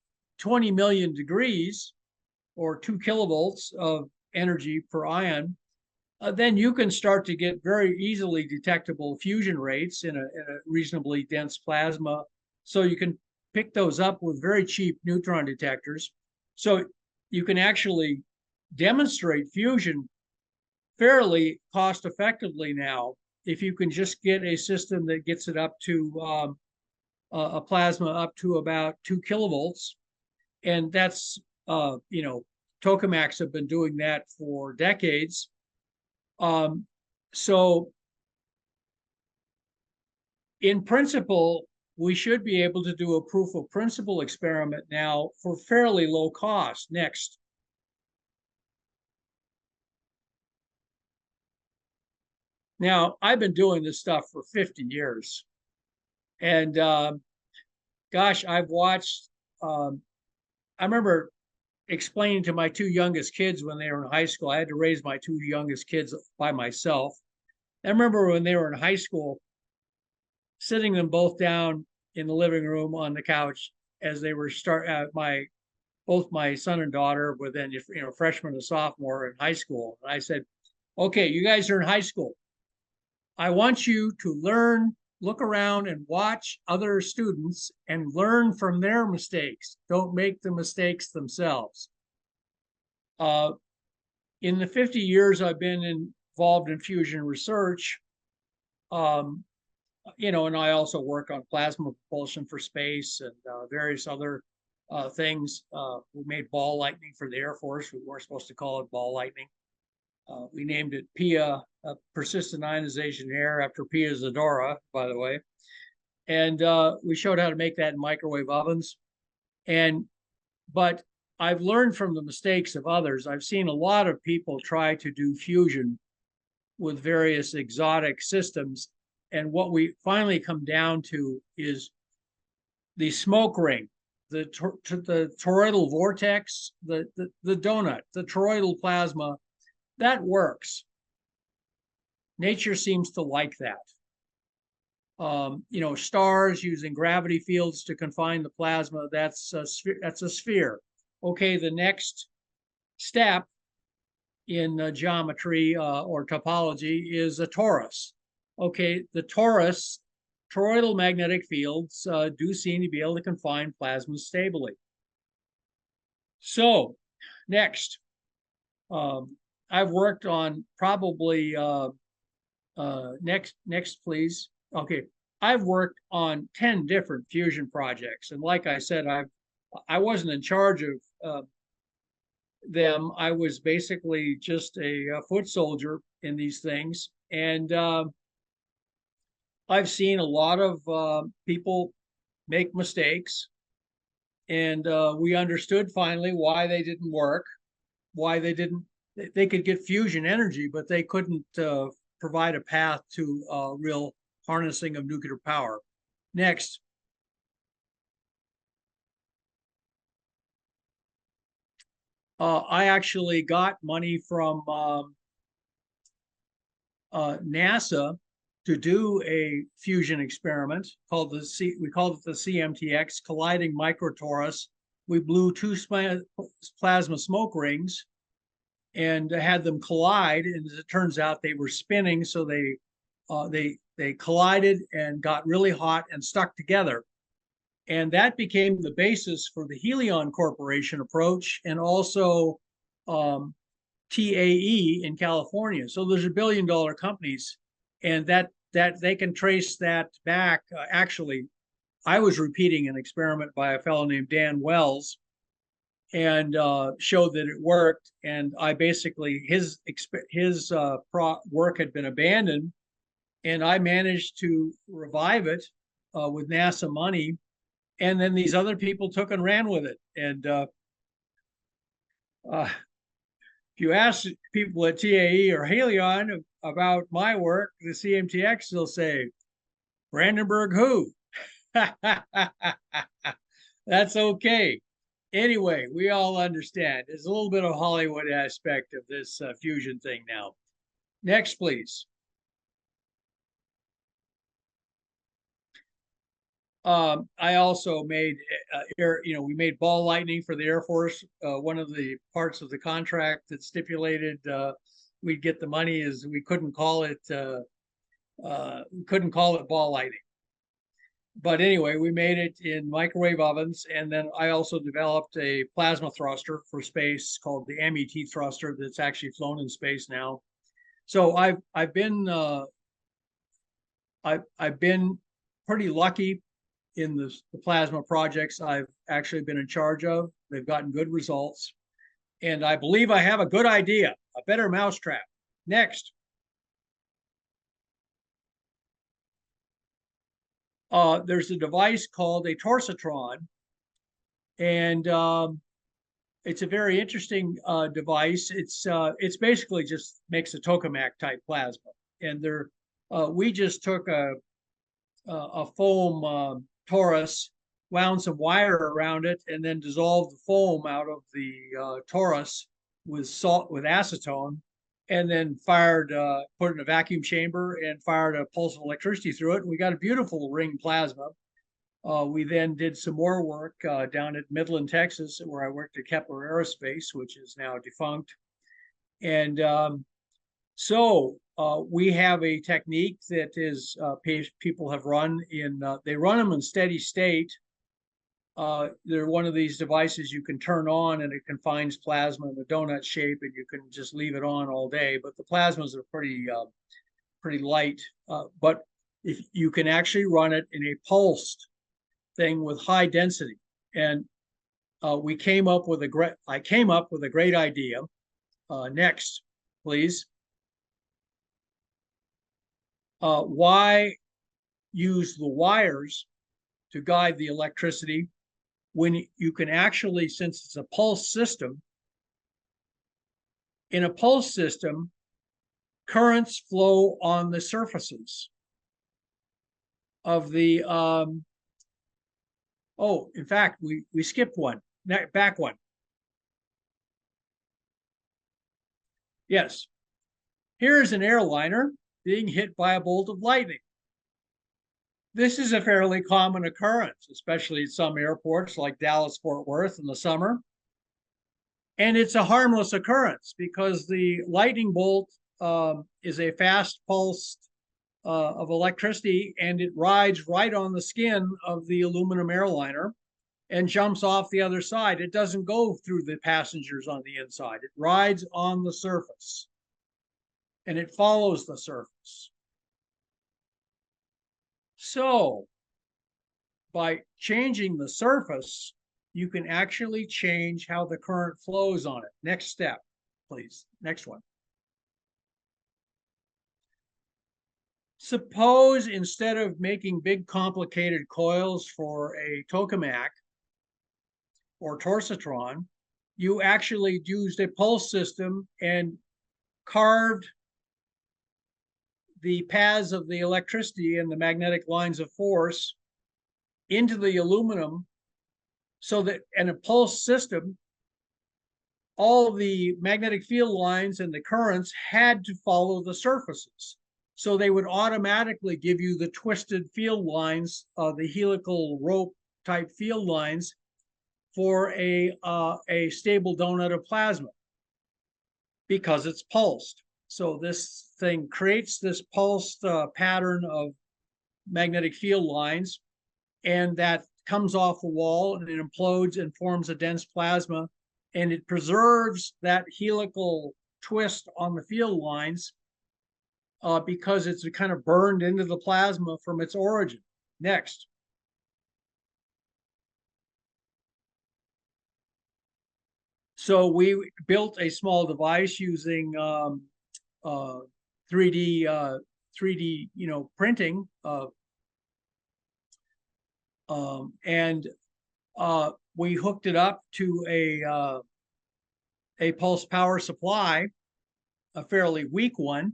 million degrees, or 2 kilovolts of energy per ion, then you can start to get very easily detectable fusion rates in a reasonably dense plasma. So you can pick those up with very cheap neutron detectors. So you can actually demonstrate fusion fairly cost effectively now, if you can just get a system that gets it up to a plasma up to about 2 kilovolts. And that's, you know, tokamaks have been doing that for decades. So in principle, we should be able to do a proof of principle experiment now for fairly low cost. Next. Now, I've been doing this stuff for 50 years. And gosh, I've watched, I remember explaining to my 2 youngest kids when they were in high school. I had to raise my 2 youngest kids by myself. I remember when they were in high school, sitting them both down in the living room on the couch as they were both my son and daughter were then, you know, freshman and sophomore in high school. And I said, okay, you guys are in high school. I want you to learn, look around and watch other students and learn from their mistakes. Don't make the mistakes themselves. In the 50 years I've been involved in fusion research, you know, and I also work on plasma propulsion for space and various other things. We made ball lightning for the Air Force. We weren't supposed to call it ball lightning. We named it PIA, persistent ionization air, after Pia Zadora, by the way. And we showed how to make that in microwave ovens. But I've learned from the mistakes of others. I've seen a lot of people try to do fusion with various exotic systems. And what we finally come down to is the smoke ring, the toroidal vortex, the donut, the toroidal plasma. That works. Nature seems to like that. You know, stars using gravity fields to confine the plasma, that's a sphere. Okay, the next step in geometry or topology is a torus. Okay, the toroidal magnetic fields do seem to be able to confine plasma stably. So, next. I've worked on probably, next please. Okay, I've worked on 10 different fusion projects. And like I said, I wasn't in charge of them. I was basically just a foot soldier in these things. And I've seen a lot of people make mistakes. And we understood finally why they didn't work, why they could get fusion energy, but they couldn't provide a path to real harnessing of nuclear power. Next. I actually got money from NASA to do a fusion experiment called we called it the CMTX, colliding microtorus. We blew 2 plasma smoke rings and had them collide, and as it turns out, they were spinning, so they collided and got really hot and stuck together. And that became the basis for the Helion Corporation approach, and also TAE in California. So there's $1 billion companies, and that they can trace that back. Actually, I was repeating an experiment by a fellow named Dan Wells, and showed that it worked. And I basically, his work had been abandoned, and I managed to revive it with NASA money. And then these other people took and ran with it. And if you ask people at TAE or Helion about my work, the CMTX, they'll say, Brandenburg who? That's okay. Anyway, we all understand. There's a little bit of Hollywood aspect of this fusion thing now. Next, please. I also made we made ball lightning for the Air Force. One of the parts of the contract that stipulated we'd get the money is we couldn't call it ball lightning. But anyway, we made it in microwave ovens, and then I also developed a plasma thruster for space called the MET thruster that's actually flown in space now. So I've been pretty lucky in the plasma projects I've actually been in charge of. They've gotten good results, and I believe I have a good idea, a better mousetrap. Next. There's a device called a torsatron, and it's a very interesting device. It's basically just makes a tokamak type plasma, and we just took a foam torus, wound some wire around it, and then dissolved the foam out of the torus with acetone, and then put it in a vacuum chamber and fired a pulse of electricity through it. And we got a beautiful ring plasma. We then did some more work down at Midland, Texas, where I worked at Kepler Aerospace, which is now defunct. And so we have a technique that is people have run they run them in steady state. They're one of these devices you can turn on, and it confines plasma in a donut shape, and you can just leave it on all day. But the plasmas are pretty light. But if you can actually run it in a pulsed thing with high density, and I came up with a great idea. Next, please. Why use the wires to guide the electricity when you can actually, since it's a pulse system, in a pulse system, currents flow on the surfaces of the, in fact, we skipped one, back one. Yes, here is an airliner being hit by a bolt of lightning. This is a fairly common occurrence, especially at some airports like Dallas-Fort Worth in the summer. And it's a harmless occurrence because the lightning bolt is a fast pulse of electricity, and it rides right on the skin of the aluminum airliner and jumps off the other side. It doesn't go through the passengers on the inside. It rides on the surface, and it follows the surface. So by changing the surface, you can actually change how the current flows on it. Next step, please. Next one. Suppose instead of making big complicated coils for a tokamak or torsatron, you actually used a pulse system and carved the paths of the electricity and the magnetic lines of force into the aluminum, so that in a pulse system, all the magnetic field lines and the currents had to follow the surfaces. So they would automatically give you the twisted field lines, the helical rope type field lines for a stable donut of plasma because it's pulsed. So this thing creates this pulsed pattern of magnetic field lines, and that comes off the wall and it implodes and forms a dense plasma, and it preserves that helical twist on the field lines because it's kind of burned into the plasma from its origin. Next. So we built a small device using 3D printing, and we hooked it up to a pulse power supply, a fairly weak one,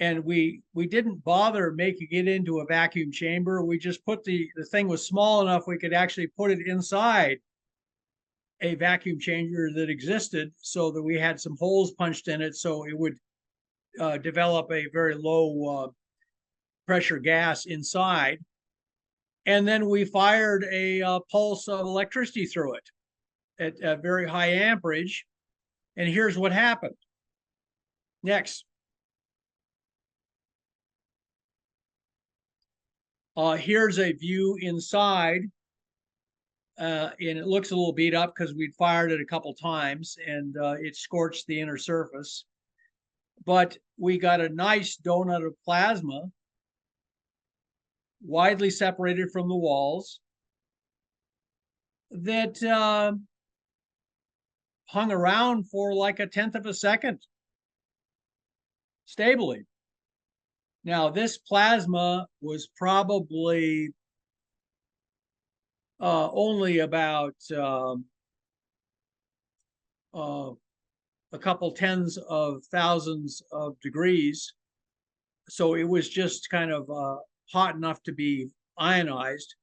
and we didn't bother making it into a vacuum chamber. We just put the thing was small enough we could actually put it inside a vacuum chamber that existed, so that we had some holes punched in it so it would develop a very low pressure gas inside. And then we fired a pulse of electricity through it at a very high amperage. And here's what happened. Next. Here's a view inside. And it looks a little beat up because we'd fired it a couple times and it scorched the inner surface. But we got a nice donut of plasma, widely separated from the walls, that hung around for like 1/10 of a second, stably. Now, this plasma was probably only about a couple tens of thousands of degrees. So it was just kind of hot enough to be ionized.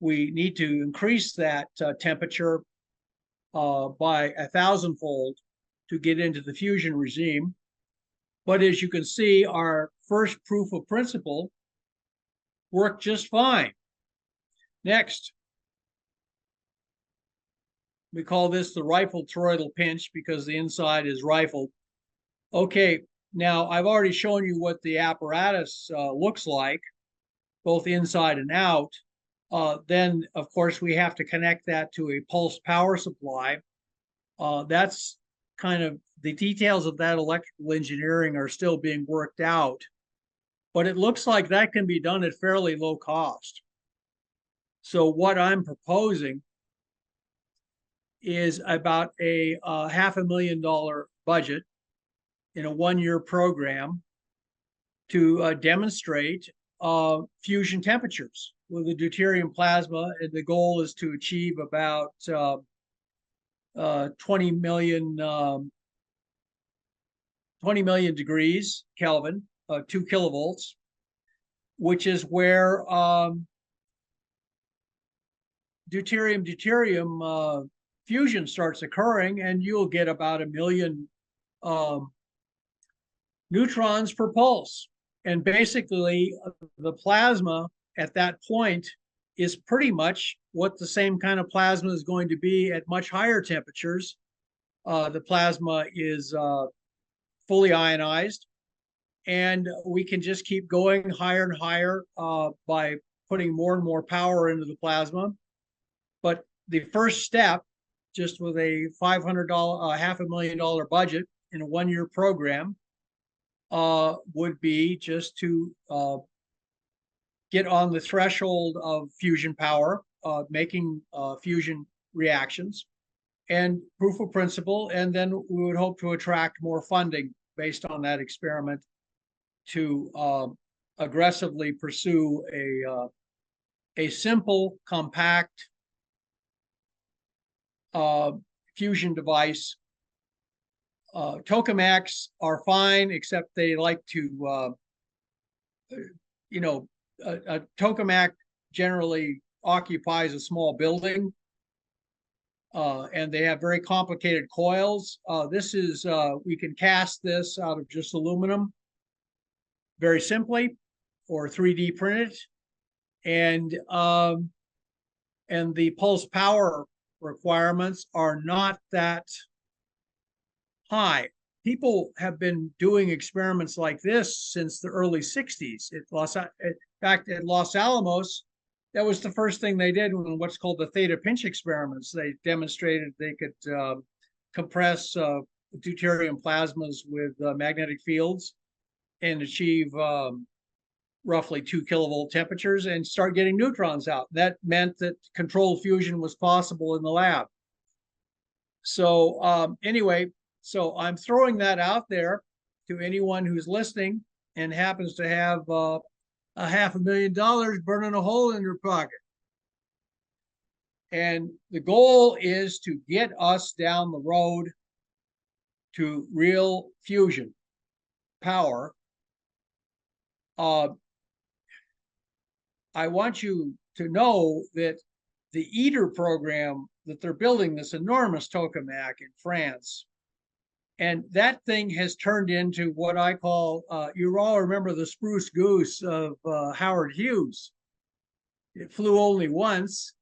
We need to increase that temperature by 1,000-fold to get into the fusion regime. But as you can see, our first proof of principle worked just fine. Next. We call this the rifled toroidal pinch because the inside is rifled. Okay, now I've already shown you what the apparatus looks like, both inside and out. Then, of course, we have to connect that to a pulse power supply. That's kind of the details of that electrical engineering are still being worked out, but it looks like that can be done at fairly low cost. So what I'm proposing is about a $500,000 budget in a 1-year program to demonstrate fusion temperatures with the deuterium plasma. And the goal is to achieve about 20 million degrees Kelvin, 2 kilovolts, which is where deuterium fusion starts occurring, and you'll get about 1 million neutrons per pulse. And basically, the plasma at that point is pretty much what the same kind of plasma is going to be at much higher temperatures. The plasma is fully ionized, and we can just keep going higher and higher by putting more and more power into the plasma. But the first step, just with a $500,000 budget in a 1-year program, would be just to get on the threshold of fusion power, making fusion reactions, and proof of principle, and then we would hope to attract more funding based on that experiment to aggressively pursue a simple, compact fusion device. Tokamaks are fine, except they like to, a tokamak generally occupies a small building, and they have very complicated coils. This is, we can cast this out of just aluminum very simply, or 3D print it. And the pulse power requirements are not that high. People have been doing experiments like this since the early 60s. In fact, at Los Alamos, that was the first thing they did in what's called the theta pinch experiments. They demonstrated they could compress deuterium plasmas with magnetic fields and achieve roughly 2 kilovolt temperatures and start getting neutrons out. That meant that controlled fusion was possible in the lab. So anyway, so I'm throwing that out there to anyone who's listening and happens to have a $500,000 burning a hole in their pocket. And the goal is to get us down the road to real fusion power. I want you to know that the ITER program that they're building, this enormous tokamak in France, and that thing has turned into what I call, you all remember the spruce goose of Howard Hughes. It flew only once.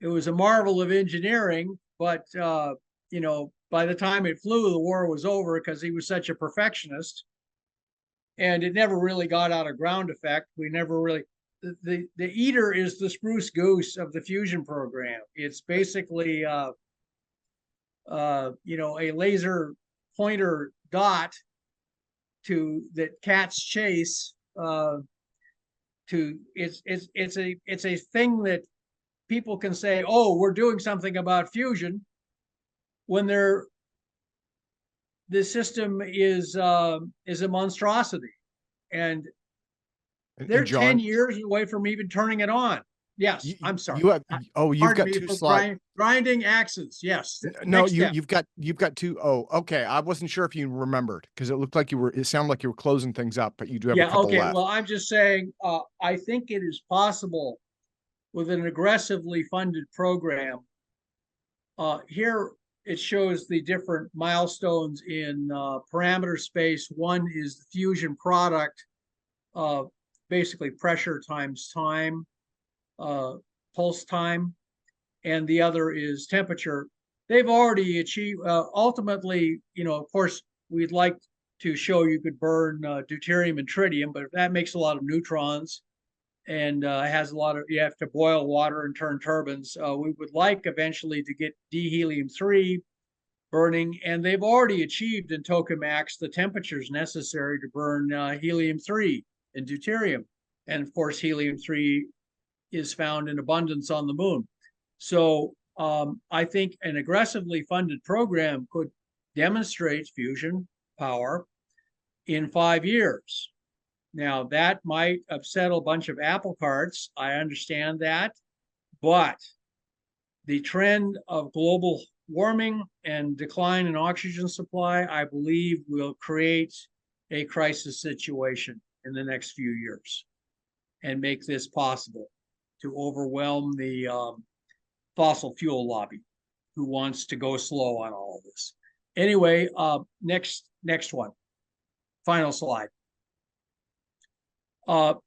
It was a marvel of engineering, but you know, by the time it flew, the war was over because he was such a perfectionist. And it never really got out of ground effect. We never really, the ITER is the spruce goose of the fusion program. It's basically, you know, a laser pointer dot that cats chase. It's a thing that people can say, oh, we're doing something about fusion, when the system is a monstrosity, and they're John, 10 years away from even turning it on. Yes, I'm sorry. You have you've got two slides. Grinding axes. Yes. No, you've got two. Oh, okay. I wasn't sure if you remembered because it looked like it sounded like you were closing things up, but you do have a couple okay. left. Well, I'm just saying, I think it is possible with an aggressively funded program. Here it shows the different milestones in parameter space. One is the fusion product, basically pressure times time, pulse time, and the other is temperature. They've already achieved, ultimately, you know, of course, we'd like to show you could burn deuterium and tritium, but that makes a lot of neutrons and has a lot of, you have to boil water and turn turbines. We would like eventually to get D-helium-3 burning, and they've already achieved in tokamaks the temperatures necessary to burn helium-3 and deuterium. And of course, helium-3 is found in abundance on the moon. So I think an aggressively funded program could demonstrate fusion power in 5 years. Now, that might upset a bunch of apple carts. I understand that. But the trend of global warming and decline in oxygen supply, I believe, will create a crisis situation in the next few years and make this possible to overwhelm the fossil fuel lobby who wants to go slow on all of this. Anyway, next one, final slide.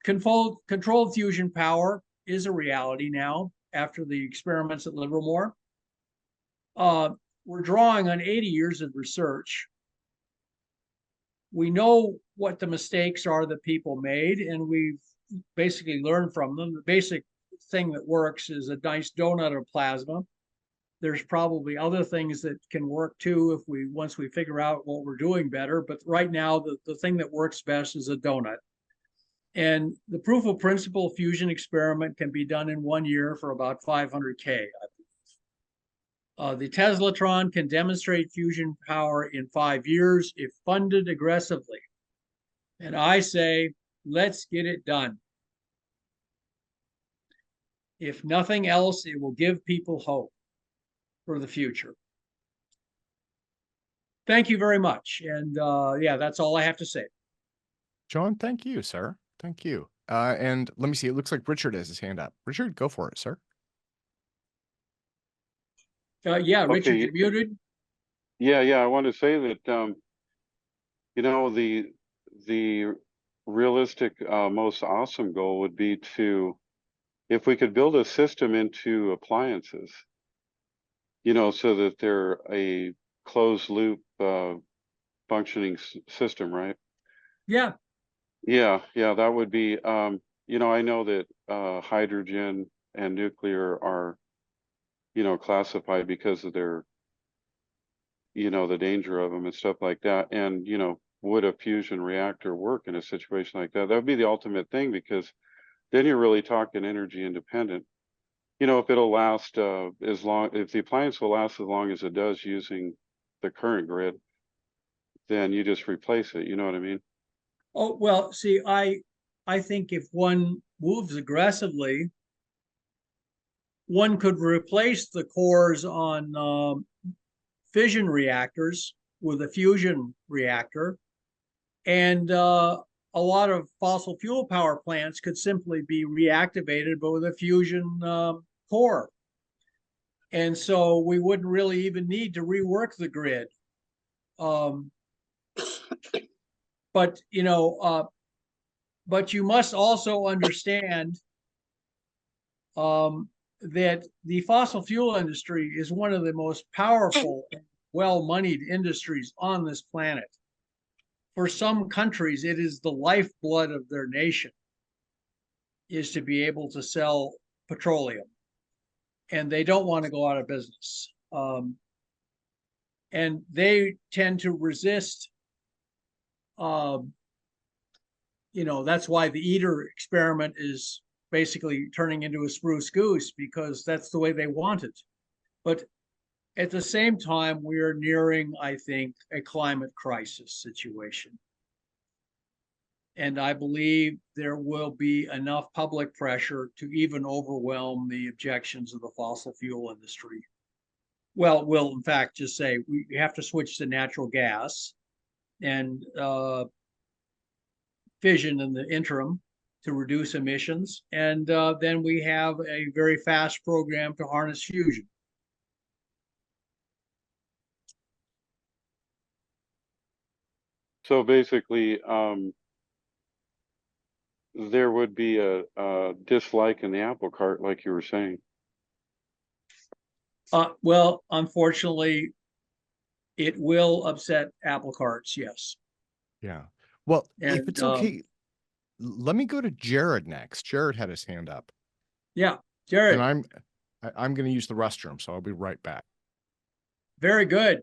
Controlled fusion power is a reality now after the experiments at Livermore. We're drawing on 80 years of research. We know what the mistakes are that people made, and we've basically learned from them. The basic thing that works is a nice donut of plasma. There's probably other things that can work too if once we figure out what we're doing better. But right now, the thing that works best is a donut. And the proof of principle fusion experiment can be done in 1 year for about 500K, I believe. The Teslatron can demonstrate fusion power in 5 years if funded aggressively. And I say, let's get it done. If nothing else, it will give people hope for the future. Thank you very much. And yeah, that's all I have to say. John, thank you, sir. Thank you. And let me see. It looks like Richard has his hand up. Richard, go for it, sir. Yeah, Richard, you're muted. Yeah. I want to say that, you know, the realistic, most awesome goal would be if we could build a system into appliances, you know, so that they're a closed loop functioning system, right? Yeah. Yeah, that would be, you know, I know that hydrogen and nuclear are, you know, classified because of their, you know, the danger of them and stuff like that. And, you know, would a fusion reactor work in a situation like that? That would be the ultimate thing, because then you're really talking energy independent. you know, if it'll last as long, if the appliance will last as long as it does using the current grid, then you just replace it. You know what I mean? Oh, well, see, I think if one moves aggressively, one could replace the cores on fission reactors with a fusion reactor. And a lot of fossil fuel power plants could simply be reactivated, but with a fusion core. And so we wouldn't really even need to rework the grid. But, you know, but you must also understand that the fossil fuel industry is one of the most powerful and well-moneyed industries on this planet. For some countries, it is the lifeblood of their nation, is to be able to sell petroleum. And they don't want to go out of business. And they tend to resist, you know, that's why the ITER experiment is basically turning into a spruce goose, because that's the way they want it. But at the same time, we are nearing, I think, a climate crisis situation. And I believe there will be enough public pressure to even overwhelm the objections of the fossil fuel industry. Well, we'll in fact just say we have to switch to natural gas and fission in the interim to reduce emissions. And then we have a very fast program to harness fusion. So basically, there would be a dislike in the apple cart, like you were saying. Well, unfortunately, it will upset apple carts, yes. Yeah. Well, if And it's okay, let me go to Jared next. Jared had his hand up. yeah, Jared. And I'm going to use the restroom, so I'll be right back. Very good.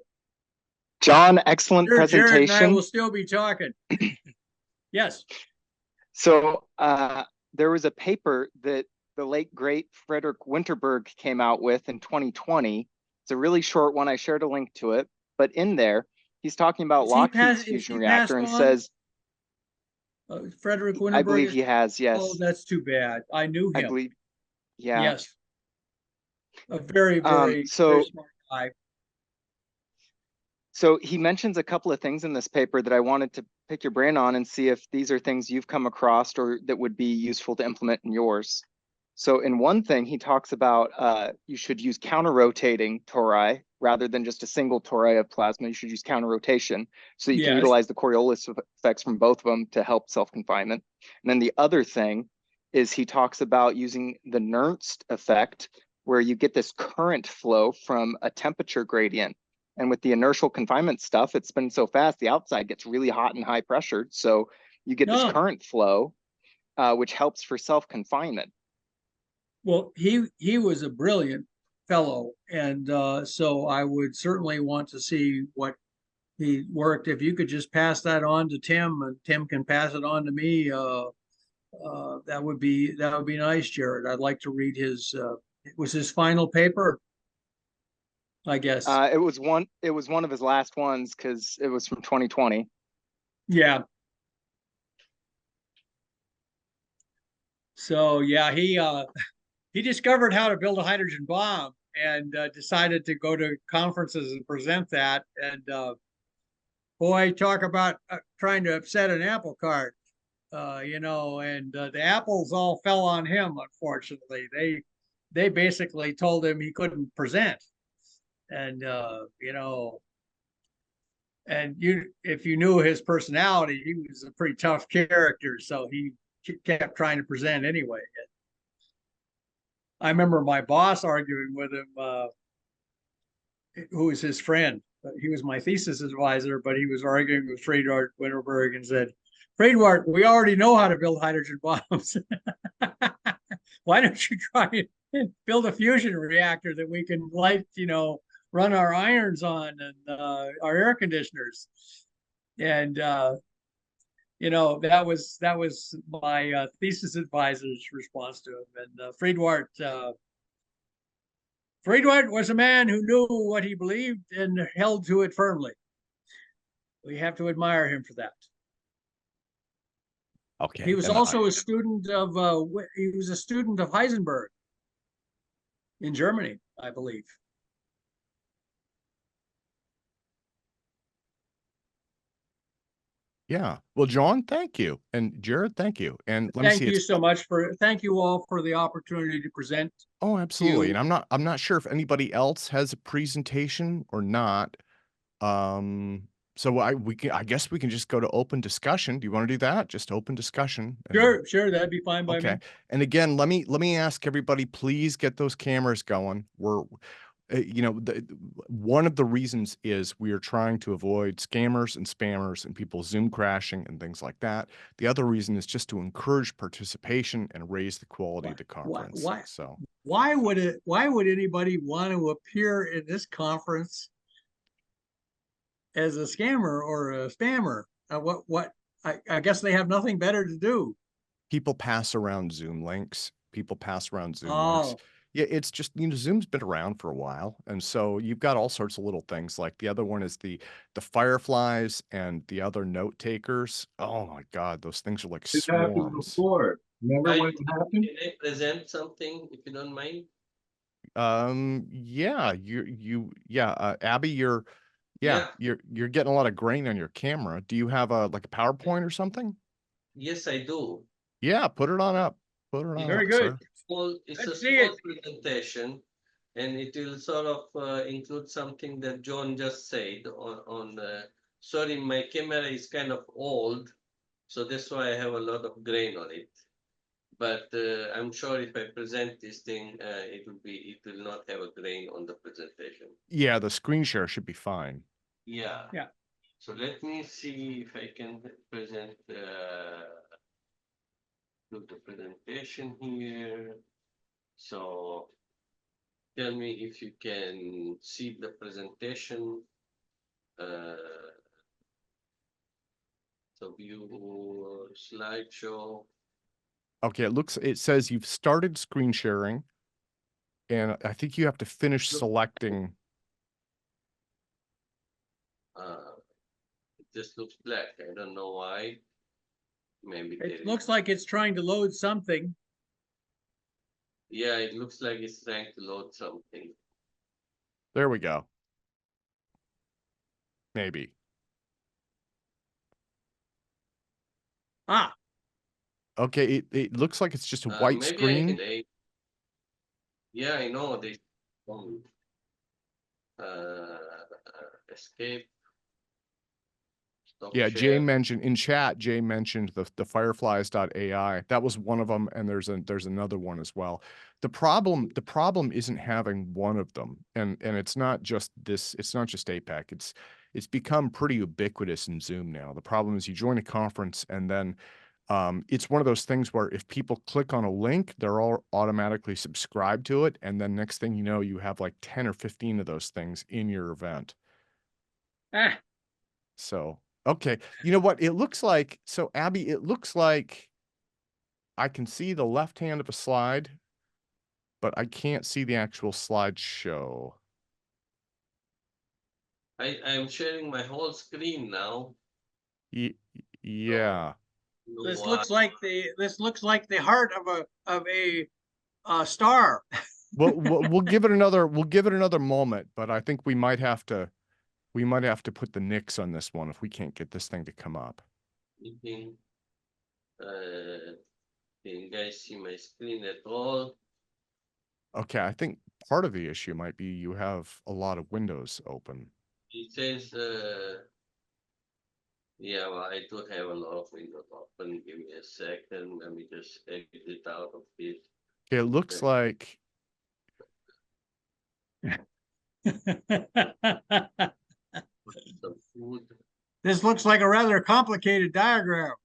John, excellent presentation. Jared and I will still be talking. Yes. So there was a paper that the late, great Frederick Winterberg came out with in 2020. It's a really short one. I shared a link to it. But in there, he's talking about Lockheed's fusion reactor and says, Frederick Winterberg? I believe he has, yes. Oh, that's too bad. I knew him. I believe, yeah. Yes. A very, very, very smart guy. So he mentions a couple of things in this paper that I wanted to pick your brain on and see if these are things you've come across or that would be useful to implement in yours. So in one thing, he talks about you should use counter-rotating tori rather than just a single tori of plasma. You should use counter-rotation so that you can utilize the Coriolis effects from both of them to help self-confinement. And then the other thing is he talks about using the Nernst effect, where you get this current flow from a temperature gradient. And with the inertial confinement stuff, it's been so fast, the outside gets really hot and high pressured. So you get this current flow, which helps for self-confinement. Well, he was a brilliant fellow. And so I would certainly want to see what he worked. If you could just pass that on to Tim and Tim can pass it on to me, that would be nice, Jared. I'd like to read his, it was his final paper, I guess. It was one of his last ones because it was from 2020. Yeah. So yeah, he discovered how to build a hydrogen bomb and decided to go to conferences and present that. And boy, talk about trying to upset an apple cart, you know. And the apples all fell on him. Unfortunately, they basically told him he couldn't present. And you know, and if you knew his personality, he was a pretty tough character, so he kept trying to present anyway. I remember my boss arguing with him, who was his friend. He was my thesis advisor, but he was arguing with Frederick Winterberg and said, Frederick, we already know how to build hydrogen bombs. Why don't you try and build a fusion reactor that we can light, you know, run our irons on and our air conditioners. And you know, that was my thesis advisor's response to him. And Friedwart Friedwald was a man who knew what he believed and held to it firmly. We have to admire him for that. Okay. He was also a student of Heisenberg in Germany, I believe. Yeah. Well, John, thank you. And Jared, thank you. And let me see. Thank you so much thank you all for the opportunity to present. Oh, absolutely. And I'm not sure if anybody else has a presentation or not. So I guess we can just go to open discussion. Do you want to do that? Just open discussion. Sure, that'd be fine by me. Okay. And again, let me ask everybody, please get those cameras going. We're one of the reasons is we are trying to avoid scammers and spammers and people Zoom crashing and things like that. The other reason is just to encourage participation and raise the quality of the conference. Why would anybody want to appear in this conference as a scammer or a spammer? I guess they have nothing better to do. People pass around Zoom links. Links. Yeah, it's just, Zoom's been around for a while. And so you've got all sorts of little things. Like the other one is the fireflies and the other note takers. Oh my God, those things are like swarms. Before. Remember when it happened? Can I present something, if you don't mind? Yeah, Abby, you're getting a lot of grain on your camera. Do you have a PowerPoint or something? Yes, I do. Yeah, put it on up. Very good. Sir. It's a small presentation, and it will sort of include something that John just said on sorry, my camera is kind of old, so that's why I have a lot of grain on it. But I'm sure if I present this thing, it will not have a grain on the presentation. Yeah, the screen share should be fine. Yeah. Yeah. So let me see if I can present do the presentation here. So tell me if you can see the presentation. So view slideshow. Okay, it says you've started screen sharing, and I think you have to finish selecting. It just looks black. I don't know why. Maybe it looks like it's trying to load something. Yeah, it looks like it's trying to load something. There we go. Maybe. Okay, it looks like it's just a white screen. Yeah, I know. They escape. Yeah, Jay mentioned in chat. Jay mentioned the fireflies.ai. That was one of them, and there's another one as well. The problem isn't having one of them, and it's not just this. It's not just APEC. It's become pretty ubiquitous in Zoom now. The problem is you join a conference, and then it's one of those things where if people click on a link, they're all automatically subscribed to it, and then next thing you know, you have like 10 or 15 of those things in your event. So. Okay, you know what? It looks like, so Abby, it looks like I can see the left hand of a slide, but I can't see the actual slideshow. I'm sharing my whole screen now. Yeah. This looks like the heart of a star. We'll give it another moment, but I think we might have to put the nix on this one if we can't get this thing to come up. Can you guys see my screen at all? Okay, I think part of the issue might be you have a lot of windows open. It says, yeah, well, I do have a lot of windows open. Give me a second. Let me just exit out of this. Okay, it looks like. This looks like a rather complicated diagram.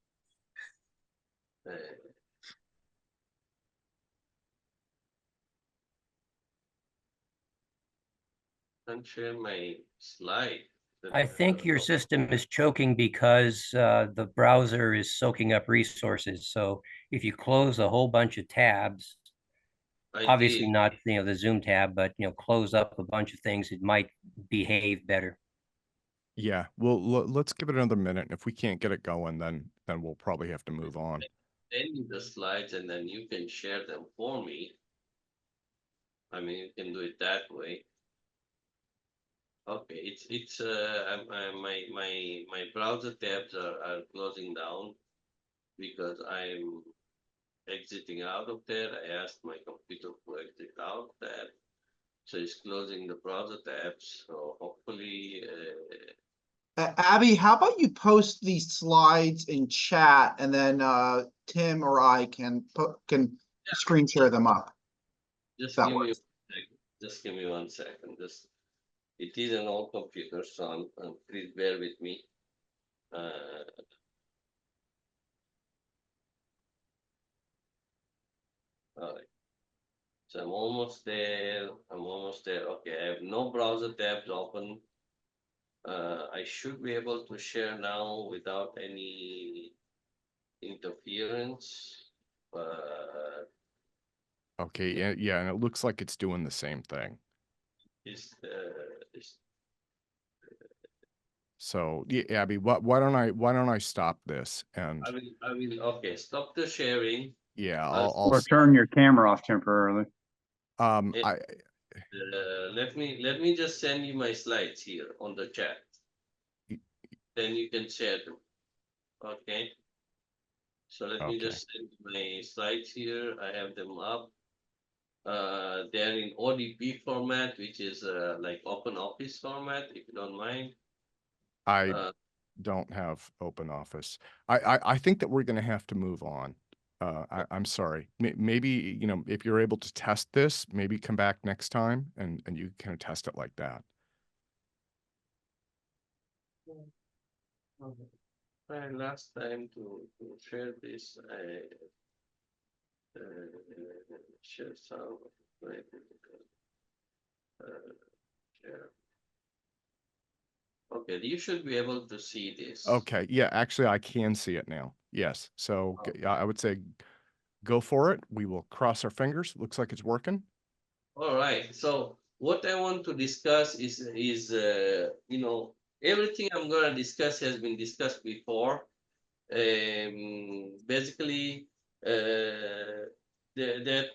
Can't share my slide. I think your system is choking because the browser is soaking up resources. So if you close a whole bunch of tabs, obviously did. not, the Zoom tab, but, close up a bunch of things, it might behave better. Yeah, well, let's give it another minute. If we can't get it going, then we'll probably have to move on. Send you the slides and then you can share them for me. I mean, you can do it that way. Okay, my browser tabs are closing down because I'm exiting out of there. I asked my computer to exit out that, so it's closing the browser tabs. So hopefully, Abby, how about you post these slides in chat and then Tim or I can screen share them up. just That give me works. 1 second. Just give me 1 second. It is an old computer, so please bear with me. All right. So I'm almost there. Okay, I have no browser tabs open. I should be able to share now without any interference. Okay, yeah, and it looks like it's doing the same thing. Is So yeah, Abby, why don't I stop this and I will. Okay, stop the sharing. yeah, Or turn your camera off temporarily. Let me just send you my slides here on the chat. Then you can share them. Okay. So let me just send my slides here. I have them up. They're in ODP format, which is like Open Office format, if you don't mind. I don't have open office. I think that we're going to have to move on. I'm sorry. Maybe, if you're able to test this, maybe come back next time and you can test it like that. Last time to share this, I share some. Share. Okay, you should be able to see this. Okay. Yeah, actually I can see it now. Yes. So I would say go for it. We will cross our fingers. Looks like it's working. All right. So what I want to discuss is everything I'm going to discuss has been discussed before. Basically, there are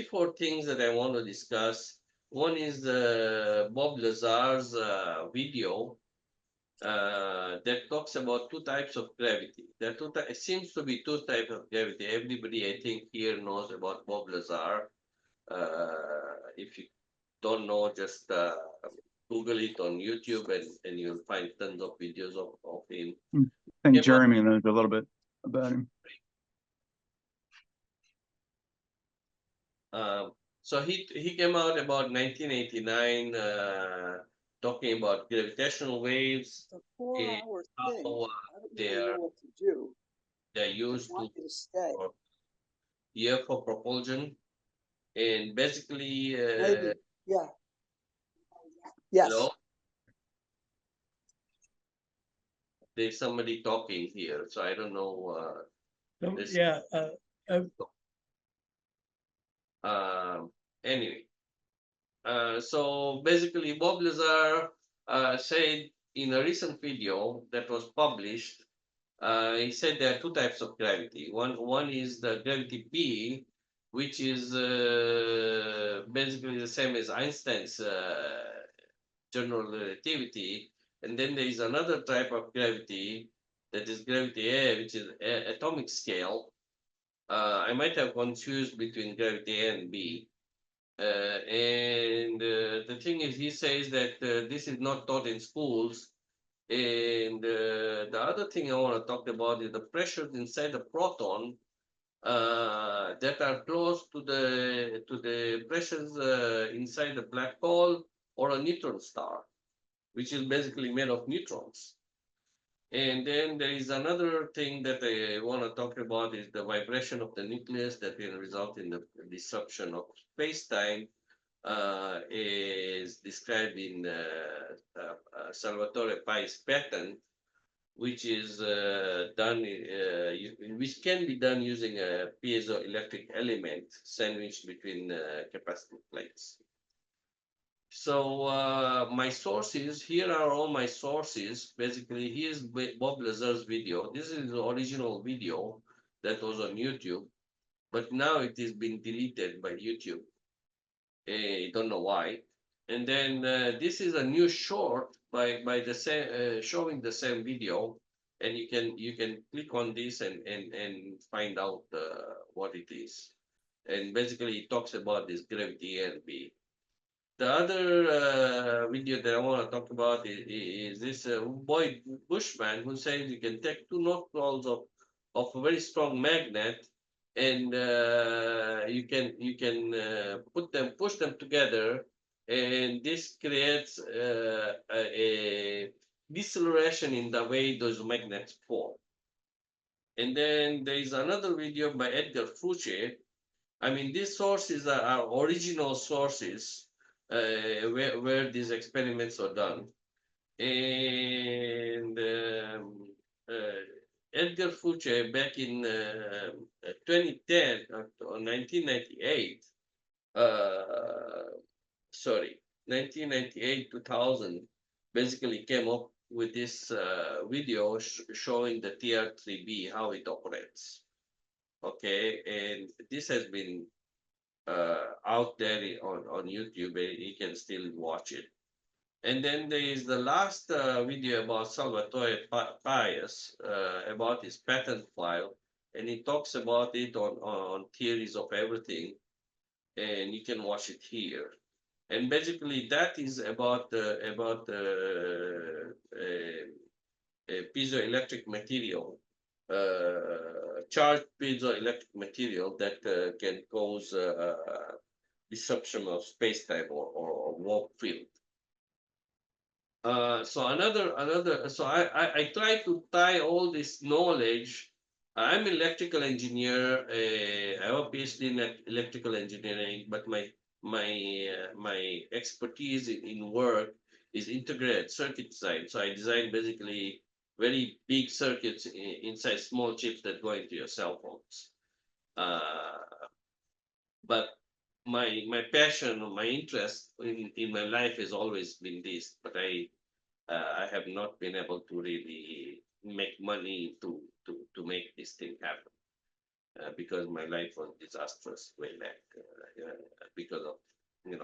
four things that I want to discuss. One is Bob Lazar's video that talks about two types of gravity. There are it seems to be two types of gravity. Everybody, I think, here knows about Bob Lazar. If you don't know, just Google it on YouTube and you'll find tons of videos of him. I think Jeremy knows a little bit about him. So he came out about 1989 talking about gravitational waves. It's a 4-hour thing. How they're used for propulsion. And basically, yeah. Yes. Hello? There's somebody talking here, so I don't know. Yeah. Anyway, so basically, Bob Lazar said in a recent video that was published, he said there are two types of gravity. One is the gravity P, which is basically the same as Einstein's general relativity. And then there is another type of gravity that is gravity A, which is atomic scale. I might have confused between gravity A and B. And the thing is, he says that this is not taught in schools. And the other thing I want to talk about is the pressures inside the proton that are close to the pressures inside the black hole or a neutron star, which is basically made of neutrons. And then there is another thing that I want to talk about is the vibration of the nucleus that will result in the disruption of space-time, is described in Salvatore Pais patent, which is which can be done using a piezoelectric element sandwiched between capacitive plates. So my sources, here are all my sources. Basically, here's Bob Lazar's video. This is the original video that was on YouTube, but now it is being deleted by YouTube. I don't know why. And then this is a new short by the same showing the same video, and you can click on this and find out what it is. And basically, it talks about this gravity ELB. The other video that I want to talk about is this Boyd Bushman, who says you can take 2 north poles of a very strong magnet, and you can push them together, and this creates a deceleration in the way those magnets form. And then there is another video by Edgar Fouché. I mean, these sources are original sources where these experiments are done. And Edgar Fouché, back in 2010 or 1998, 1998-2000, basically came up with this video showing the TR3B, how it operates. Okay, and this has been out there on YouTube, and you can still watch it. And then there is the last video about Salvatore Pais, about his patent file, and he talks about it on Theories of Everything, and you can watch it here. And basically, that is about piezoelectric material, charged piezoelectric material that can cause disruption of space-time or warp field. So I try to tie all this knowledge. I'm an electrical engineer. I have a PhD in electrical engineering, but my expertise in work is integrated circuit design. So I design basically very big circuits inside small chips that go into your cell phones. But my passion or my interest in my life has always been this, but I have not been able to really make money to make this thing happen because my life was disastrous way back because of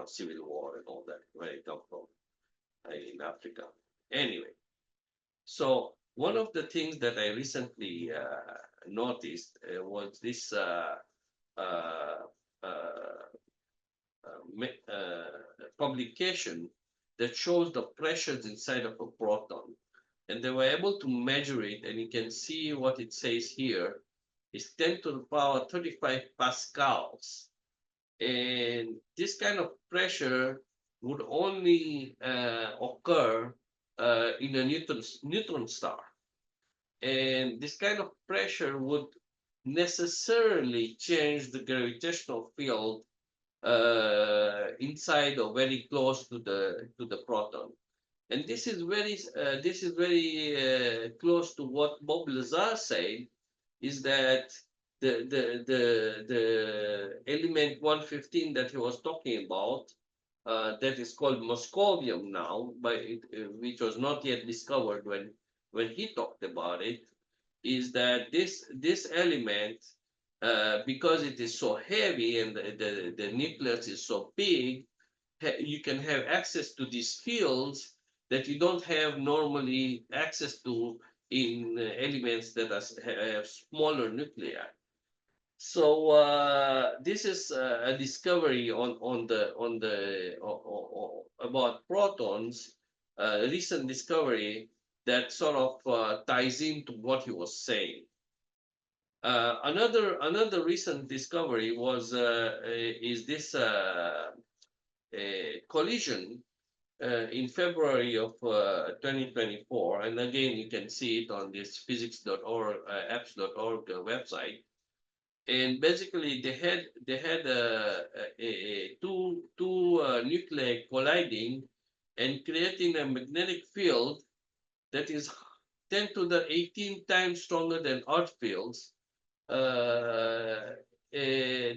civil war and all that, where I come from in Africa. Anyway, so one of the things that I recently noticed was this publication that shows the pressures inside of a proton, and they were able to measure it, and you can see what it says here is 10 to the power 35 pascals, and this kind of pressure would only occur in a neutron star, and this kind of pressure would necessarily change the gravitational field inside or very close to the proton, and this is very close to what Bob Lazar said, is that the element 115 that he was talking about, that is called moscovium now, which was not yet discovered when he talked about it, is that this element, because it is so heavy and the nucleus is so big, you can have access to these fields that you don't have normally access to in elements that have smaller nuclei. So this is a discovery about protons, a recent discovery that sort of ties into what he was saying. Another recent discovery is this collision in February of 2024, and again you can see it on this physics.org apps.org website. And basically they had two nuclei colliding and creating a magnetic field that is 10 to the 18 times stronger than Earth fields. That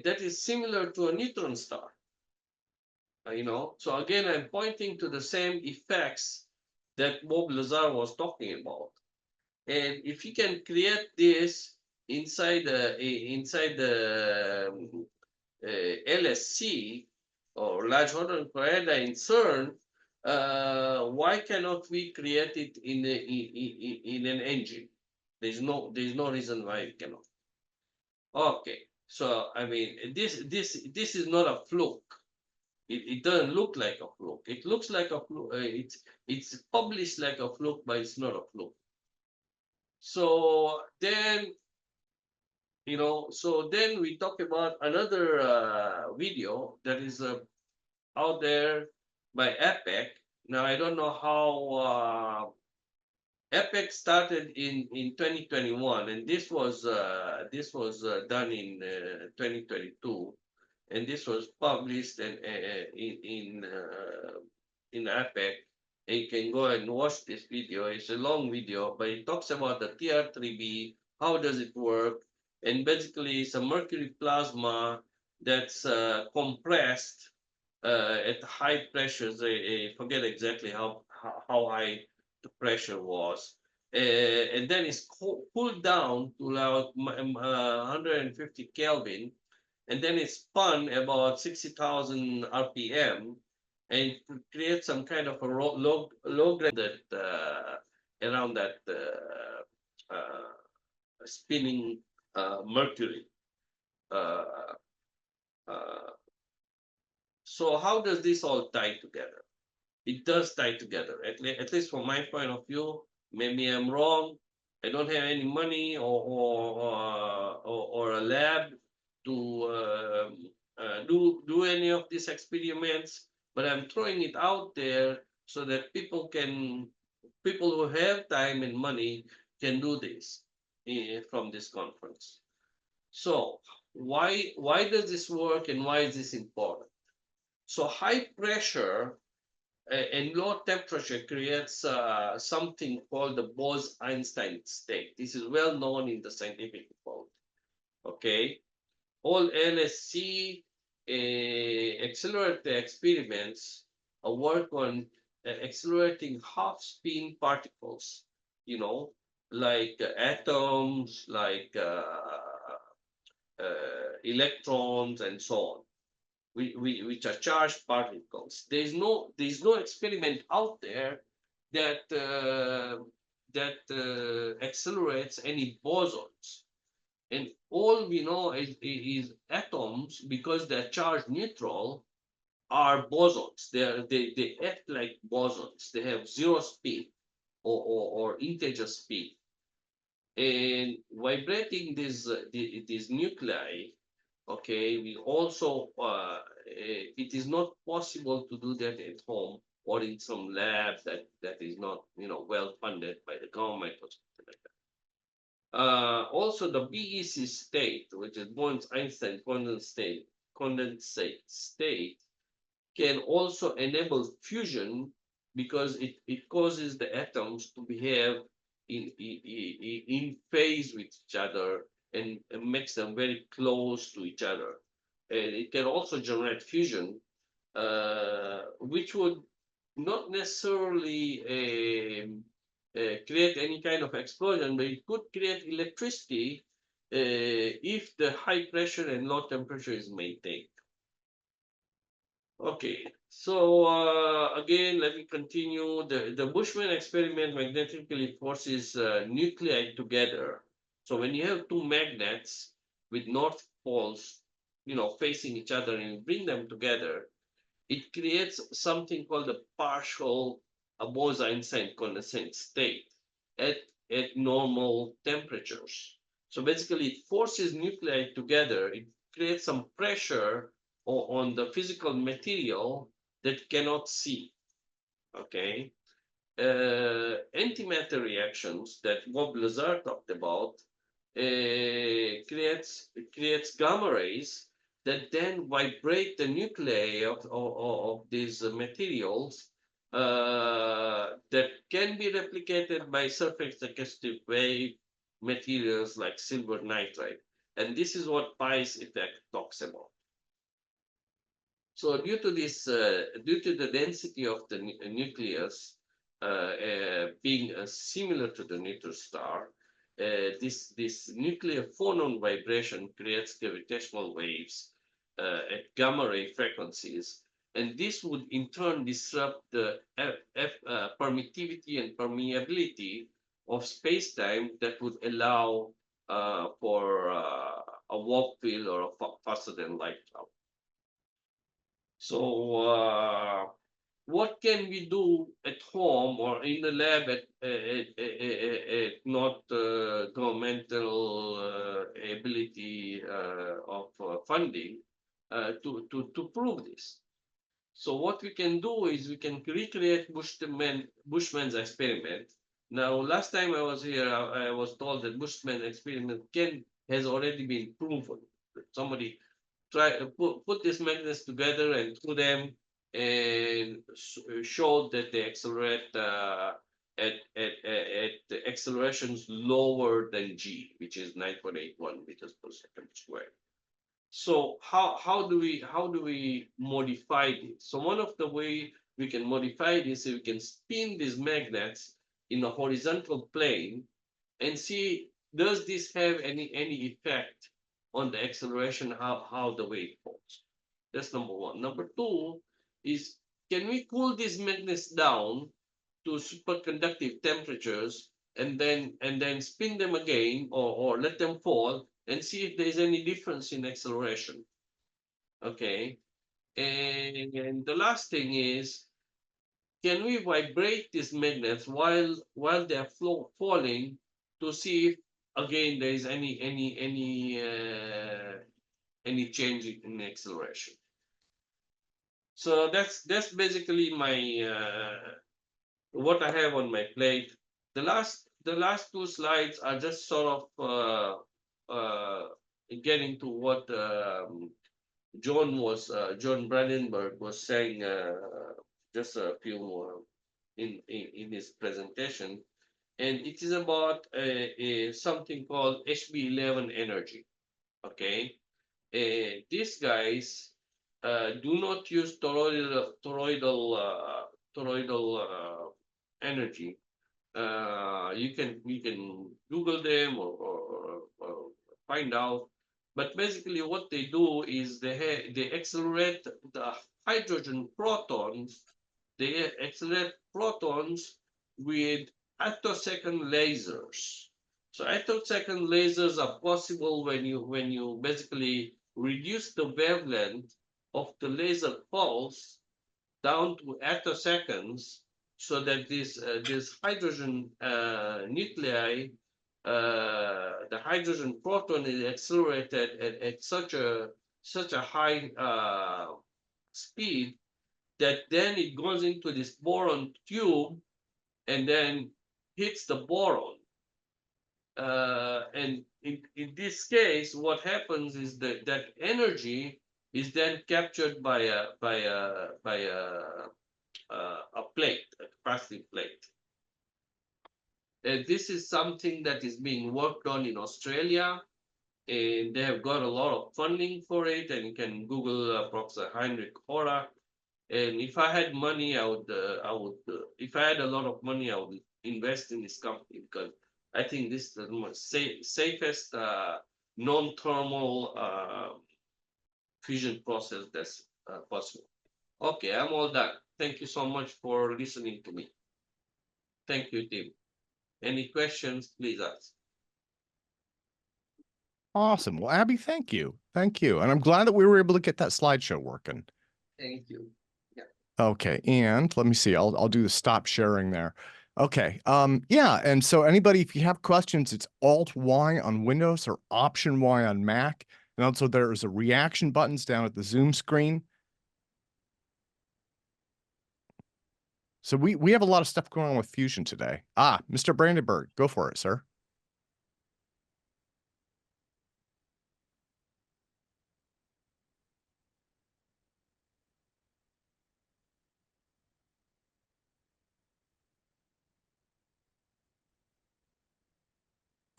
is similar to a neutron star. So again, I'm pointing to the same effects that Bob Lazar was talking about. And if you can create this inside the LSC or Large Hadron Collider in CERN, why cannot we create it in an engine? There's no reason why we cannot. Okay, so I mean this is not a fluke. It doesn't look like a fluke. It looks like a fluke. It's published like a fluke, but it's not a fluke. So then, we talk about another video that is out there by APEC. Now I don't know how APEC started in 2021, and this was done in 2022. And this was published in APEC. And you can go and watch this video. It's a long video, but it talks about the TR3B, how does it work, and basically it's a mercury plasma that's compressed at high pressures. I forget exactly how high the pressure was. And then it's cooled down to about 150 Kelvin. And then it's spun about 60,000 RPM, and it creates some kind of a logarithm that around that spinning mercury. So how does this all tie together? It does tie together, at least from my point of view. Maybe I'm wrong. I don't have any money or a lab to do any of these experiments, but I'm throwing it out there so that people who have time and money can do this from this conference. So why does this work, and why is this important? So high pressure and low temperature creates something called the Bose-Einstein state. This is well known in the scientific world. Okay, all LSC accelerator experiments work on accelerating half-spin particles, like atoms, like electrons, and so on, which are charged particles. There's no experiment out there that accelerates any bosons. And all we know is atoms, because they're charged neutral, are bosons. They act like bosons. They have zero spin or integer spin. And vibrating these nuclei, okay, we also it is not possible to do that at home or in some lab that is not well funded by the government or something like that. Also, the BEC state, which is Bose-Einstein condensate state, can also enable fusion, because it causes the atoms to behave in phase with each other and makes them very close to each other. And it can also generate fusion, which would not necessarily create any kind of explosion, but it could create electricity if the high pressure and low temperature is maintained. Okay, so again, let me continue. The Bushman experiment magnetically forces nuclei together. So when you have two magnets with north poles, facing each other, and you bring them together, it creates something called the partial Bose-Einstein condensate state at normal temperatures. So basically, it forces nuclei together. It creates some pressure on the physical material that cannot see. Okay, antimatter reactions that Bob Lazar talked about creates gamma rays that then vibrate the nuclei of these materials that can be replicated by surface acoustic wave materials like silver nitride. And this is what Pi's effect talks about. So due to this, due to the density of the nucleus being similar to the neutron star, this nuclear phonon vibration creates gravitational waves at gamma ray frequencies, and this would in turn disrupt the permittivity and permeability of space-time that would allow for a warp field or a faster than light travel. So what can we do at home or in the lab at not governmental ability of funding to prove this? So what we can do is we can recreate Bushman's experiment. Now, last time I was here, I was told that Bushman's experiment has already been proven. Somebody put these magnets together and threw them and showed that they accelerate at the accelerations lower than g, which is 9.81 meters per second squared. So how do we modify this? So one of the way we can modify this is we can spin these magnets in a horizontal plane and see, does this have any effect on the acceleration, how the wave falls? That's number one. Number two is, can we cool these magnets down to superconductive temperatures and then spin them again or let them fall and see if there's any difference in acceleration? Okay. And the last thing is, can we vibrate these magnets while they're falling to see if again there is any change in acceleration? So that's basically my what I have on my plate. The last two slides are just sort of getting to what John Brandenburg was saying just a few more in his presentation, and it is about something called HB11 energy. Okay, these guys do not use toroidal energy. You can Google them or find out. But basically, what they do is they accelerate the hydrogen protons. They accelerate protons with attosecond lasers. So attosecond lasers are possible when you basically reduce the wavelength of the laser pulse down to attoseconds, so that this hydrogen nuclei, the hydrogen proton is accelerated at such a high speed that then it goes into this boron tube and then hits the boron. And in this case, what happens is that energy is then captured by a plate, a capacitive plate. And this is something that is being worked on in Australia, and they have got a lot of funding for it. And you can Google Professor Heinrich Horak. And if I had money, I would. If I had a lot of money, I would invest in this company, because I think this is the most safest non-thermal fusion process that's possible. Okay, I'm all done. Thank you so much for listening to me. Thank you, Tim. Any questions, please ask. Awesome. Well, Abby, thank you. Thank you. And I'm glad that we were able to get that slideshow working. Thank you. Yeah. Okay. And let me see, I'll do the stop sharing there. Okay. Yeah. And so anybody, if you have questions, it's Alt-Y on Windows or Option-Y on Mac. And also there's a reaction buttons down at the Zoom screen. So we have a lot of stuff going on with Fusion today. Mr. Brandenburg, go for it, sir.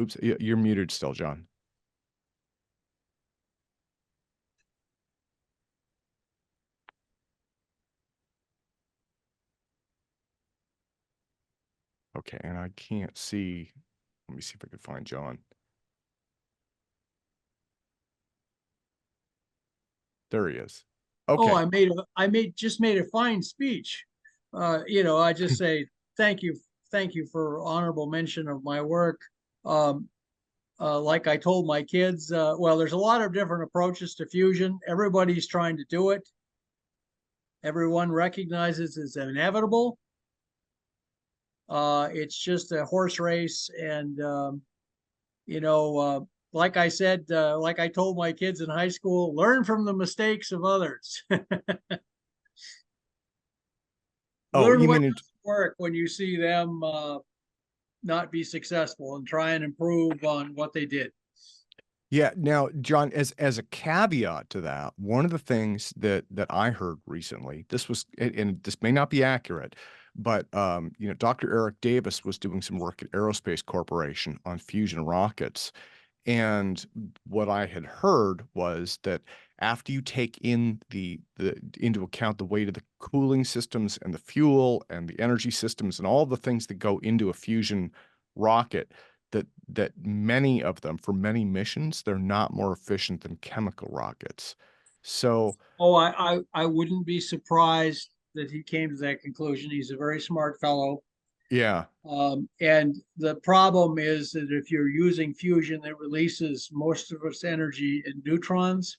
Oops, you're muted still, John. Okay, and I can't see. Let me see if I can find John. There he is. Okay. Oh, just made a fine speech. I just say thank you for honorable mention of my work. Like I told my kids, well, there's a lot of different approaches to fusion. Everybody's trying to do it. Everyone recognizes it's inevitable. It's just a horse race, and like I said, like I told my kids in high school, learn from the mistakes of others. Learn what doesn't work when you see them not be successful, and try and improve on what they did. Yeah. Now, John, as a caveat to that, one of the things that I heard recently, this was, and this may not be accurate, but Dr. Eric Davis was doing some work at Aerospace Corporation on fusion rockets. And what I had heard was that after you take in into account the weight of the cooling systems and the fuel and the energy systems and all the things that go into a fusion rocket, that many of them, for many missions, they're not more efficient than chemical rockets. So, I wouldn't be surprised that he came to that conclusion. He's a very smart fellow. yeah. And the problem is that if you're using fusion that releases most of its energy in neutrons,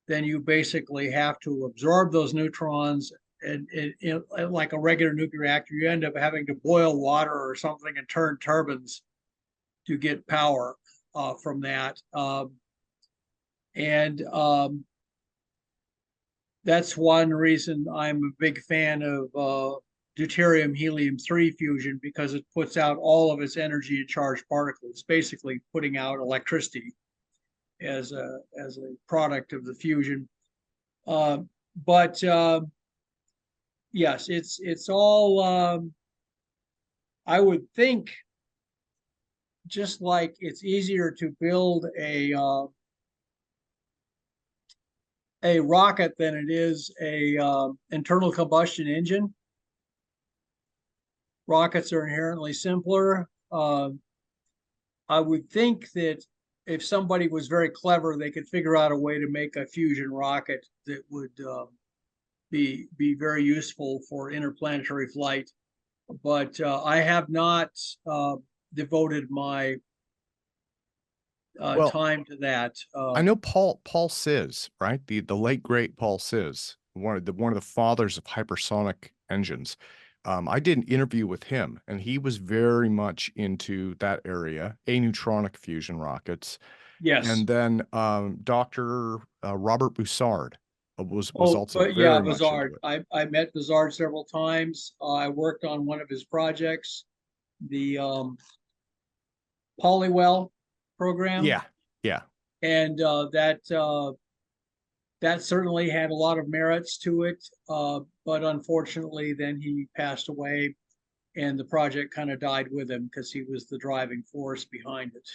then you basically have to absorb those neutrons. And like a regular nuclear reactor, you end up having to boil water or something and turn turbines to get power from that. That's one reason I'm a big fan of deuterium helium-3 fusion, because it puts out all of its energy in charged particles, basically putting out electricity as a product of the fusion. But yes, it's all, I would think, just like it's easier to build a rocket than it is a internal combustion engine. Rockets are inherently simpler. I would think that if somebody was very clever, they could figure out a way to make a fusion rocket that would be very useful for interplanetary flight. But I have not devoted my time to that. I know Paul Sis, right? The late great Paul Sis, one of the fathers of hypersonic engines. I did an interview with him, and he was very much into that area, aneutronic fusion rockets. Yes. And then Dr. Robert Bussard was also very much Bussard. into it. I met Bussard several times. I worked on one of his projects, the Polywell program. Yeah. And that certainly had a lot of merits to it. But unfortunately, then he passed away, and the project kind of died with him because he was the driving force behind it.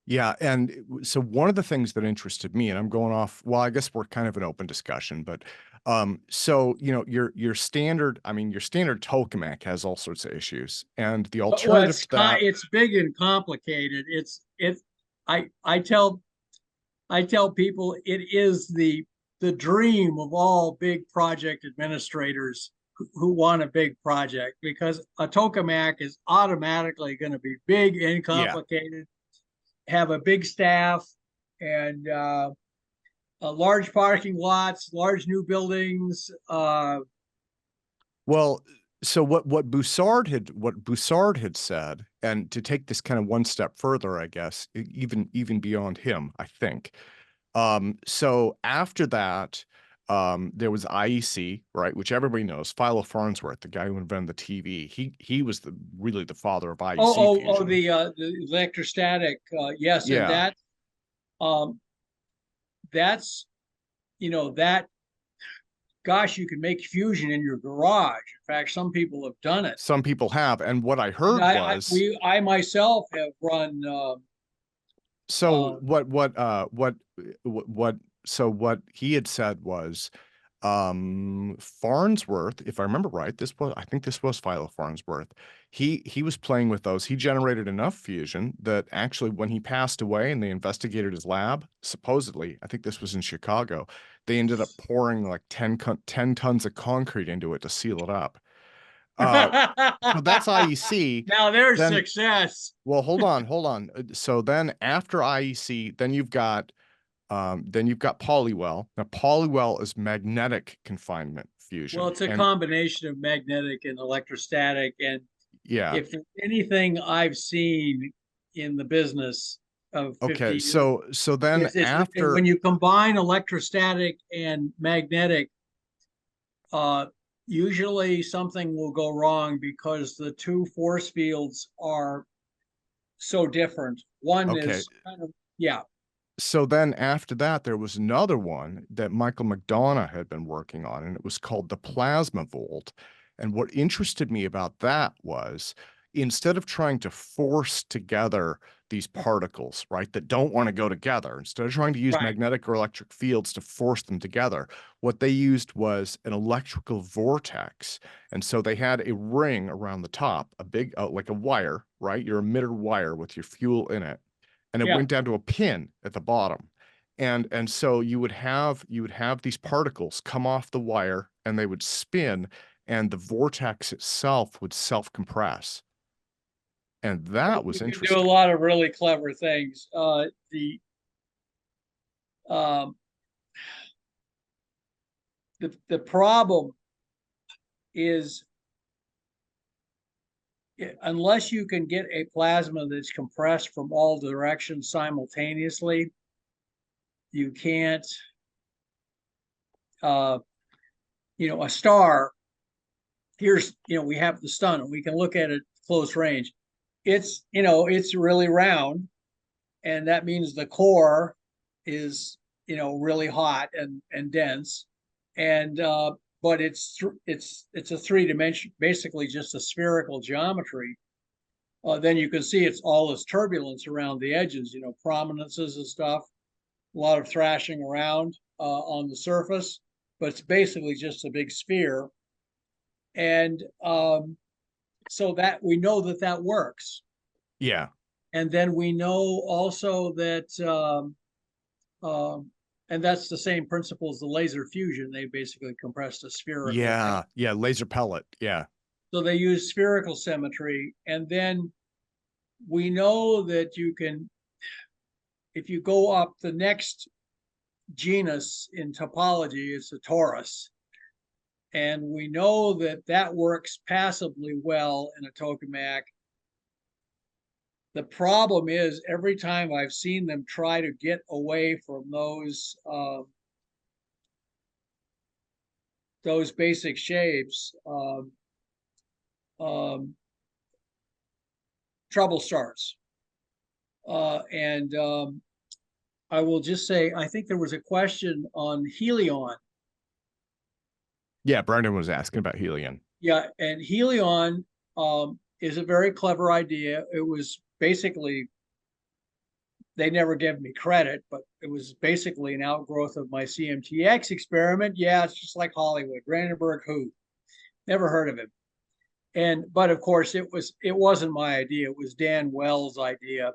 Yeah, and so one of the things that interested me, and I'm going off, well, I guess we're kind of an open discussion, but so your standard, your standard tokamak has all sorts of issues, and the alternative to that, it's big and complicated. I tell people it is the dream of all big project administrators who want a big project, because a tokamak is automatically going to be big and complicated, have a big staff, and large parking lots, large new buildings. Well, so what Bussard had said, and to take this kind of one step further, I guess, even beyond him, I think. So after that, there was IEC, right, which everybody knows, Philo Farnsworth, the guy who invented the TV. He was really the father of IEC fusion. The electrostatic, yes, Yeah. and that's that gosh, you can make fusion in your garage. In fact, some people have done it. Some people have, and what I And heard was I myself have run. so what he had said was Farnsworth, if I remember right, I think this was Philo Farnsworth. He was playing with those. He generated enough fusion that actually when he passed away and they investigated his lab, supposedly, I think this was in Chicago, they ended up pouring like 10 tons of concrete into it to seal it up. So that's IEC. Now there's Then, success. well, hold on. So then after IEC, then you've got Polywell. Now Polywell is magnetic confinement fusion. Well, it's a and combination of magnetic and electrostatic. And yeah. if there's anything I've seen in the business of 50 Okay, years, so then it's after when you combine electrostatic and magnetic, usually something will go wrong because the two force fields are so different. One Okay. is kind of, yeah. So then after that, there was another one that Michael McDonough had been working on, and it was called the plasma volt. And what interested me about that was instead of trying to force together these particles, right, that don't want to go together, instead of trying to use Right. magnetic or electric fields to force them together, what they used was an electrical vortex. And so they had a ring around the top, a big, like a wire, right, your emitter wire with your fuel in it. And it Yeah. went down to a pin at the bottom. And so you would have these particles come off the wire and they would spin and the vortex itself would self-compress. And that was You can do a interesting. lot of really clever things. Um, the problem is unless you can get a plasma that's compressed from all directions simultaneously, you can't, a star, here's, we have the sun and we can look at it close range. It's, it's really round, and that means the core is, really hot and dense. And, but it's a three-dimension, basically just a spherical geometry. Then you can see it's all this turbulence around the edges, prominences and stuff, a lot of thrashing around on the surface, but it's basically just a big sphere. And so that we know that works. Yeah. And then we know also that, and that's the same principle as the laser fusion. They basically compressed a spherical. Yeah. Yeah. Laser pellet. Yeah. So they use spherical symmetry. And then we know that you can, if you go up the next genus in topology, it's a torus. And we know that works passably well in a tokamak. The problem is every time I've seen them try to get away from those basic shapes, trouble starts. And I will just say, I think there was a question on Helion. Yeah, Brandon was asking about Helion. Yeah, and Helion is a very clever idea. It was basically, they never gave me credit, but it was basically an outgrowth of my CMTX experiment. Yeah, it's just like Hollywood. Brandenburg who? Never heard of him. But of course, it wasn't my idea. It was Dan Wells' idea.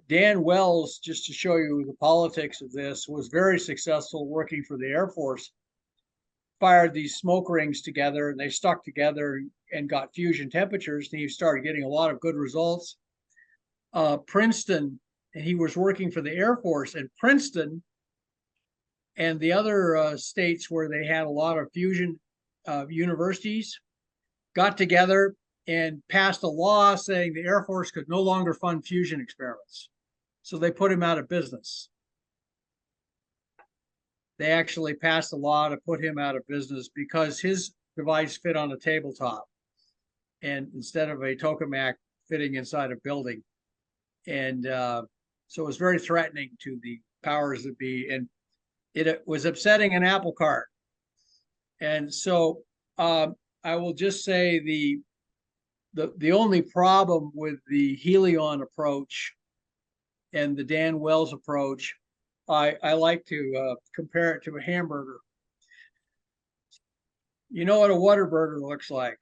Dan Wells, just to show you the politics of this, was very successful working for the Air Force. Fired these smoke rings together and they stuck together and got fusion temperatures, and he started getting a lot of good results. Princeton, and he was working for the Air Force, and Princeton and the other states where they had a lot of fusion universities got together and passed a law saying the Air Force could no longer fund fusion experiments. So they put him out of business. They actually passed a law to put him out of business because his device fit on a tabletop, and instead of a tokamak fitting inside a building. And so it was very threatening to the powers that be, and it was upsetting an apple cart. And so I will just say the only problem with the Helion approach and the Dan Wells approach, I like to compare it to a hamburger. You know what a Whataburger looks like?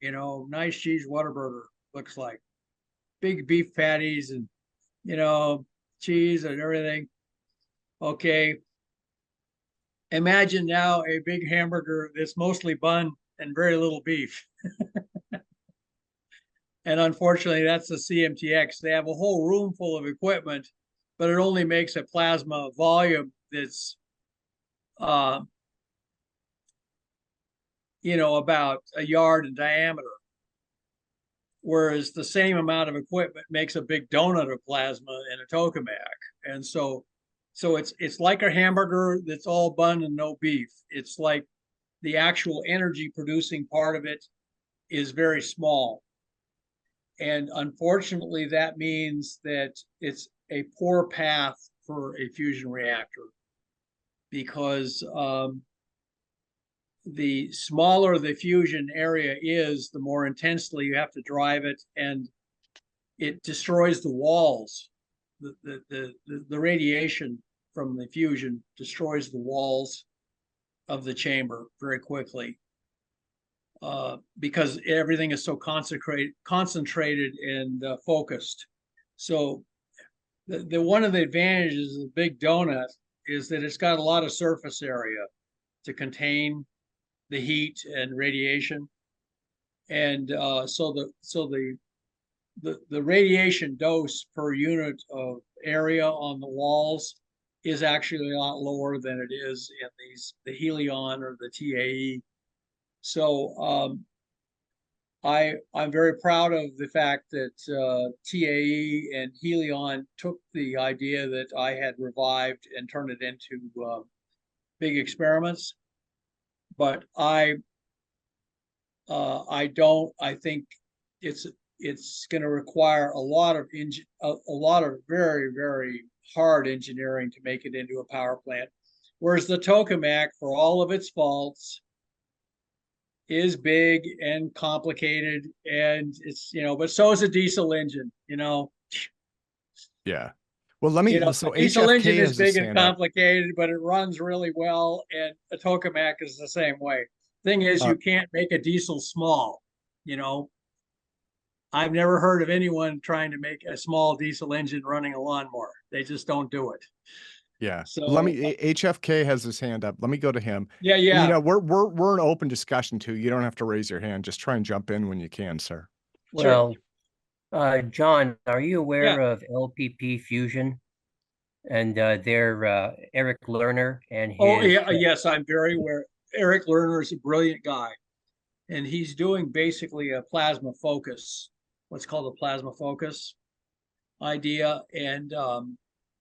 You know, nice cheese Whataburger looks like. Big beef patties and, you know, cheese and everything. Okay. Imagine now a big hamburger that's mostly bun and very little beef. And unfortunately, that's the CMTX. They have a whole room full of equipment, but it only makes a plasma volume that's, you know, about a yard in diameter. Whereas the same amount of equipment makes a big donut of plasma in a tokamak. And so it's like a hamburger that's all bun and no beef. It's like the actual energy producing part of it is very small. And unfortunately, that means that it's a poor path for a fusion reactor because the smaller the fusion area is, the more intensely you have to drive it, and it destroys the walls. The radiation from the fusion destroys the walls of the chamber very quickly. Because everything is so concentrated and focused. So the one of the advantages of the big donut is that it's got a lot of surface area to contain the heat and radiation. And so the radiation dose per unit of area on the walls is actually a lot lower than it is in the Helion or the TAE. So I'm very proud of the fact that TAE and Helion took the idea that I had revived and turned it into big experiments. But I think it's going to require a lot of very, very hard engineering to make it into a power plant. Whereas the tokamak, for all of its faults, is big and complicated, and it's, you know, but so is a diesel engine, you know. Yeah. Well, let me, you know, so a diesel HFK engine is has big his and hand up. complicated, but it runs really well, and a tokamak is the same way. Thing is, you can't make a diesel small, you know. I've never heard of anyone trying to make a small diesel engine running a lawnmower. They just don't do it. Yeah. So Let me, HFK has his hand up. Let me go to him. Yeah. You know, we're an open discussion too. You don't have to raise your hand. Just try and jump in when you can, sir. Well, John, are you aware of LPP Fusion and their Eric Lerner and his? Yes, I'm very aware. Eric Lerner is a brilliant guy, and he's doing basically a plasma focus, what's called a plasma focus idea, and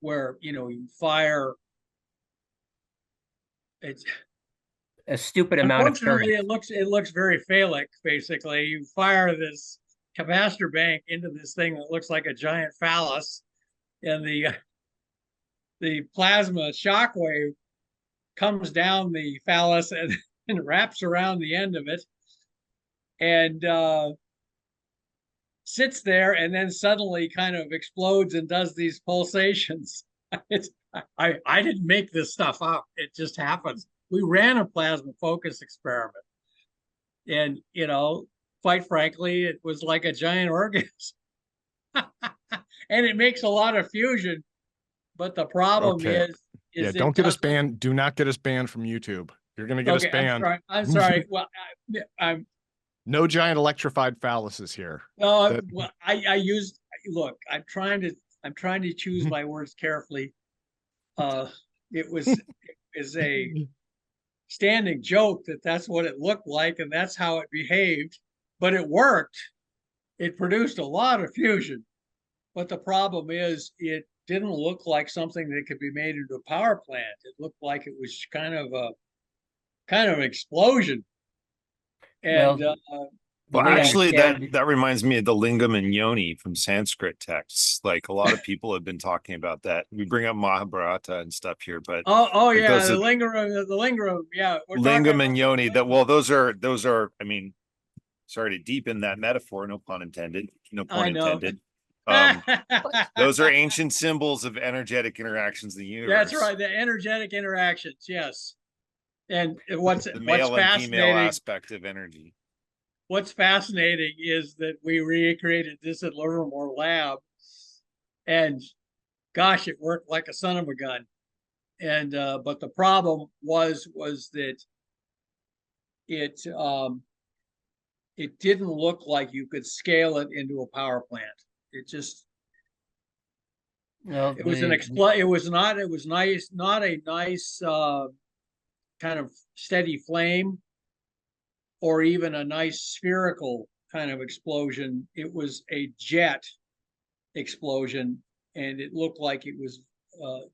where, you know, you fire. It's a stupid amount of current. Unfortunately, it looks very phallic. Basically, you fire this capacitor bank into this thing that looks like a giant phallus, and the plasma shockwave comes down the phallus and wraps around the end of it, and sits there, and then suddenly kind of explodes and does these pulsations. I didn't make this stuff up. It just happens. We ran a plasma focus experiment, and, you know, quite frankly, it was like a giant organism. And it makes a lot of fusion, but the problem is yeah, don't get us banned. Do not get us banned from YouTube. You're going to get us banned. I'm sorry. Well, I'm no giant electrified phalluses here. No, well, I used, look, I'm trying to choose my words carefully. It was a standing joke that that's what it looked like and that's how it behaved, but it worked. It produced a lot of fusion, but the problem is it didn't look like something that could be made into a power plant. It looked like it was kind of an explosion. And Well, way I actually, understand it- that reminds me of the lingam and yoni from Sanskrit texts. Like a lot of people have been talking about that. We bring up Mahabharata and stuff here, but Oh like yeah, those the are lingam. Yeah, we're talking lingam about and yoni. That well, those are. I mean, sorry to deepen that metaphor. No pun intended. No pun I know. intended. Those are ancient symbols of energetic interactions in the universe. That's right. The energetic interactions. Yes. And what's The male and female fascinating? aspect of energy. What's fascinating is that we recreated this at Livermore Lab, and gosh, it worked like a son of a gun. And but the problem was that it it didn't look like you could scale it into a power plant. It just No, it was an it was not a nice kind of steady flame or even a nice spherical kind of explosion. It was a jet explosion, and it looked like it was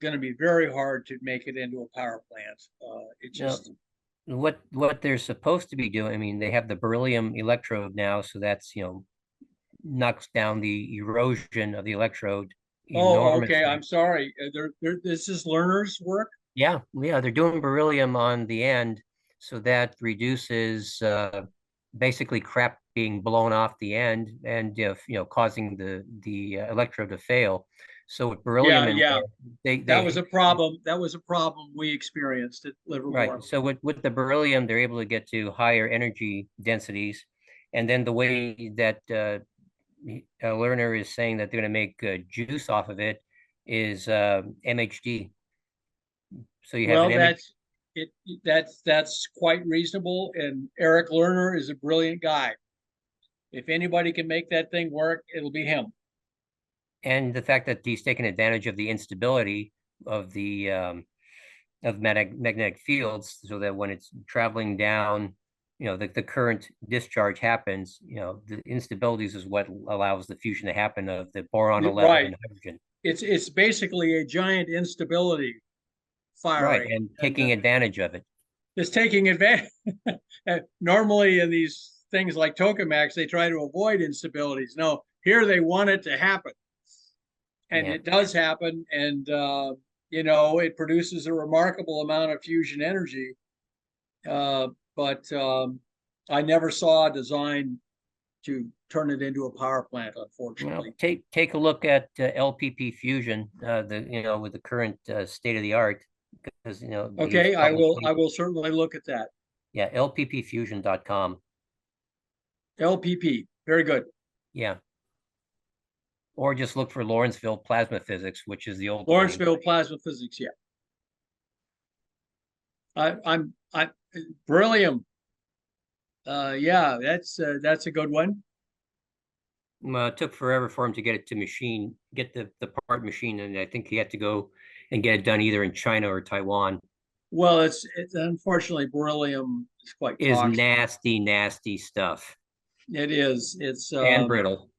going to be very hard to make it into a power plant. It just what they're supposed to be doing. I mean, they have the beryllium electrode now, so that's knocks down the erosion of the electrode enormously. okay. I'm sorry. This is learners' work. Yeah, they're doing beryllium on the end, so that reduces basically crap being blown off the end and causing the electrode to fail. So with beryllium, That was a problem. That was a problem we experienced at Livermore. Right. So with the beryllium, they're able to get to higher energy densities, and then the way that a learner is saying that they're going to make juice off of it is MHD. So you have that's quite reasonable. And Eric Lerner is a brilliant guy. If anybody can make that thing work, it'll be him. And the fact that he's taken advantage of the instability of the of magnetic fields, so that when it's traveling down, the current discharge happens. The instabilities is what allows the fusion to happen of the boron 11 Right. and hydrogen. It's basically a giant instability firing. Right, and taking advantage of it. It's taking advantage. Normally in these things like tokamaks, they try to avoid instabilities. No, here they want it to happen. And it does happen. And, it produces a remarkable amount of fusion energy. But I never saw a design to turn it into a power plant, unfortunately. Take a look at LPP fusion, with the current state of the art, because Okay, I will certainly look at that. Yeah, lppfusion.com. LPP, very good. Yeah. Or just look for Lawrenceville plasma physics, which is the old Lawrenceville plasma physics. Yeah. I'm beryllium. Yeah, that's a good one. It took forever for him to get the part machine, and I think he had to go and get it done either in China or Taiwan. Well, it's unfortunately beryllium is quite toxic. Nasty stuff. It is. It's and brittle.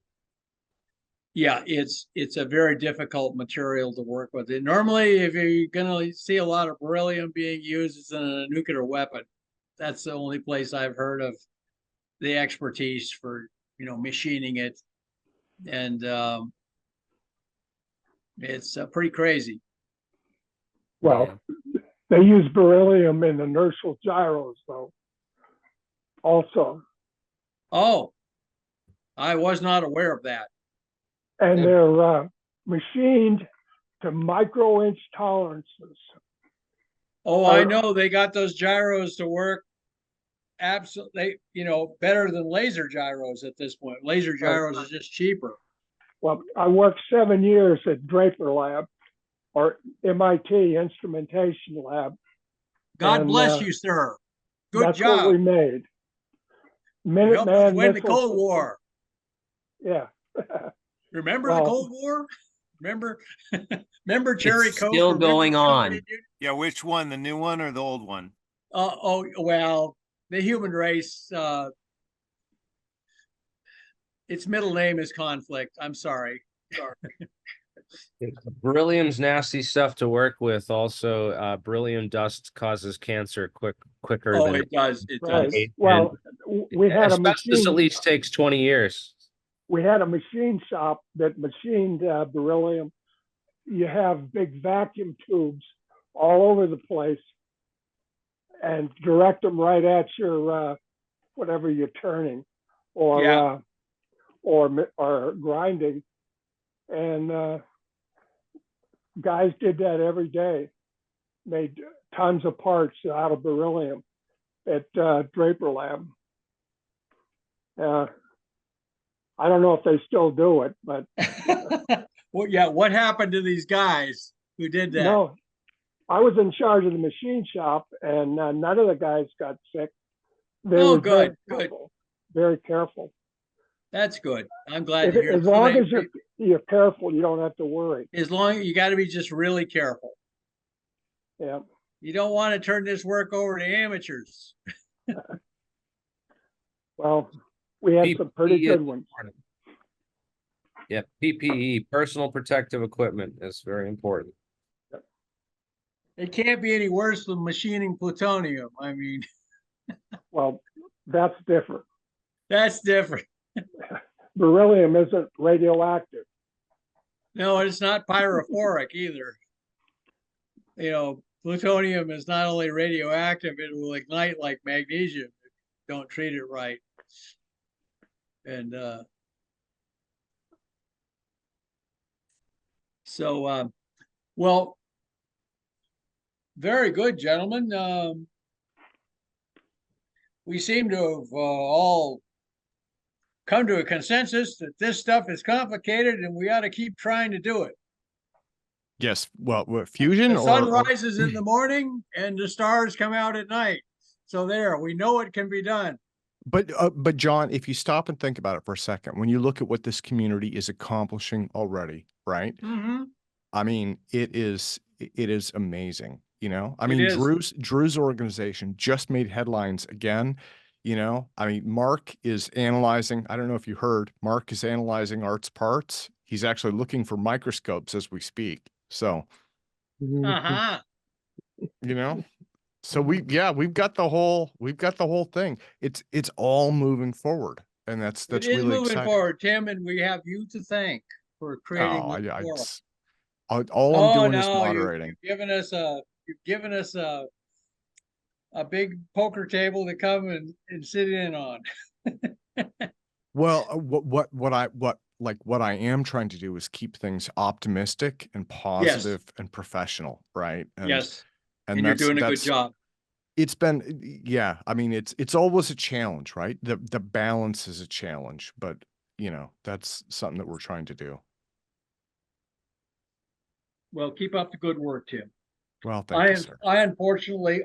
Yeah, it's a very difficult material to work with. And normally, if you're going to see a lot of beryllium being used, it's in a nuclear weapon. That's the only place I've heard of the expertise for machining it, and it's pretty crazy. Well, they use beryllium in inertial gyros, though. Also. Oh, I was not aware of that. And they're machined to micro-inch tolerances. Oh, I know. They got those gyros to work absolutely, better than laser gyros at this point. Laser gyros is just cheaper. Well, I worked 7 years at Draper Lab, or MIT Instrumentation Lab. God bless you, sir. Good that's job. What we made. Helped us Minuteman win the missile Cold system. War. Yeah. Remember the Cold War? Remember Cherry Coke? Still going on. Yeah, which one? The new one or the old one? Well, the human race, its middle name is conflict. I'm sorry. Beryllium's nasty stuff to work with. Also, beryllium dust causes cancer quicker Oh, than it does. It Right. does. Well, we had a asbestos. At machine. least takes 20 years. We had a machine shop that machined beryllium. You have big vacuum tubes all over the place, and direct them right at your whatever you're turning, or Yeah. or grinding, and guys did that every day. Made tons of parts out of beryllium at Draper Lab. I don't know if they still do it, but Well, yeah. What happened to these guys who did that? no, I was in charge of the machine shop, and none of the guys got sick. They Oh, were very good, good. careful, very careful. That's good. I'm glad to hear. As long as you're careful, you don't have to worry. As long you got to be just really careful. Yeah. You don't want to turn this work over to amateurs. Well, we had some pretty PPE good ones. Yeah, PPE, personal protective equipment, is very important. It can't be any worse than machining plutonium. I mean, Well, that's different. that's different. Beryllium isn't radioactive. No, it's not pyrophoric either. You know, plutonium is not only radioactive, it will ignite like magnesium if you don't treat it right. And well, very good, gentlemen. We seem to have all come to a consensus that this stuff is complicated and we ought to keep trying to do it. Yes. Well, fusion The sun rises in the morning and the stars come out at night. So there, we know it can be done. But John, if you stop and think about it for a second, when you look at what this community is accomplishing already, right? Mm-hmm. I mean, it is amazing. You know, I It mean, is. Drew's organization just made headlines again. You know, I mean, Mark is analyzing. I don't know if you heard. Mark is analyzing Art's parts. He's actually looking for microscopes as we speak. So, Uh-huh. you know, so we've got the whole thing. It's all moving forward, and that's It is really moving exciting. forward, Tim, and we have you to thank for creating Oh, this I forum. all I'm doing is no, moderating. you've given us a big poker table to come and sit in on. Well, what I am trying to do is keep things optimistic and positive and professional, right? And Yes. And you're doing a good job. It's been, yeah, I mean, it's always a challenge, right? The balance is a challenge, but you know, that's something that we're trying to do. Well, keep up the good work, Tim. Well, thank you, sir. I unfortunately,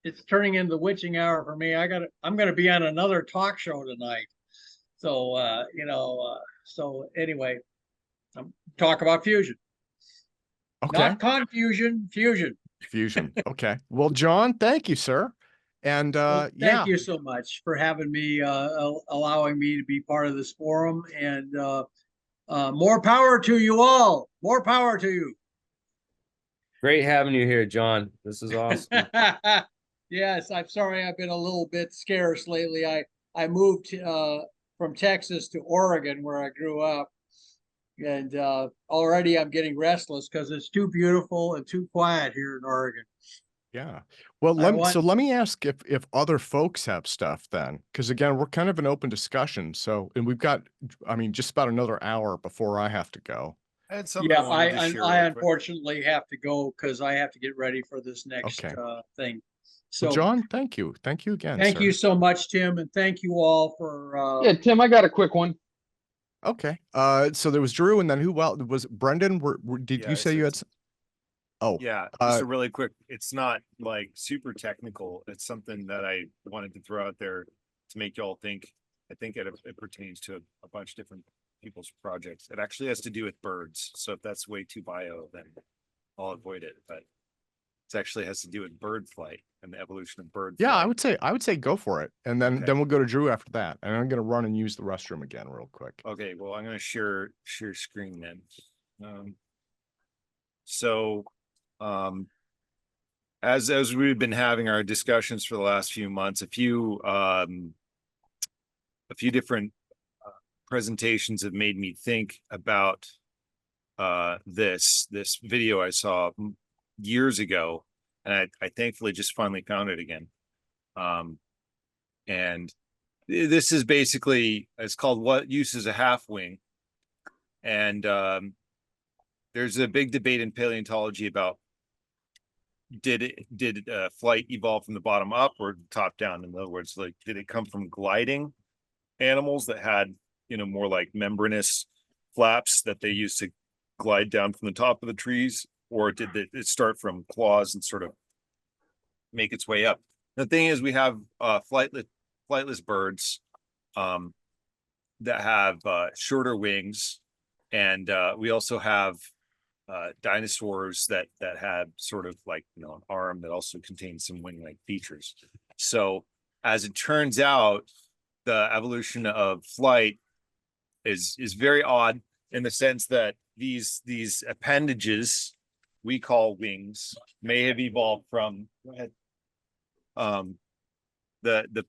it's turning into the witching hour for me. I'm going to be on another talk show tonight. So, so anyway, talk about fusion. Okay. Not confusion, fusion. Fusion. Okay. Well, John, thank you, sir. And Thank you so much for having me, allowing me to be part of this forum, and more power to you all. More power to you. Great having you here, John. This is awesome. Yes, I'm sorry I've been a little bit scarce lately. I moved from Texas to Oregon, where I grew up, and already I'm getting restless because it's too beautiful and too quiet here in Oregon. Yeah. Well, let me ask if other folks have stuff then, because again, we're kind of an open discussion. So, and we've got, I mean, just about another hour before I have to go. I had something Yeah, I wanted to share I real quick. unfortunately have to go because I have to get ready for this next thing. So, Well, John, thank you. Thank you again. thank sir. you so much, Tim, and thank you all for. Yeah, Tim, I got a quick one. Okay. So there was Drew, and then who was Brendan? Did you say you had? Oh, yeah, just a really quick. It's not like super technical. It's something that I wanted to throw out there to make y'all think. I think it pertains to a bunch of different people's projects. It actually has to do with birds. So if that's way too bio, then I'll avoid it. But it actually has to do with bird flight and the evolution of bird yeah, flight. I would say go for it, and then we'll go to Drew after that, and I'm gonna run and use the restroom again real quick. Okay, well, I'm gonna share screen then. So, as we've been having our discussions for the last few months, a few different presentations have made me think about this video I saw years ago, and I thankfully just finally found it again. And this is basically, it's called What Use is a Half Wing? And there's a big debate in paleontology about did flight evolve from the bottom up or top down? In other words, like, did it come from gliding animals that had, more like membranous flaps that they used to glide down from the top of the trees, or did it start from claws and sort of make its way up? The thing is, we have flightless birds that have shorter wings, and we also have dinosaurs that had sort of like an arm that also contains some wing-like features. So as it turns out, the evolution of flight is very odd in the sense that these appendages we call wings may have evolved from the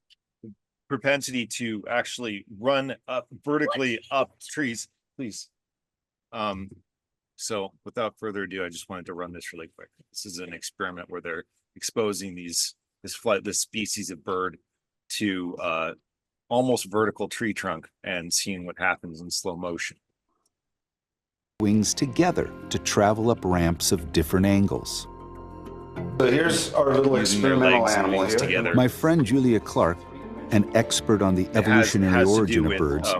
propensity to actually run up vertically up trees. Please. So without further ado, I just wanted to run this really quick. This is an experiment where they're exposing this flightless species of bird to almost vertical tree trunk and seeing what happens in slow motion. Wings together to travel up ramps of different angles. So here's our little experimental animal here. Together. My friend Julia Clark, an expert on the evolutionary origin of birds,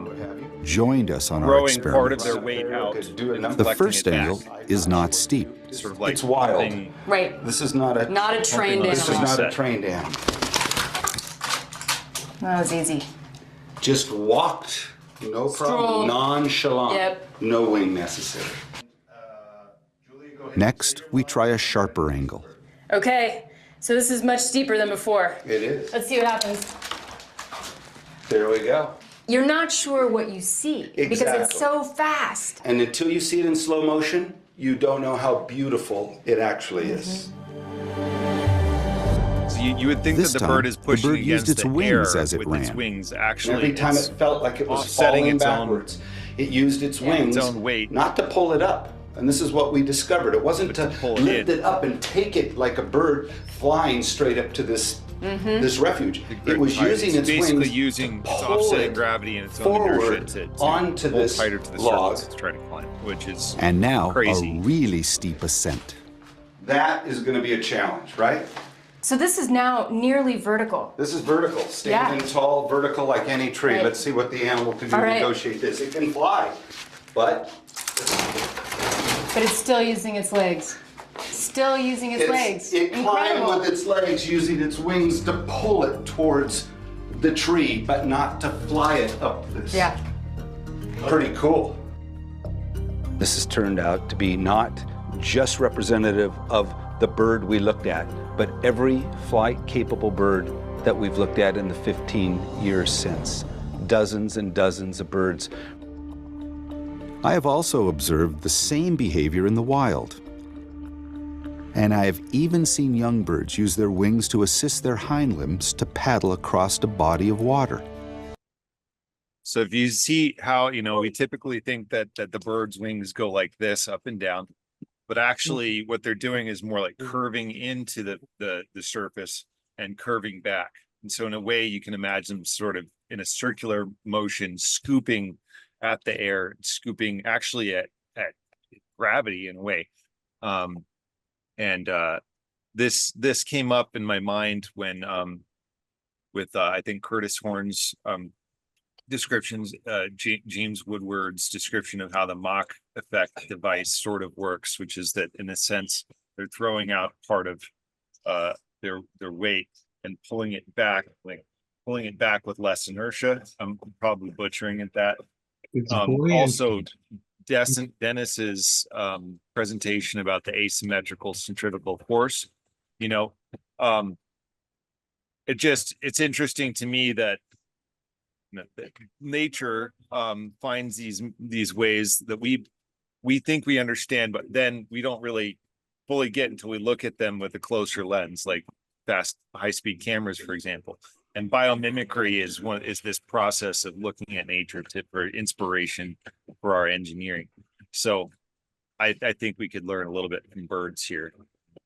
joined us on our experiment. Part of their weight out. The first angle is not steep. Sort of like it's wild. Right. This is not a trained animal. This is not a trained animal. That was easy. Just walked, no problem, nonchalant. Yep. No wing necessary. Next, we try a sharper angle. Okay, so this is much steeper than before. It is. Let's see what happens. There we go. You're not sure what you see because it's so fast. And until you see it in slow motion, you don't know how beautiful it actually is. So you would think This that the time, bird is pushing the bird against used its the wings air as it with ran. its wings. Actually, Every time it felt like it was offsetting falling its backwards, it used its wings, own weight, not to pull it up. And this is what we discovered. It wasn't to lift it up and take it like a bird flying straight up to this this refuge. It was using its basically wings using to its pull offsetting it gravity and its own inertia forward to onto pull this tighter to the log. surface to try to climb, which is And now, crazy. a really steep ascent. That is going to be a challenge, right? So this is now nearly vertical. This is vertical, standing tall, vertical like any tree. Right. Let's see what the animal can do to negotiate this. It can fly, but it's still using its legs. Still using its legs. It climbed with its legs, using its wings to pull it towards the tree, but not to fly it up this. Yeah. Pretty cool. This has turned out to be not just representative of the bird we looked at, but every flight-capable bird that we've looked at in the 15 years since. Dozens and dozens of birds. I have also observed the same behavior in the wild. And I have even seen young birds use their wings to assist their hind limbs to paddle across a body of water. So if you see how, we typically think that the bird's wings go like this, up and down, but actually what they're doing is more like curving into the surface and curving back. And so in a way, you can imagine them sort of in a circular motion, scooping at the air, scooping actually at gravity in a way. This came up in my mind when with I think Curtis Horn's descriptions, James Woodward's description of how the Mach effect device sort of works, which is that in a sense they're throwing out part of their weight and pulling it back with less inertia. I'm probably butchering at that. Also, Dennis's presentation about the asymmetrical centrifugal force, it's interesting to me that nature finds these ways that we we think we understand, but then we don't really fully get until we look at them with a closer lens, like fast, high-speed cameras, for example. And biomimicry is this process of looking at nature for inspiration for our engineering. So I think we could learn a little bit from birds here.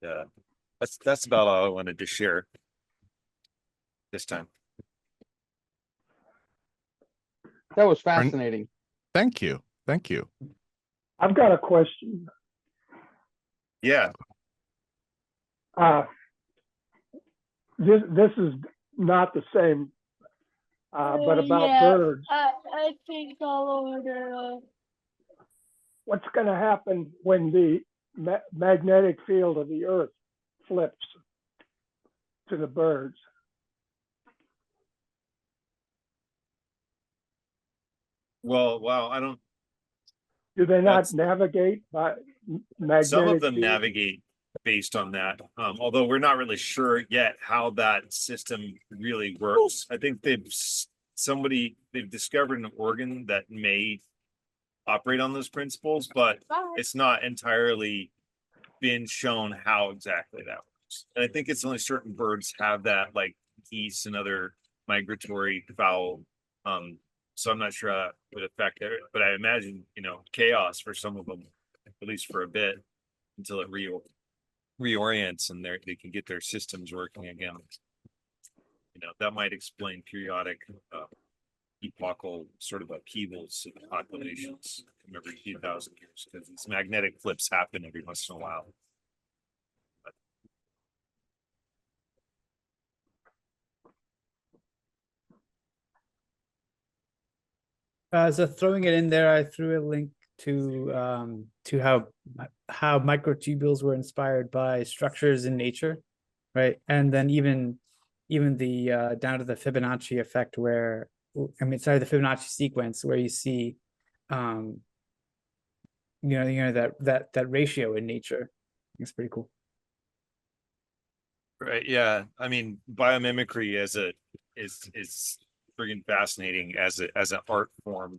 That's about all I wanted to share this time. That was fascinating. Thank you. Thank you. I've got a question. Yeah. This is not the same, but about yeah, birds. I think all over the. What's going to happen when the magnetic field of the Earth flips to the birds? Well, wow, I don't. Do they not navigate by magnetic? Some of them field? navigate based on that, although we're not really sure yet how that system really works. I think they've discovered an organ that may operate on those principles, but it's not entirely been shown how exactly that works. And I think it's only certain birds have that, like geese and other migratory fowl. So I'm not sure how that would affect it, but I imagine, chaos for some of them, at least for a bit, until it reorients and they can get their systems working again. That might explain periodic epochal sort of upheavals in populations every few thousand years, because these magnetic flips happen every once in a while. So throwing it in there, I threw a link to how microtubules were inspired by structures in nature, right? And then even the down to the Fibonacci effect, where the Fibonacci sequence, where you see that ratio in nature. It's pretty cool. Right. Yeah. I mean, biomimicry is friggin' fascinating as an art form,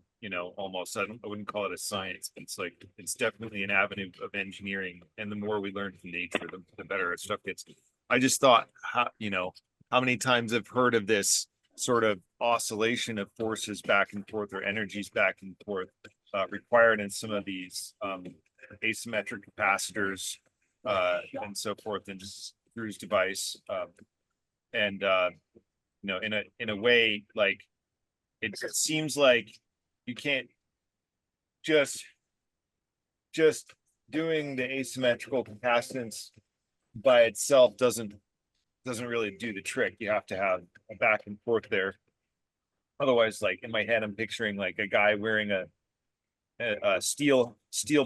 almost. I wouldn't call it a science, but it's definitely an avenue of engineering. And the more we learn from nature, the better our stuff gets. I just thought, how many times I've heard of this sort of oscillation of forces back and forth, or energies back and forth, required in some of these asymmetric capacitors and so forth, and just Drew's device. In a way, like, it seems like you can't just doing the asymmetrical capacitance by itself doesn't really do the trick. You have to have a back and forth there. Otherwise, like, in my head, I'm picturing like a guy wearing a steel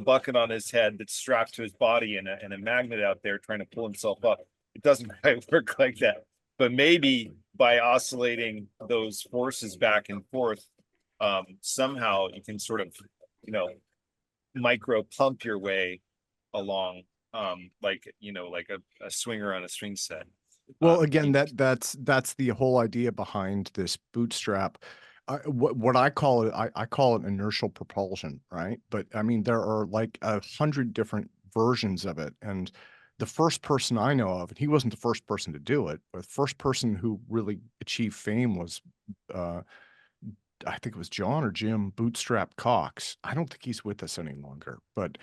bucket on his head that's strapped to his body, and a magnet out there trying to pull himself up. It doesn't quite work like that. But maybe by oscillating those forces back and forth, somehow you can sort of, micro pump your way along, like a swinger on a swing set. Well, again, that's the whole idea behind this bootstrap. What I call it, I call it inertial propulsion, right? But I mean, there are like 100 different versions of it, and the first person I know of, and he wasn't the first person to do it, but the first person who really achieved fame was, I think it was John or Jim Bootstrap Cox. I don't think he's with us any longer, but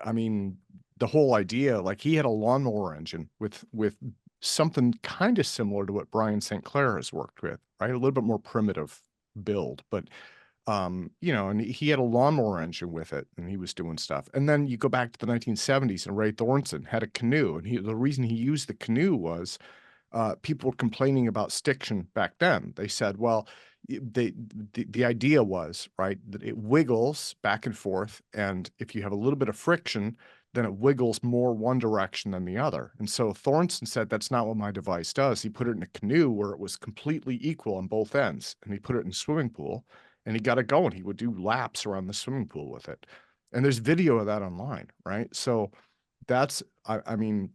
I mean, the whole idea, like, he had a lawnmower engine with something kind of similar to what Brian St. Clair has worked with, right? A little bit more primitive build, but and he had a lawnmower engine with it, and he was doing stuff. And then you go back to the 1970s, and Ray Thornton had a canoe, and the reason he used the canoe was people were complaining about stiction back then. They said, well, the idea was, right, that it wiggles back and forth, and if you have a little bit of friction, then it wiggles more one direction than the other. And so Thornton said, that's not what my device does. He put it in a canoe where it was completely equal on both ends, and he put it in a swimming pool, and he got it going. He would do laps around the swimming pool with it. And there's video of that online, right? So that's, I mean,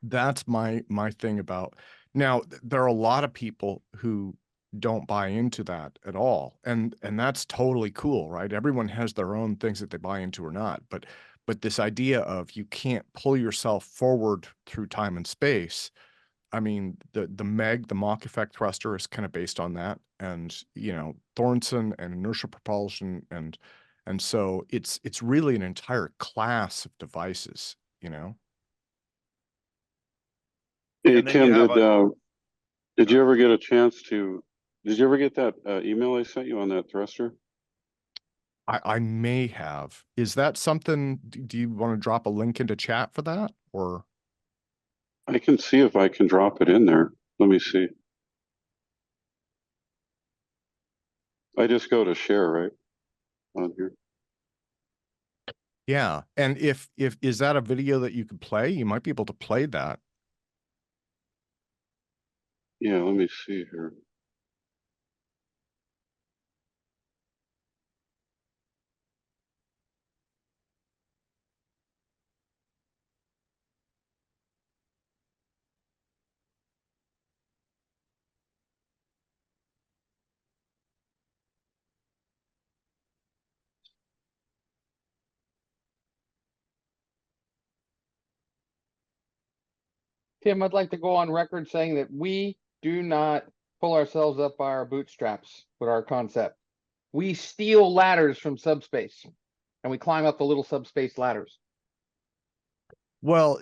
that's my thing about. Now, there are a lot of people who don't buy into that at all. And that's totally cool, right? Everyone has their own things that they buy into or not. But this idea of you can't pull yourself forward through time and space, I mean, the MEG, the Mach effect thruster, is kind of based on that. And, you know, Thornton and inertial propulsion, and so it's really an entire class of devices, you know. Hey, And then you Tim, have did you ever get a chance to, did you ever get that email I sent you on that thruster? I may have. Is that something, do you want to drop a link into chat for that, or? I can see if I can drop it in there. Let me see. I just go to share, right? On here. Yeah, and if is that a video that you could play? You might be able to play that. Yeah, let me see here. Tim, I'd like to go on record saying that we do not pull ourselves up by our bootstraps with our concept. We steal ladders from subspace and we climb up the little subspace ladders. Well,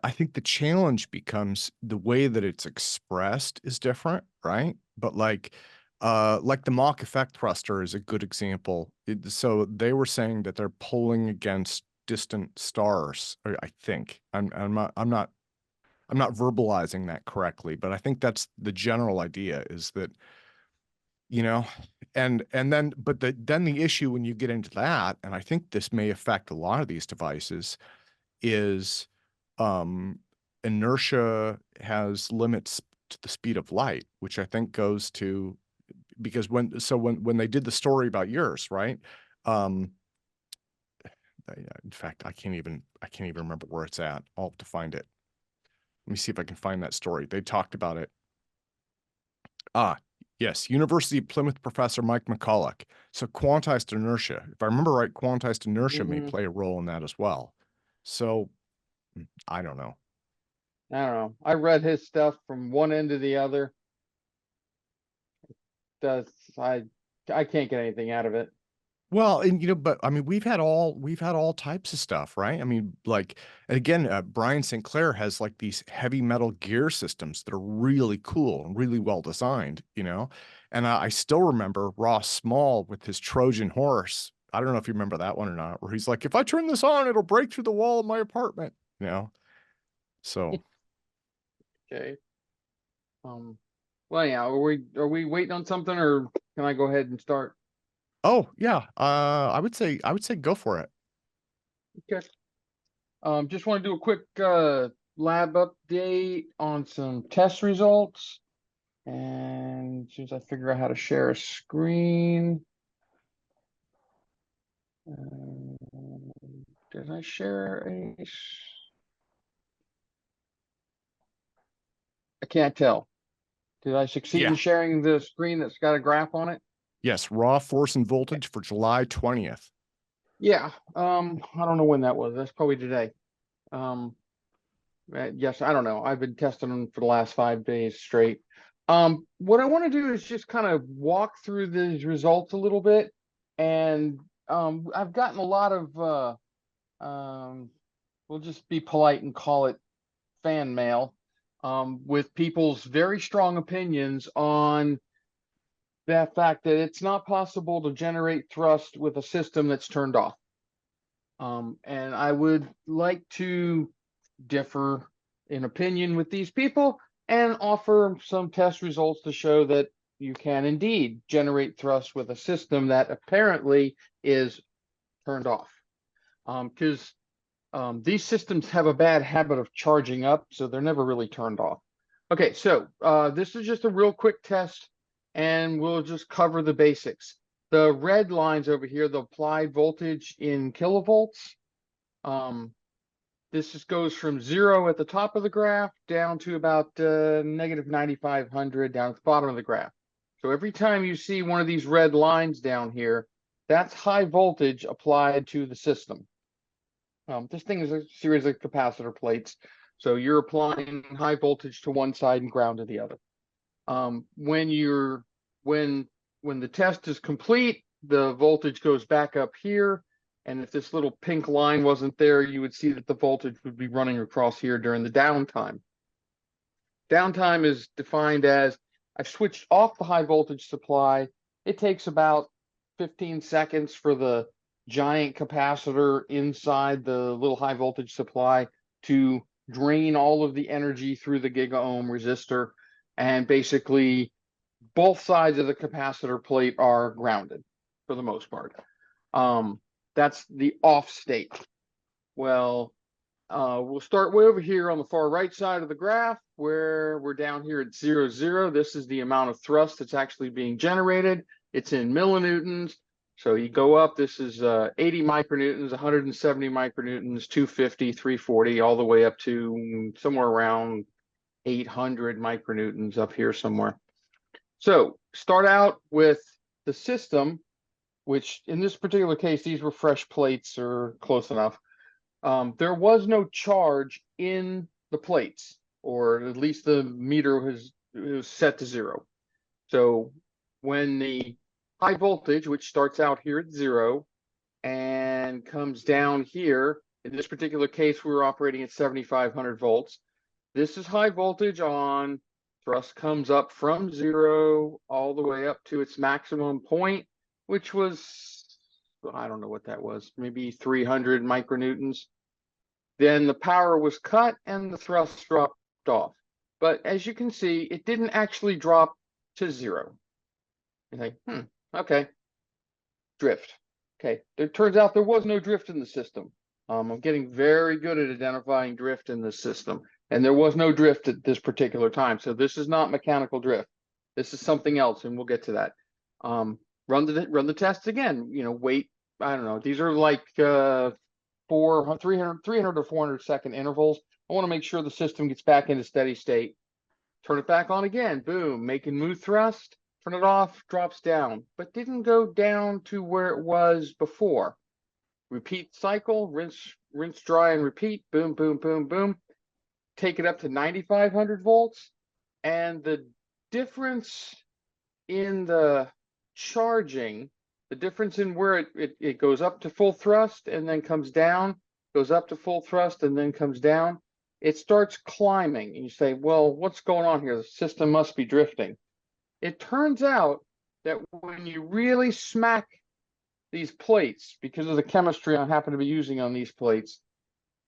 I think the challenge becomes the way that it's expressed is different, right? But like the Mach effect thruster is a good example. So they were saying that they're pulling against distant stars, I think. I'm not verbalizing that correctly, but I think that's the general idea, is that, you know, and then the issue when you get into that, and I think this may affect a lot of these devices, is inertia has limits to the speed of light, which I think goes to, because when they did the story about yours, right? In fact, I can't even remember where it's at. I'll have to find it. Let me see if I can find that story. They talked about it. Ah, yes, University of Plymouth professor Mike McCulloch. So quantized inertia, if I remember right, quantized inertia may play a role in that as well. So I don't know. I don't know. I read his stuff from one end to the other. Does I can't get anything out of it. Well, and you know, but I mean, we've had all types of stuff, right? I mean, like, again, Brian St. Clair has like these heavy metal gear systems that are really cool and really well designed, you know. And I still remember Ross Small with his Trojan horse. I don't know if you remember that one or not, where he's like, if I turn this on, it'll break through the wall of my apartment, you know. So Okay. Well, yeah, are we waiting on something, or can I go ahead and start? oh yeah, I would say go for it. Okay. Just want to do a quick lab update on some test results. And as soon as I figure out how to share a screen. Did I share a? I can't tell. Did I succeed in sharing the screen that's got a graph on it? Yes, raw force and voltage for July 20th. Yeah. I don't know when that was. That's probably today. Yes, I don't know. I've been testing them for the last 5 days straight. What I want to do is just kind of walk through these results a little bit. And I've gotten a lot of we'll just be polite and call it fan mail, with people's very strong opinions on that fact that it's not possible to generate thrust with a system that's turned off. And I would like to differ in opinion with these people and offer some test results to show that you can indeed generate thrust with a system that apparently is turned off. Because these systems have a bad habit of charging up, so they're never really turned off. Okay, so this is just a real quick test, and we'll just cover the basics. The red lines over here, the applied voltage in kilovolts. This just goes from 0 at the top of the graph down to about negative 9,500 down at the bottom of the graph. So every time you see one of these red lines down here, that's high voltage applied to the system. This thing is a series of capacitor plates. So you're applying high voltage to one side and ground to the other. When the test is complete, the voltage goes back up here. And if this little pink line wasn't there, you would see that the voltage would be running across here during the downtime. Downtime is defined as I've switched off the high voltage supply. It takes about 15 seconds for the giant capacitor inside the little high voltage supply to drain all of the energy through the giga-ohm resistor. And basically, both sides of the capacitor plate are grounded for the most part. That's the off state. Well, we'll start way over here on the far right side of the graph where we're down here at 0, 0. This is the amount of thrust that's actually being generated. It's in millinewtons. So you go up, this is 80 micronewtons, 170 micronewtons, 250, 340, all the way up to somewhere around 800 micronewtons up here somewhere. So start out with the system, which in this particular case, these were fresh plates or close enough. There was no charge in the plates, or at least the meter was set to 0. So when the high voltage, which starts out here at 0 and comes down here, in this particular case, we were operating at 7,500 volts. This is high voltage on, thrust comes up from 0 all the way up to its maximum point, which was, I don't know what that was, maybe 300 micronewtons. Then the power was cut and the thrust dropped off. But as you can see, it didn't actually drop to 0. You think, okay, drift. Okay, it turns out there was no drift in the system. I'm getting very good at identifying drift in this system. And there was no drift at this particular time. So this is not mechanical drift. This is something else, and we'll get to that. Run the tests again. Wait, I don't know. These are like 300 to 400 second intervals. I want to make sure the system gets back into steady state. Turn it back on again. Boom, making move thrust. Turn it off, drops down, but didn't go down to where it was before. Repeat cycle, rinse, dry, and repeat. Boom, boom, boom, boom. Take it up to 9,500 volts. And the difference in the charging, the difference in where it goes up to full thrust and then comes down, goes up to full thrust and then comes down, it starts climbing. And you say, well, what's going on here? The system must be drifting. It turns out that when you really smack these plates, because of the chemistry I happen to be using on these plates,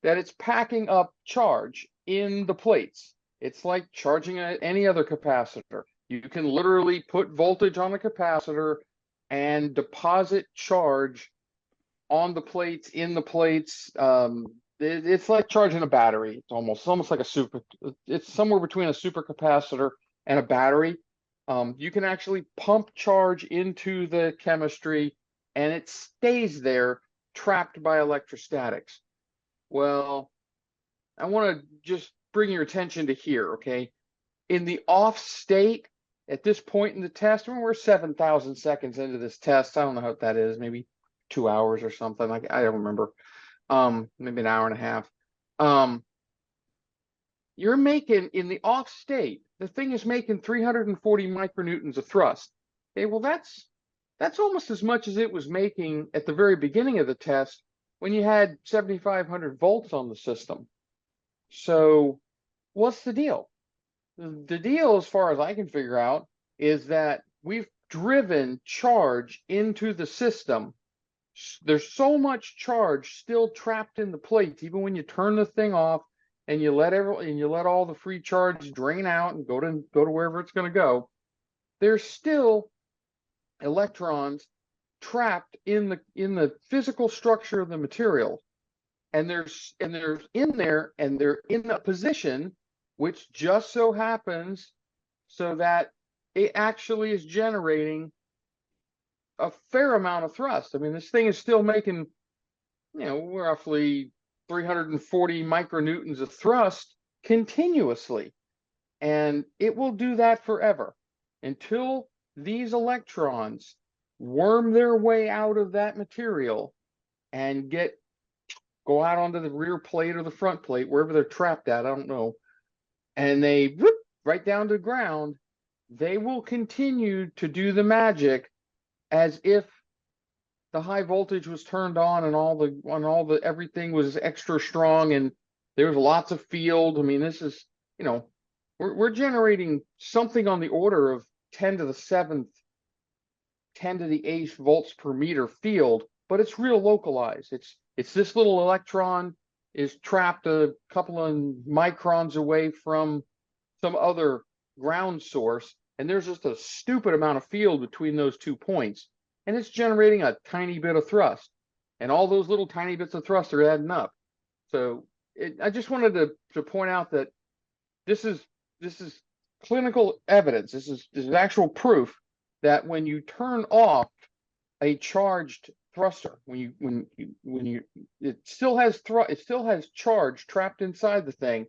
that it's packing up charge in the plates. It's like charging any other capacitor. You can literally put voltage on a capacitor and deposit charge on the plates, in the plates. It's like charging a battery. It's almost like it's somewhere between a supercapacitor and a battery. You can actually pump charge into the chemistry and it stays there trapped by electrostatics. Well, I want to just bring your attention to here, okay? In the off state, at this point in the test, we're 7,000 seconds into this test. I don't know what that is, maybe 2 hours or something. I don't remember. Maybe an hour and a half. You're making, in the off state, the thing is making 340 micronewtons of thrust. Okay, well, that's almost as much as it was making at the very beginning of the test when you had 7,500 volts on the system. So what's the deal? The deal, as far as I can figure out, is that we've driven charge into the system. There's so much charge still trapped in the plates, even when you turn the thing off and you let all the free charge drain out and go to wherever it's going to go. There's still electrons trapped in the physical structure of the material, and they're in there, and they're in a position which just so happens so that it actually is generating a fair amount of thrust. I mean, this thing is still making, roughly 340 micronewtons of thrust continuously, and it will do that forever until these electrons worm their way out of that material and go out onto the rear plate or the front plate, wherever they're trapped at, I don't know, and they whoop, right down to the ground, they will continue to do the magic as if the high voltage was turned on and all the everything was extra strong and there was lots of field. I mean, this is, we're generating something on the order of 10 to the 7th, 10 to the 8th volts per meter field, but it's real localized. It's this little electron is trapped a couple of microns away from some other ground source, and there's just a stupid amount of field between those 2 points, and it's generating a tiny bit of thrust, and all those little tiny bits of thrust are adding up. So I just wanted to point out that this is clinical evidence. This is actual proof that when you turn off a charged thruster, it still has charge trapped inside the thing.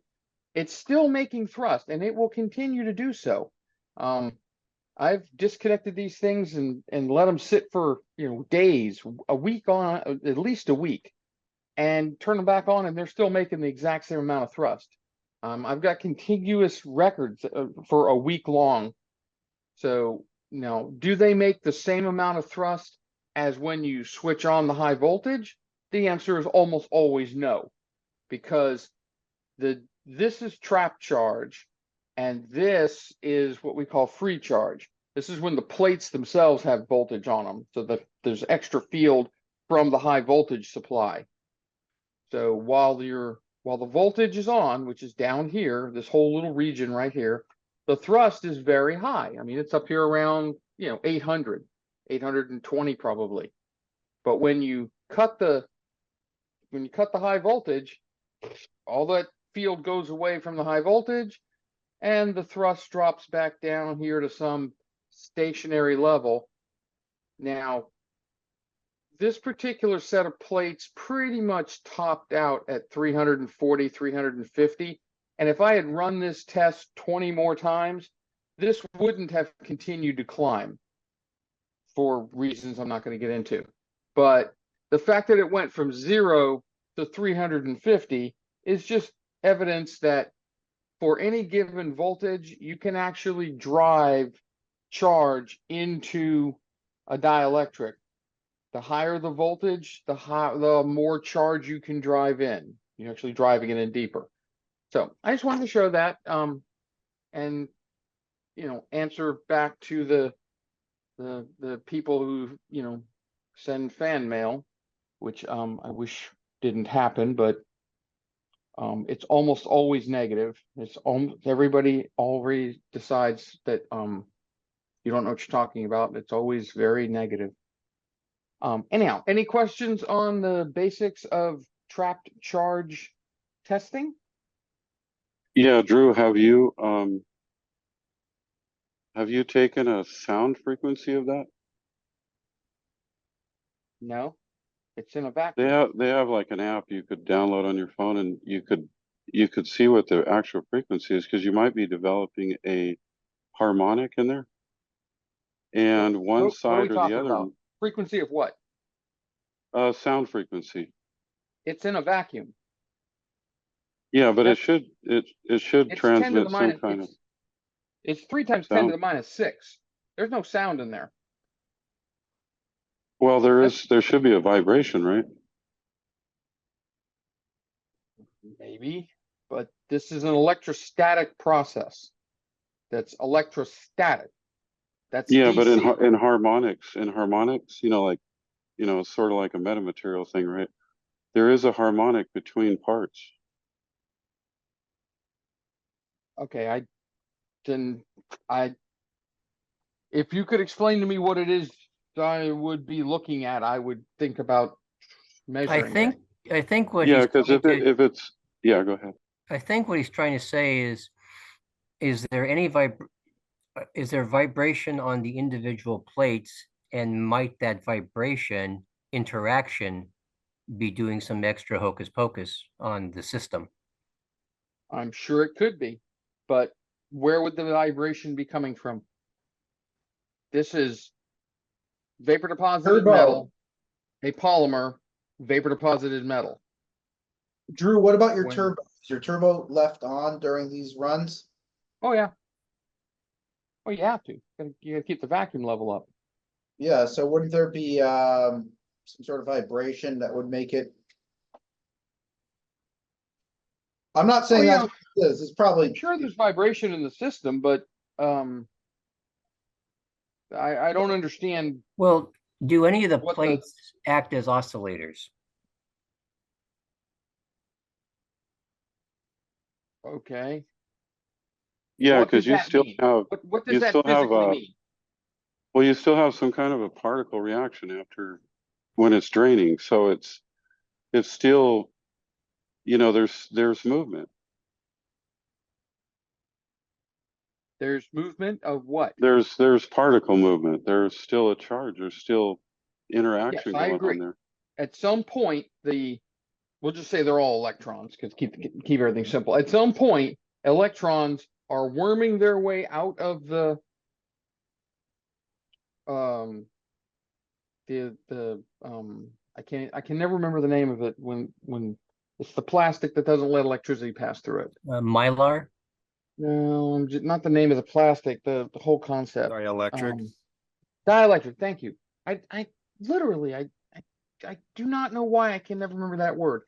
It's still making thrust, and it will continue to do so. I've disconnected these things and let them sit for days, a week on, at least a week, and turn them back on, and they're still making the exact same amount of thrust. I've got contiguous records for a week long. So now, do they make the same amount of thrust as when you switch on the high voltage? The answer is almost always no, because this is trap charge, and this is what we call free charge. This is when the plates themselves have voltage on them, so that there's extra field from the high voltage supply. So while the voltage is on, which is down here, this whole little region right here, the thrust is very high. I mean, it's up here around 800, 820 probably. But when you cut the high voltage, all that field goes away from the high voltage, and the thrust drops back down here to some stationary level. Now, this particular set of plates pretty much topped out at 340, 350. And if I had run this test 20 more times, this wouldn't have continued to climb for reasons I'm not going to get into. But the fact that it went from 0 to 350 is just evidence that for any given voltage, you can actually drive charge into a dielectric. The higher the voltage, the more charge you can drive in. You're actually driving it in deeper. So I just wanted to show that, and answer back to the people who send fan mail, which I wish didn't happen, but it's almost always negative. It's everybody already decides that you don't know what you're talking about. It's always very negative. Anyhow, any questions on the basics of trapped charge testing? Yeah, Drew, have you taken a sound frequency of that? No, it's in a vacuum. They have like an app you could download on your phone, and you could see what the actual frequency is, because you might be developing a harmonic in there. And one side or the other. About? Frequency of what? Sound frequency. It's in a vacuum. Yeah, but it should transmit some kind of. It's 3 times 10 to the minus 6. There's no sound in there. Well, there should be a vibration, right? Maybe, but this is an electrostatic process. That's electrostatic. That's yeah, DC. But in harmonics, it's sort of like a metamaterial thing, right? There is a harmonic between parts. Okay, if you could explain to me what it is I would be looking at, I would think about measuring I think what yeah, because if it's yeah, go ahead. I think what he's trying to say is there vibration on the individual plates, and might that vibration interaction be doing some extra hocus pocus on the system? I'm sure it could be, but where would the vibration be coming from? This is vapor deposited Turbo. metal, a polymer, vapor deposited metal. Drew, what about your When- turbo? Is your turbo left on during these runs? Oh yeah. Oh, you have to. You gotta keep the vacuum level up. Yeah, so wouldn't there be some sort of vibration that would make it? I'm not saying yeah. that's what it is. It's probably I'm sure there's vibration in the system, but I don't understand. Well, do any of the What the- plates act as oscillators? Okay. Yeah, What does because you that still mean? have, What does you that still have, physically mean? well, you still have some kind of a particle reaction after, when it's draining. So it's still, there's movement. There's movement of what? There's particle movement. There's still a charge. There's still interaction I going agree. on there. At some point, we'll just say they're all electrons because keep everything simple. At some point, electrons are worming their way out of the I can never remember the name of it when it's the plastic that doesn't let electricity pass through it. Mylar? No, not the name of the plastic, the whole concept. Dielectric. Dielectric, thank you. I literally I do not know why I can never remember that word.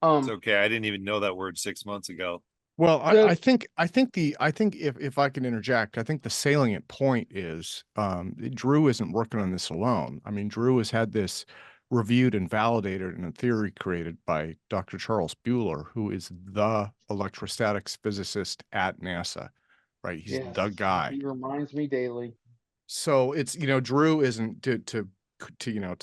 It's okay. I didn't even know that word 6 months ago. Well, I think if I can interject, I think the salient point is Drew isn't working on this alone. I mean, Drew has had this reviewed and validated in a theory created by Dr. Charles Bueller, who is the electrostatics physicist at NASA, right? He's the guy. He reminds me daily. So it's, Drew isn't to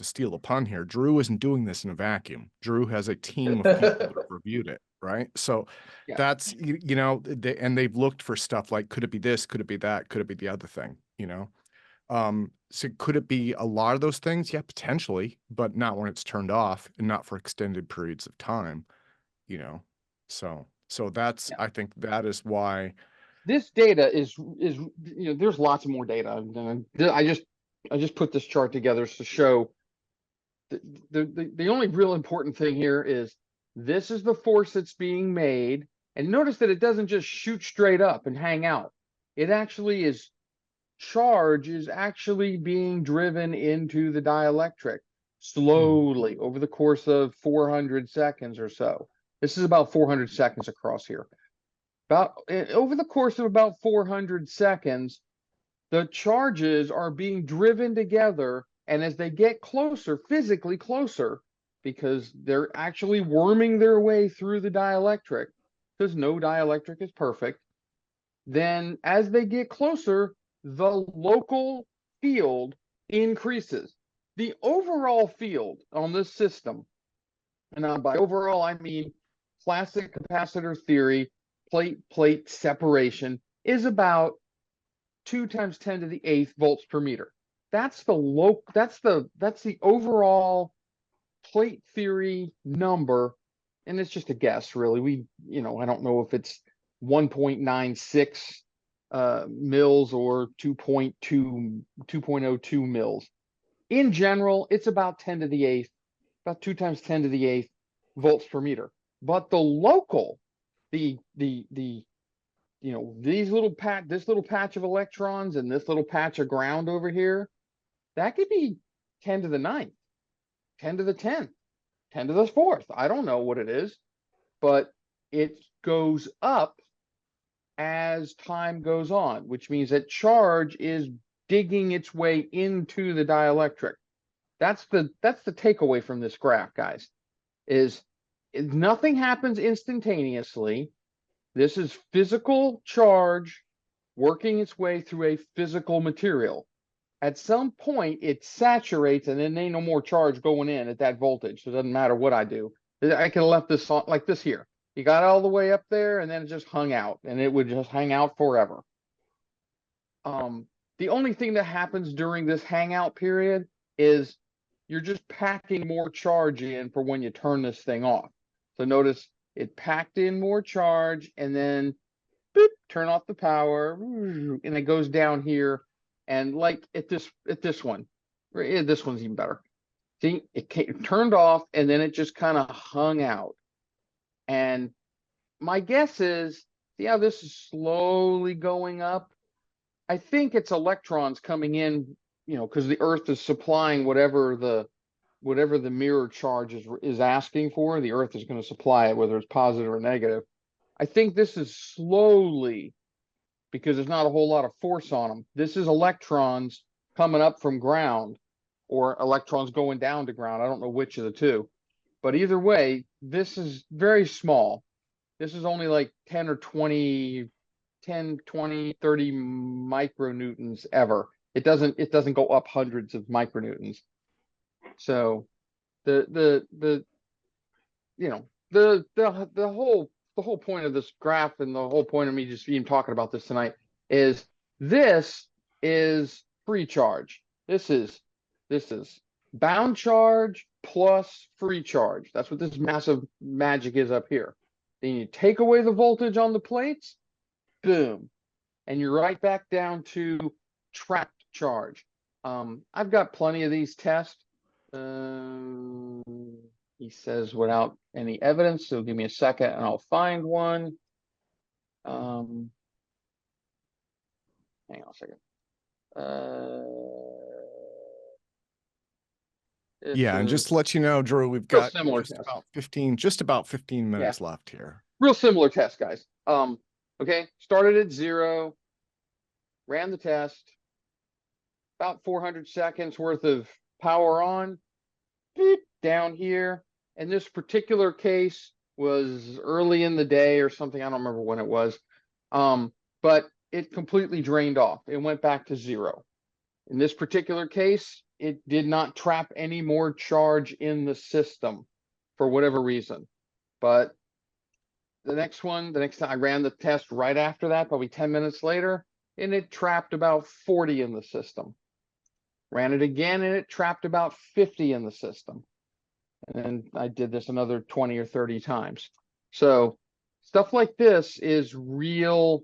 steal a pun here. Drew isn't doing this in a vacuum. Drew has a team of people that have reviewed it, right? So that's, and they've looked for stuff like, could it be this? Could it be that? Could it be the other thing? So could it be a lot of those things? Yeah, potentially, but not when it's turned off and not for extended periods of time, So that's, I think that is why This data is there's lots more data. I just put this chart together to show the only real important thing here is this is the force that's being made, and notice that it doesn't just shoot straight up and hang out. It actually is charge is actually being driven into the dielectric slowly over the course of 400 seconds or so. This is about 400 seconds across here. Over the course of about 400 seconds, the charges are being driven together, and as they get closer, physically closer, because they're actually worming their way through the dielectric, because no dielectric is perfect, then as they get closer, the local field increases. The overall field on this system, and by overall I mean classic capacitor theory, plate separation, is about 2 × 10⁸ volts per meter. That's the overall plate theory number, and it's just a guess, really. I don't know if it's 1.96 mils or 2.02 mils. In general, it's about 10⁸, about 2 × 10⁸ volts per meter. But the local, these little this little patch of electrons and this little patch of ground over here, that could be 10 to the 9th, 10 to the 10th, 10 to the 4th. I don't know what it is, but it goes up as time goes on, which means that charge is digging its way into the dielectric. That's the takeaway from this graph, guys, is nothing happens instantaneously. This is physical charge working its way through a physical material. At some point, it saturates, and then ain't no more charge going in at that voltage. So it doesn't matter what I do. I could have left this on, like this here. You got all the way up there, and then it just hung out, and it would just hang out forever. The only thing that happens during this hangout period is you're just packing more charge in for when you turn this thing off. So notice it packed in more charge, and then boop, turn off the power, and it goes down here And like at this one, this one's even better. See, it turned off and then it just kind of hung out. And my guess is, see how this is slowly going up? I think it's electrons coming in, because the Earth is supplying whatever the mirror charge is asking for. The Earth is going to supply it, whether it's positive or negative. I think this is slowly, because there's not a whole lot of force on them. This is electrons coming up from ground, or electrons going down to ground. I don't know which of the two. But either way, this is very small. This is only like 10 or 20, 10, 20, 30 micronewtons ever. It doesn't go up hundreds of micronewtons. So the whole point of this graph, and the whole point of me just even talking about this tonight, is this is free charge. This is bound charge plus free charge. That's what this massive magic is up here. Then you take away the voltage on the plates, boom, and you're right back down to trapped charge. I've got plenty of these tests. He says without any evidence, so give me a second and I'll find one. Hang on a second. Yeah, and just to let you know, Drew, we've got just about 15 minutes left here. Real similar test, guys. Okay, started at 0, ran the test, about 400 seconds worth of power on, down here. And this particular case was early in the day or something. I don't remember when it was. But it completely drained off. It went back to 0. In this particular case, it did not trap any more charge in the system for whatever reason. But the next time I ran the test right after that, probably 10 minutes later, and it trapped about 40 in the system. Ran it again and it trapped about 50 in the system. And then I did this another 20 or 30 times. So stuff like this is real.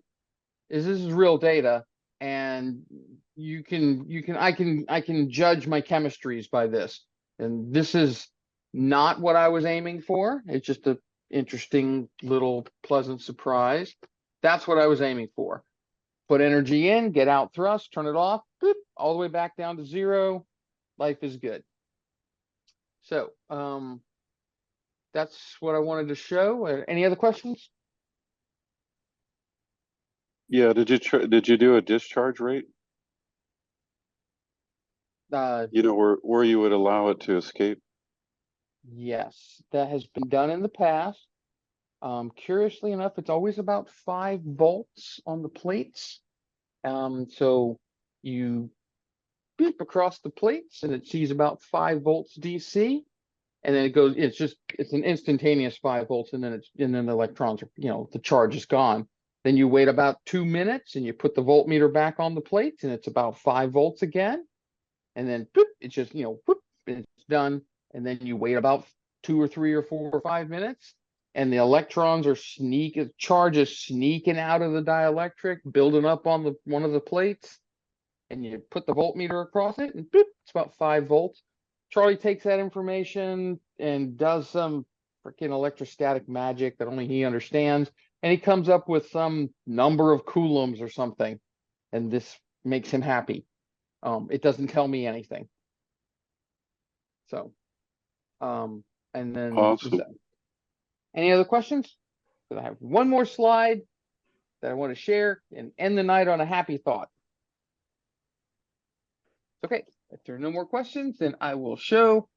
This is real data, and I can judge my chemistries by this. And this is not what I was aiming for. It's just an interesting little pleasant surprise. That's what I was aiming for. Put energy in, get out thrust, turn it off, boop, all the way back down to 0. Life is good. So that's what I wanted to show. Any other questions? Yeah, did you do a discharge rate? Where you would allow it to escape? Yes, that has been done in the past. Curiously enough, it's always about 5 volts on the plates. So you beep across the plates and it sees about 5 volts DC, and then it goes, it's an instantaneous 5 volts, and then the electrons are, the charge is gone. Then you wait about 2 minutes and you put the voltmeter back on the plates and it's about 5 volts again. And then boop, it's just, boop, it's done. And then you wait about 2 or 3 or 4 or 5 minutes, and the electrons are charge is sneaking out of the dielectric, building up on one of the plates, and you put the voltmeter across it, and boop, it's about 5 volts. Charlie takes that information and does some freaking electrostatic magic that only he understands, and he comes up with some number of coulombs or something, and this makes him happy. It doesn't tell me anything. So, and then awesome. Any other questions? I have one more slide that I want to share and end the night on a happy thought. Okay, if there are no more questions, then I will show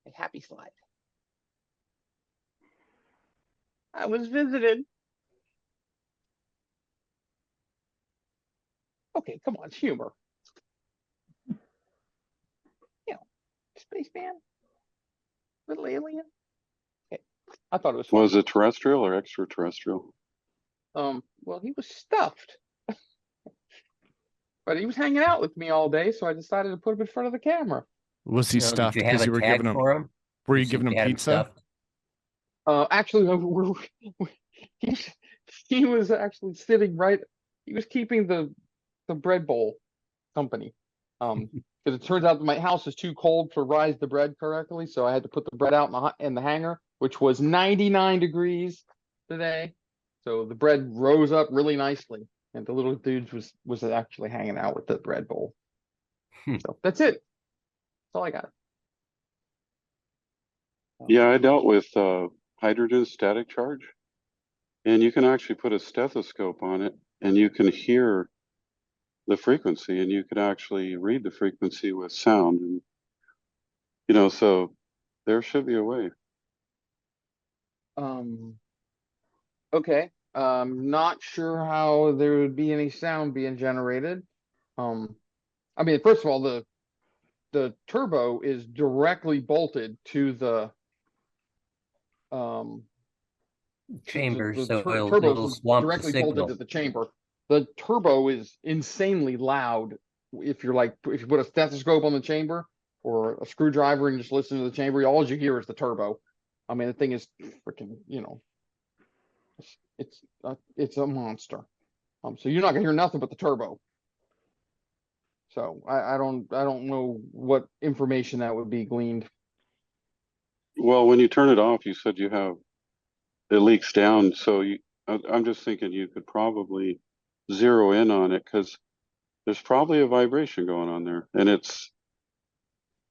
a happy slide. I was visited. Okay, come on, it's humor. Spaceman, little alien. Okay, I thought it was fun. Was it terrestrial or extraterrestrial? Well, he was stuffed, but he was hanging out with me all day, so I decided to put him in front of the camera. Was he stuffed because you were giving him? Were you giving him pizza? Actually, he was actually sitting right. He was keeping the the bread bowl company. Because it turns out that my house is too cold to rise the bread correctly, so I had to put the bread out in the hanger, which was 99 degrees today. So the bread rose up really nicely, and the little dude was actually hanging out with the bread bowl. So that's it. That's all I got. Yeah, I dealt with hydrogen static charge, and you can actually put a stethoscope on it, and you can hear the frequency, and you can actually read the frequency with sound, and so there should be a way. Okay. Not sure how there would be any sound being generated. I mean, first of all, the turbo is directly bolted to the chamber, so turbo it'll is swamp the directly bolted signal. to the chamber. The turbo is insanely loud. If you put a stethoscope on the chamber or a screwdriver and just listen to the chamber, all you hear is the turbo. I mean, the thing is freaking, it's a monster. So you're not gonna hear nothing but the turbo. So I don't know what information that would be gleaned. Well, when you turn it off, you said it leaks down. So I'm just thinking you could probably zero in on it, because there's probably a vibration going on there. And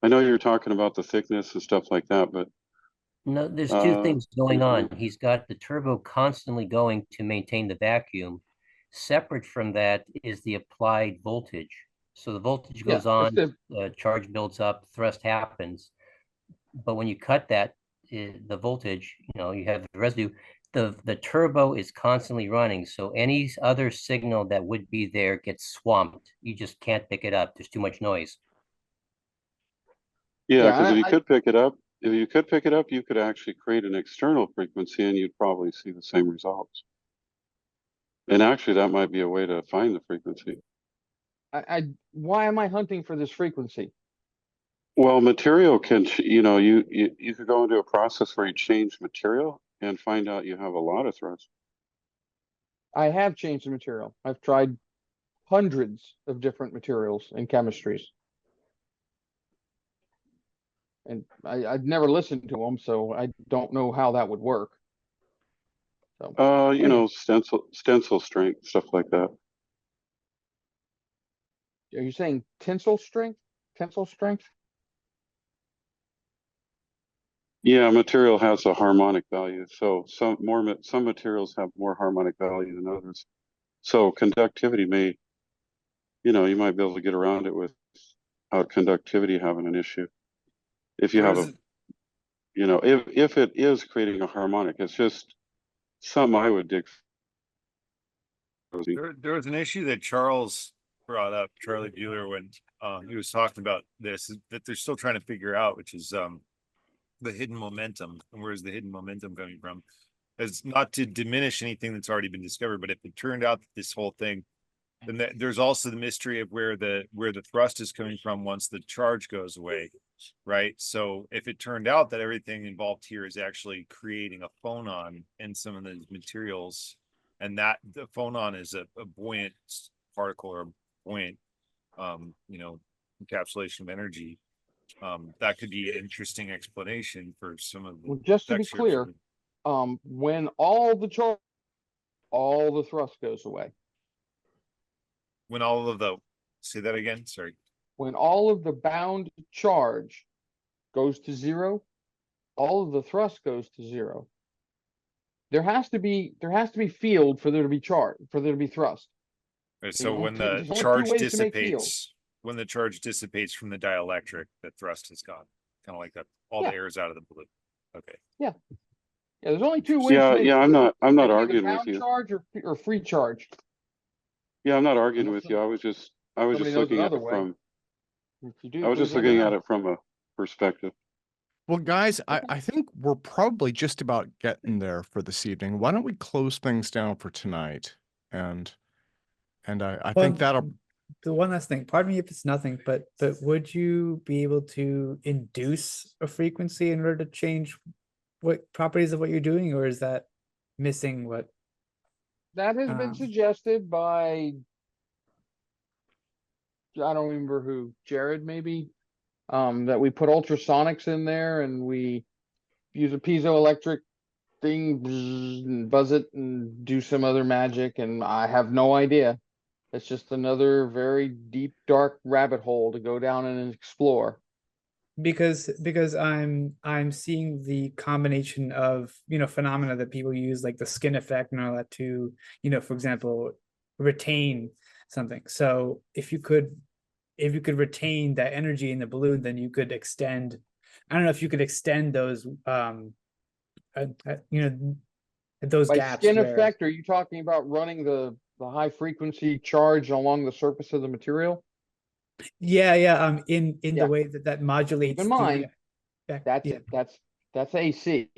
I know you're talking about the thickness and stuff like that, but No, there's two things going on. He's got the turbo constantly going to maintain the vacuum. Separate from that is the applied voltage. So the voltage goes on, charge builds up, thrust happens. But when you cut that, the voltage, you have the residue. The turbo is constantly running. So any other signal that would be there gets swamped. You just can't pick it up. There's too much noise. yeah, because if you could pick it up, you could actually create an external frequency, and you'd probably see the same results. And actually, that might be a way to find the frequency. Why am I hunting for this frequency? Well, material can, you could go into a process where you change material and find out you have a lot of thrust. I have changed the material. I've tried hundreds of different materials and chemistries. And I've never listened to them, so I don't know how that would work. So, stencil strength, stuff like that. Are you saying tensile strength? Tensile strength? Yeah, material has a harmonic value. So some materials have more harmonic value than others. So conductivity may, you might be able to get around it without conductivity having an issue. If you have if it is creating a harmonic, it's just something I would dig. There was an issue that Charles brought up, Charlie Bueller, when he was talking about this, that they're still trying to figure out, which is the hidden momentum. And where's the hidden momentum coming from? It's not to diminish anything that's already been discovered, but if it turned out that this whole thing, then there's also the mystery of where the thrust is coming from once the charge goes away, right? So if it turned out that everything involved here is actually creating a phonon in some of the materials, and that the phonon is a buoyant particle or buoyant, encapsulation of energy, that could be an interesting explanation for some of the. Well, just to be clear, when all the thrust goes away. When all of the, say that again, sorry. When all of the bound charge goes to zero, all of the thrust goes to zero. There has to be field for there to be charge, for there to be thrust. Right, so when the charge dissipates, from the dielectric, the thrust is gone. Kind of like that, all the air is out of the balloon. Okay. Yeah. Yeah, there's only two ways. I'm not arguing with you. Charge or free charge. Yeah, I'm not arguing with you. I was just looking at it from. I was just looking at it from a perspective. Well, guys, I think we're probably just about getting there for this evening. Why don't we close things down for tonight? And I think that'll. The one last thing, pardon me if it's nothing, but would you be able to induce a frequency in order to change what properties of what you're doing, or is that missing what? That has been suggested by I don't remember who, Jared maybe, that we put ultrasonics in there and we use a piezoelectric thing and buzz it and do some other magic, and I have no idea. It's just another very deep, dark rabbit hole to go down and explore. Because I'm seeing the combination of, you know, phenomena that people use, like the skin effect and all that, to, you know, for example, retain something. So if you could retain that energy in the balloon, then you could extend, I don't know if you could extend those you know, those By gaps skin where, effect, are you talking about running the high frequency charge along the surface of the material? yeah, in Yeah. the way that modulates Keep in the mind, yeah. that's AC.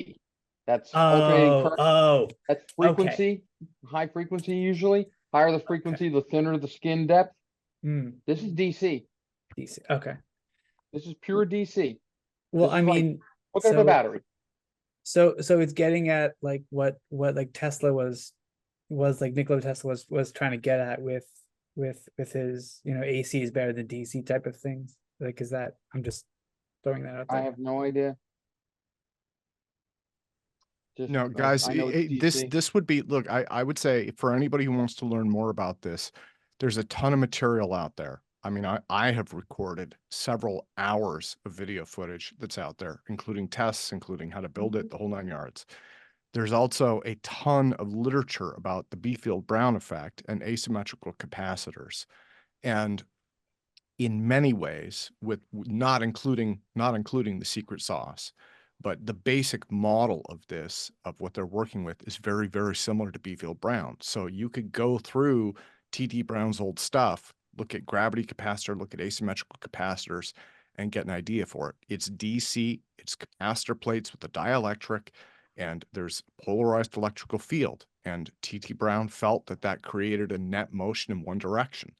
That's alternating Oh, current. That's okay. frequency, high frequency usually. Higher the frequency, the thinner the skin depth. This is DC. DC. Okay. This is pure DC. Well, This I is like mean, look at the battery. So it's getting at like what like Tesla was like Nikola Tesla was trying to get at with his, you know, AC is better than DC type of things. Like, is that, I'm just throwing that out there. I have no idea. Just, No, guys, I know it's DC. this would be, look, I would say for anybody who wants to learn more about this, there's a ton of material out there. I mean, I have recorded several hours of video footage that's out there, including tests, including how to build it, the whole 9 yards. There's also a ton of literature about the Biefeld-Brown effect and asymmetrical capacitors. And in many ways, with not including the secret sauce, but the basic model of this, of what they're working with, is very, very similar to Biefeld-Brown. So you could go through T.T. Brown's old stuff, look at gravity capacitor, look at asymmetrical capacitors, and get an idea for it. It's DC, it's capacitor plates with a dielectric, and there's polarized electrical field. And T.T. Brown felt that that created a net motion in one direction.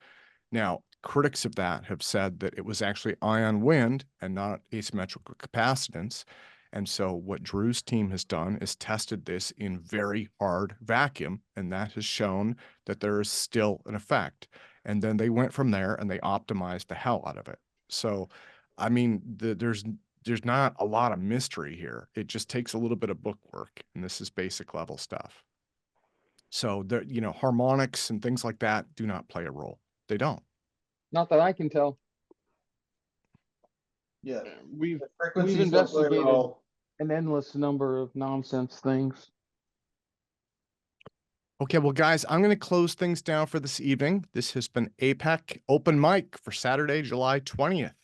Now, critics of that have said that it was actually ion wind and not asymmetrical capacitance. And so what Drew's team has done is tested this in very hard vacuum, and that has shown that there is still an effect. And then they went from there and they optimized the hell out of it. So, I mean, there's not a lot of mystery here. It just takes a little bit of book work, and this is basic level stuff. So, there, you know, harmonics and things like that do not play a role. They don't. Not that I can tell. Yeah, We've frequencies investigated look an endless number of nonsense things. Okay, well, guys, I'm going to close things down for this evening. This has been APEC Open Mic for Saturday, July 20th.